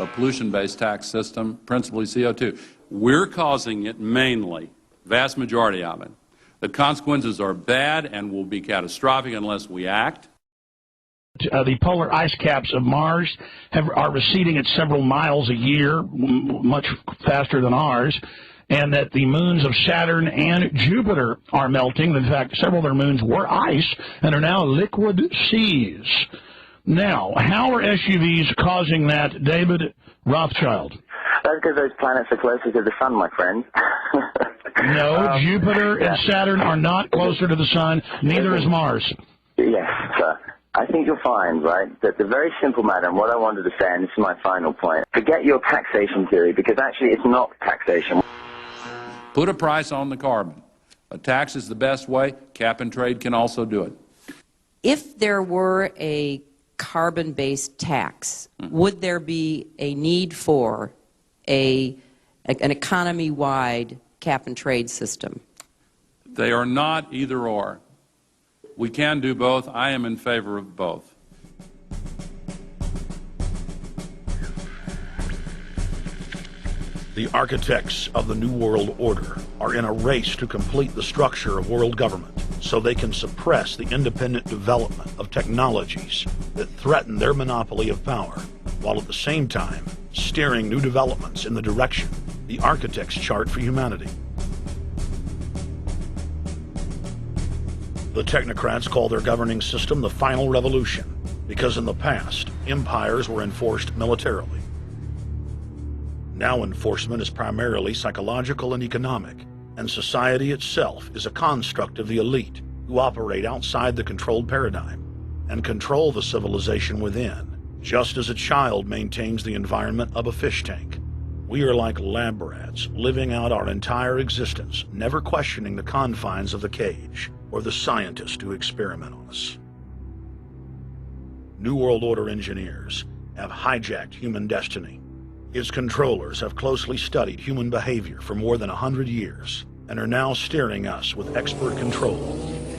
A pollution-based tax system, principally CO2. We're causing it mainly, vast majority of it. The consequences are bad and will be catastrophic unless we act. The polar ice caps of Mars are receding at several miles a year, much faster than ours, and that the moons of Saturn and Jupiter are melting. In fact, several of their moons were ice and are now liquid seas. Now, how are SUVs causing that, David Rothschild? That's because those planets are closer to the sun, my friend. No, Jupiter and Saturn are not closer to the sun. Neither is Mars. Yes, sir. I think you'll find, right, that the very simple matter, and what I wanted to say, and this is my final point, forget your taxation theory, because actually it's not taxation. Put a price on the carbon. A tax is the best way. Cap and trade can also do it. If there were a carbon-based tax, would there be a need for an economy-wide cap and trade system? They are not either or. We can do both. I am in favor of both. The architects of the New World Order are in a race to complete the structure of world government so they can suppress the independent development of technologies that threaten their monopoly of power, while at the same time steering new developments in the direction the architects chart for humanity. The technocrats call their governing system the final revolution, because in the past, empires were enforced militarily. Now enforcement is primarily psychological and economic, and society itself is a construct of the elite who operate outside the controlled paradigm and control the civilization within, just as a child maintains the environment of a fish tank. We are like lab rats, living out our entire existence, never questioning the confines of the cage or the scientists who experiment on us. New World Order engineers have hijacked human destiny. Its controllers have closely studied human behavior for more than 100 years and are now steering us with expert control,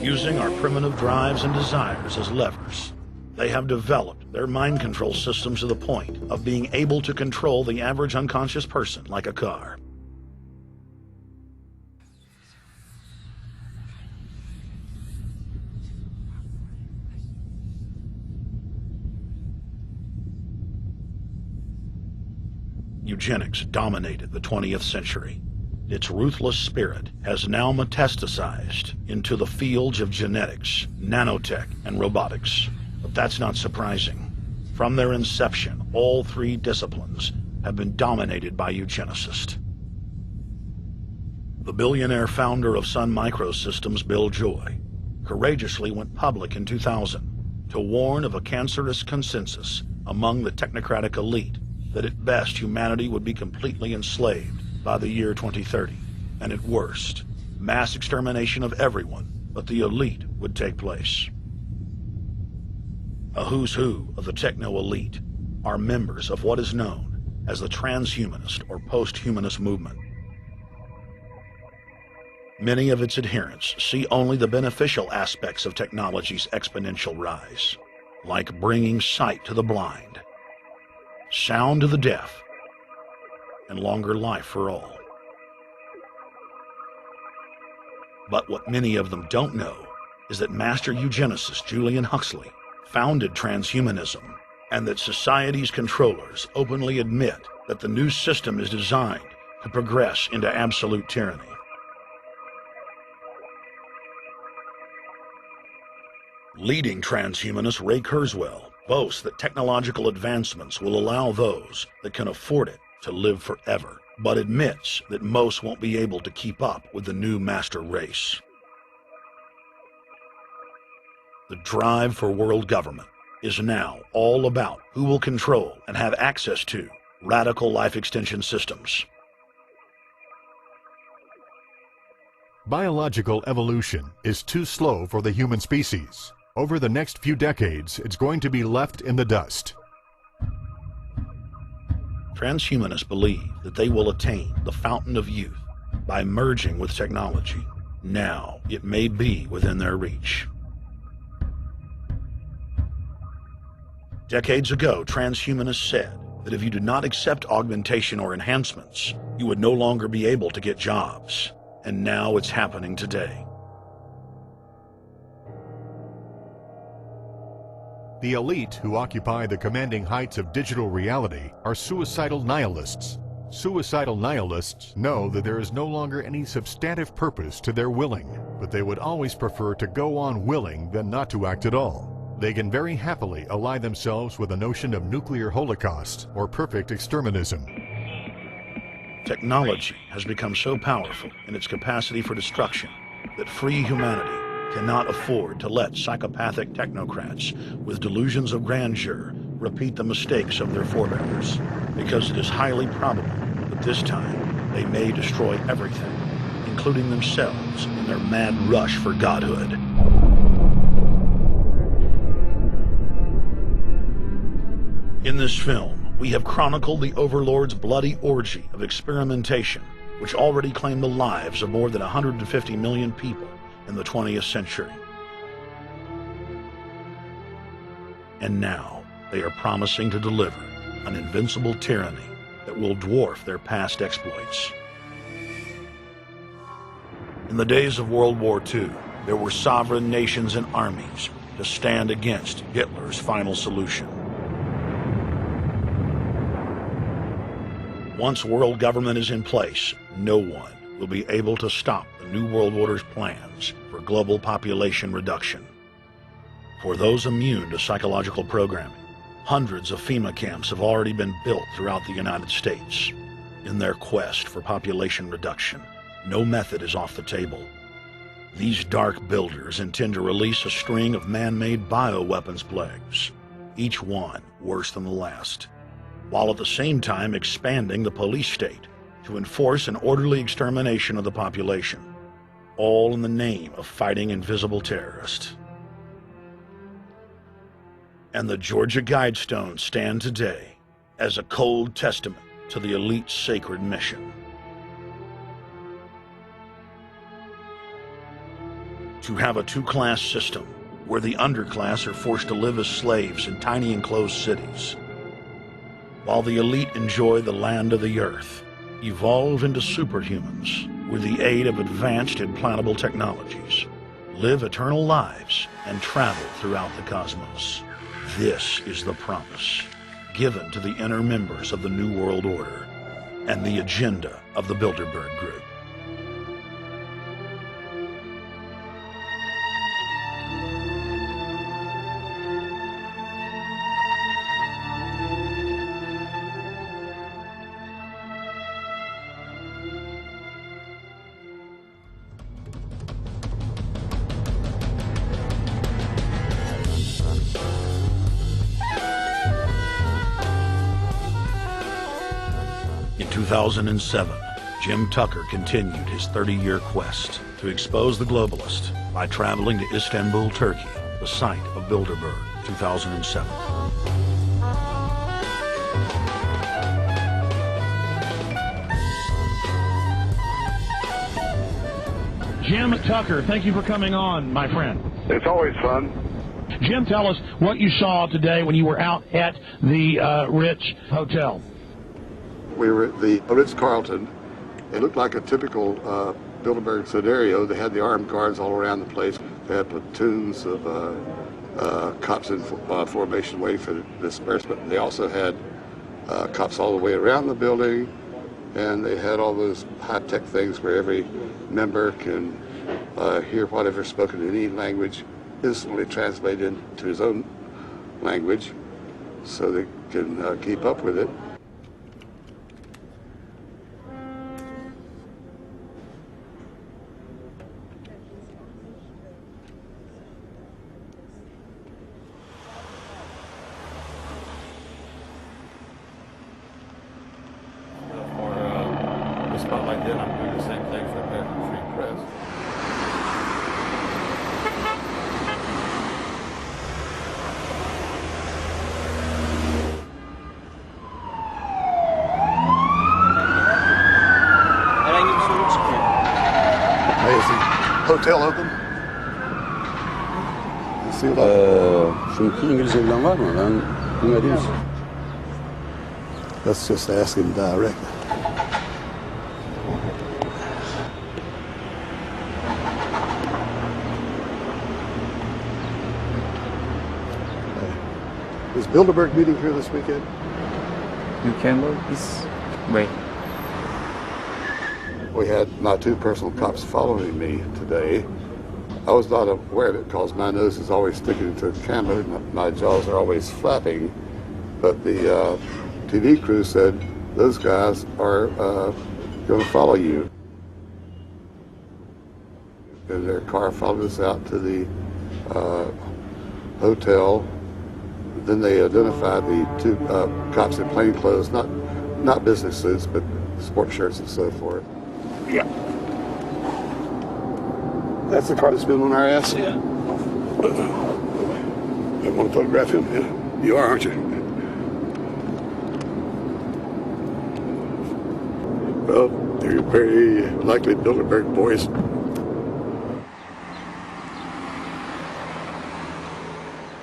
using our primitive drives and desires as levers. They have developed their mind control systems to the point of being able to control the average unconscious person like a car. Eugenics dominated the 20th century. Its ruthless spirit has now metastasized into the fields of genetics, nanotech, and robotics. But that's not surprising. From their inception, all three disciplines have been dominated by eugenicists. The billionaire founder of Sun Microsystems, Bill Joy, courageously went public in 2000 to warn of a cancerous consensus among the technocratic elite that at best humanity would be completely enslaved by the year 2030, and at worst, mass extermination of everyone but the elite would take place. A who's who of the techno-elite are members of what is known as the transhumanist or post-humanist movement. Many of its adherents see only the beneficial aspects of technology's exponential rise, like bringing sight to the blind, sound to the deaf, and longer life for all. But what many of them don't know is that master eugenicist Julian Huxley founded transhumanism, and that society's controllers openly admit that the new system is designed to progress into absolute tyranny. Leading transhumanist Ray Kurzweil boasts that technological advancements will allow those that can afford it to live forever, but admits that most won't be able to keep up with the new master race. The drive for world government is now all about who will control and have access to radical life extension systems. Biological evolution is too slow for the human species. Over the next few decades, it's going to be left in the dust. Transhumanists believe that they will attain the fountain of youth by merging with technology. Now, it may be within their reach. Decades ago, transhumanists said that if you did not accept augmentation or enhancements, you would no longer be able to get jobs. And now it's happening today. The elite who occupy the commanding heights of digital reality are suicidal nihilists. Suicidal nihilists know that there is no longer any substantive purpose to their willing, but they would always prefer to go on willing than not to act at all. They can very happily ally themselves with the notion of nuclear holocaust or perfect exterminism. Technology has become so powerful in its capacity for destruction that free humanity cannot afford to let psychopathic technocrats with delusions of grandeur repeat the mistakes of their forebears, because it is highly probable that this time they may destroy everything, including themselves in their mad rush for godhood. In this film, we have chronicled the Overlord's bloody orgy of experimentation, which already claimed the lives of more than 150 million people in the 20th century. And now, they are promising to deliver an invincible tyranny that will dwarf their past exploits. In the days of World War II, there were sovereign nations and armies to stand against Hitler's final solution. Once world government is in place, no one will be able to stop the New World Order's plans for global population reduction. For those immune to psychological programming, hundreds of FEMA camps have already been built throughout the United States. In their quest for population reduction, no method is off the table. These dark builders intend to release a string of man-made bioweapons plagues, each one worse than the last, while at the same time expanding the police state to enforce an orderly extermination of the population, all in the name of fighting invisible terrorists. And the Georgia Guidestones stand today as a cold testament to the elite's sacred mission. To have a two-class system where the underclass are forced to live as slaves in tiny enclosed cities, while the elite enjoy the land of the earth, evolve into superhumans with the aid of advanced implantable technologies, live eternal lives, and travel throughout the cosmos. This is the promise given to the inner members of the New World Order and the agenda of the Bilderberg Group. In 2007, Jim Tucker continued his 30-year quest to expose the globalist by traveling to Istanbul, Turkey, the site of Bilderberg, 2007. Jim Tucker, thank you for coming on, my friend. It's always fun. Jim, tell us what you saw today when you were out at the Ritz Hotel. We were at the Ritz-Carlton. It looked like a typical Bilderberg scenario. They had the armed guards all around the place. They had platoons of cops in formation waiting for disbursement. They also had cops all the way around the building, and they had all those high-tech things where every member can hear whatever's spoken in any language instantly translated into his own language so they can keep up with it. Spotlight did, I'm doing the same thing for American Free Press. Herhangi bir sorun çıkmıyor. Hey, is the hotel open? Çünkü İngilizce bilen var mı? Ben bilmediğim için. Let's just ask him directly. Is Bilderberg meeting here this weekend? You can go this way. We had my two personal cops following me today. I was not aware of it because my nose is always sticking to the camera. My jaws are always flapping. But the TV crew said those guys are going to follow you. And their car followed us out to the hotel. Then they identified the two cops in plain clothes, not business suits, but sport shirts and so forth. Yeah. That's the car that's been on our ass? Yeah. You want to photograph him? Yeah. You are, aren't you? Well, they're very likely Bilderberg boys.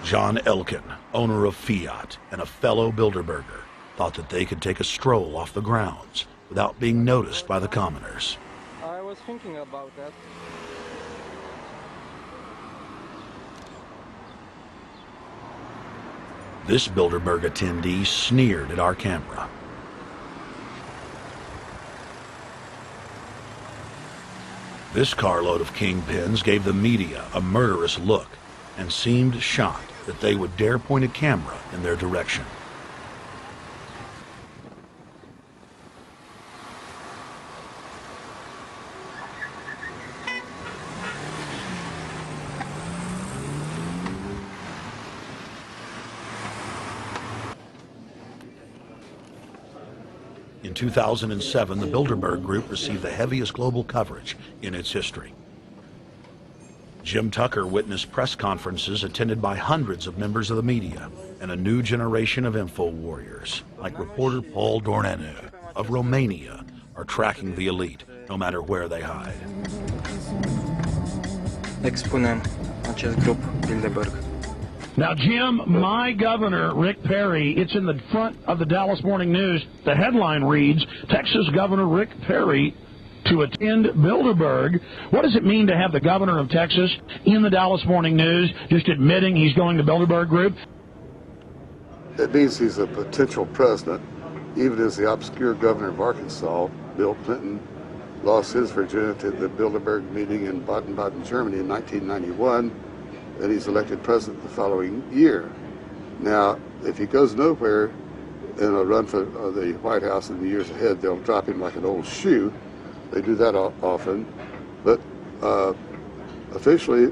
John Elkin, owner of Fiat and a fellow Bilderberger, thought that they could take a stroll off the grounds without being noticed by the commoners. I was thinking about that. This Bilderberg attendee sneered at our camera. This carload of kingpins gave the media a murderous look and seemed shocked that they would dare point a camera in their direction. In 2007, the Bilderberg Group received the heaviest global coverage in its history. Jim Tucker witnessed press conferences attended by hundreds of members of the media and a new generation of info warriors, like reporter Paul Dornanu of Romania, are tracking the elite, no matter where they hide. Expunem acest grup Bilderberg. Now, Jim, my governor, Rick Perry, it's in the front of the Dallas Morning News. The headline reads, Texas Governor Rick Perry to attend Bilderberg. What does it mean to have the governor of Texas in the Dallas Morning News just admitting he's going to Bilderberg Group? It means he's a potential president, even as the obscure governor of Arkansas, Bill Clinton, lost his virginity at the Bilderberg meeting in Baden-Baden, Germany in 1991, and he's elected president the following year. Now, if he goes nowhere in a run for the White House in the years ahead, they'll drop him like an old shoe. They do that often, but officially,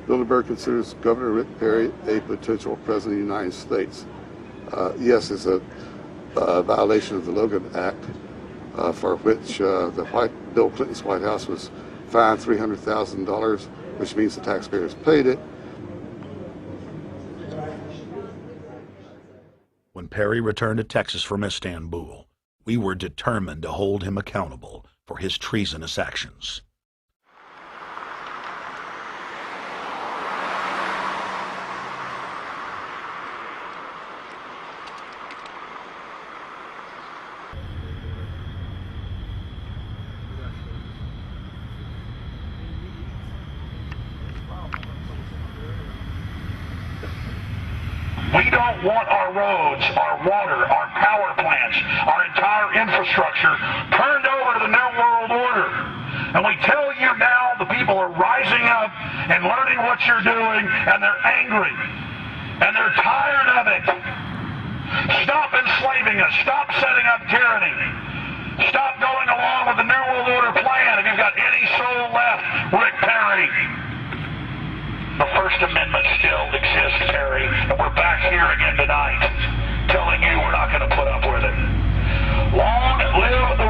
Bilderberg considers Governor Rick Perry a potential president of the United States. Yes, it's a violation of the Logan Act, for which Bill Clinton's White House was fined $300,000, which means the taxpayers paid it. When Perry returned to Texas from Istanbul, we were determined to hold him accountable for his treasonous actions. We don't want our roads, our water, our power plants, our entire infrastructure turned over to the New World Order. And we tell you now, the people are rising up and learning what you're doing, and they're angry. And they're tired of it. Stop enslaving us. Stop setting up tyranny. Stop going along with the New World Order plan if you've got any soul left, Rick Perry. The First Amendment still exists, Perry, and we're back here again tonight telling you we're not going to put up with it. Long live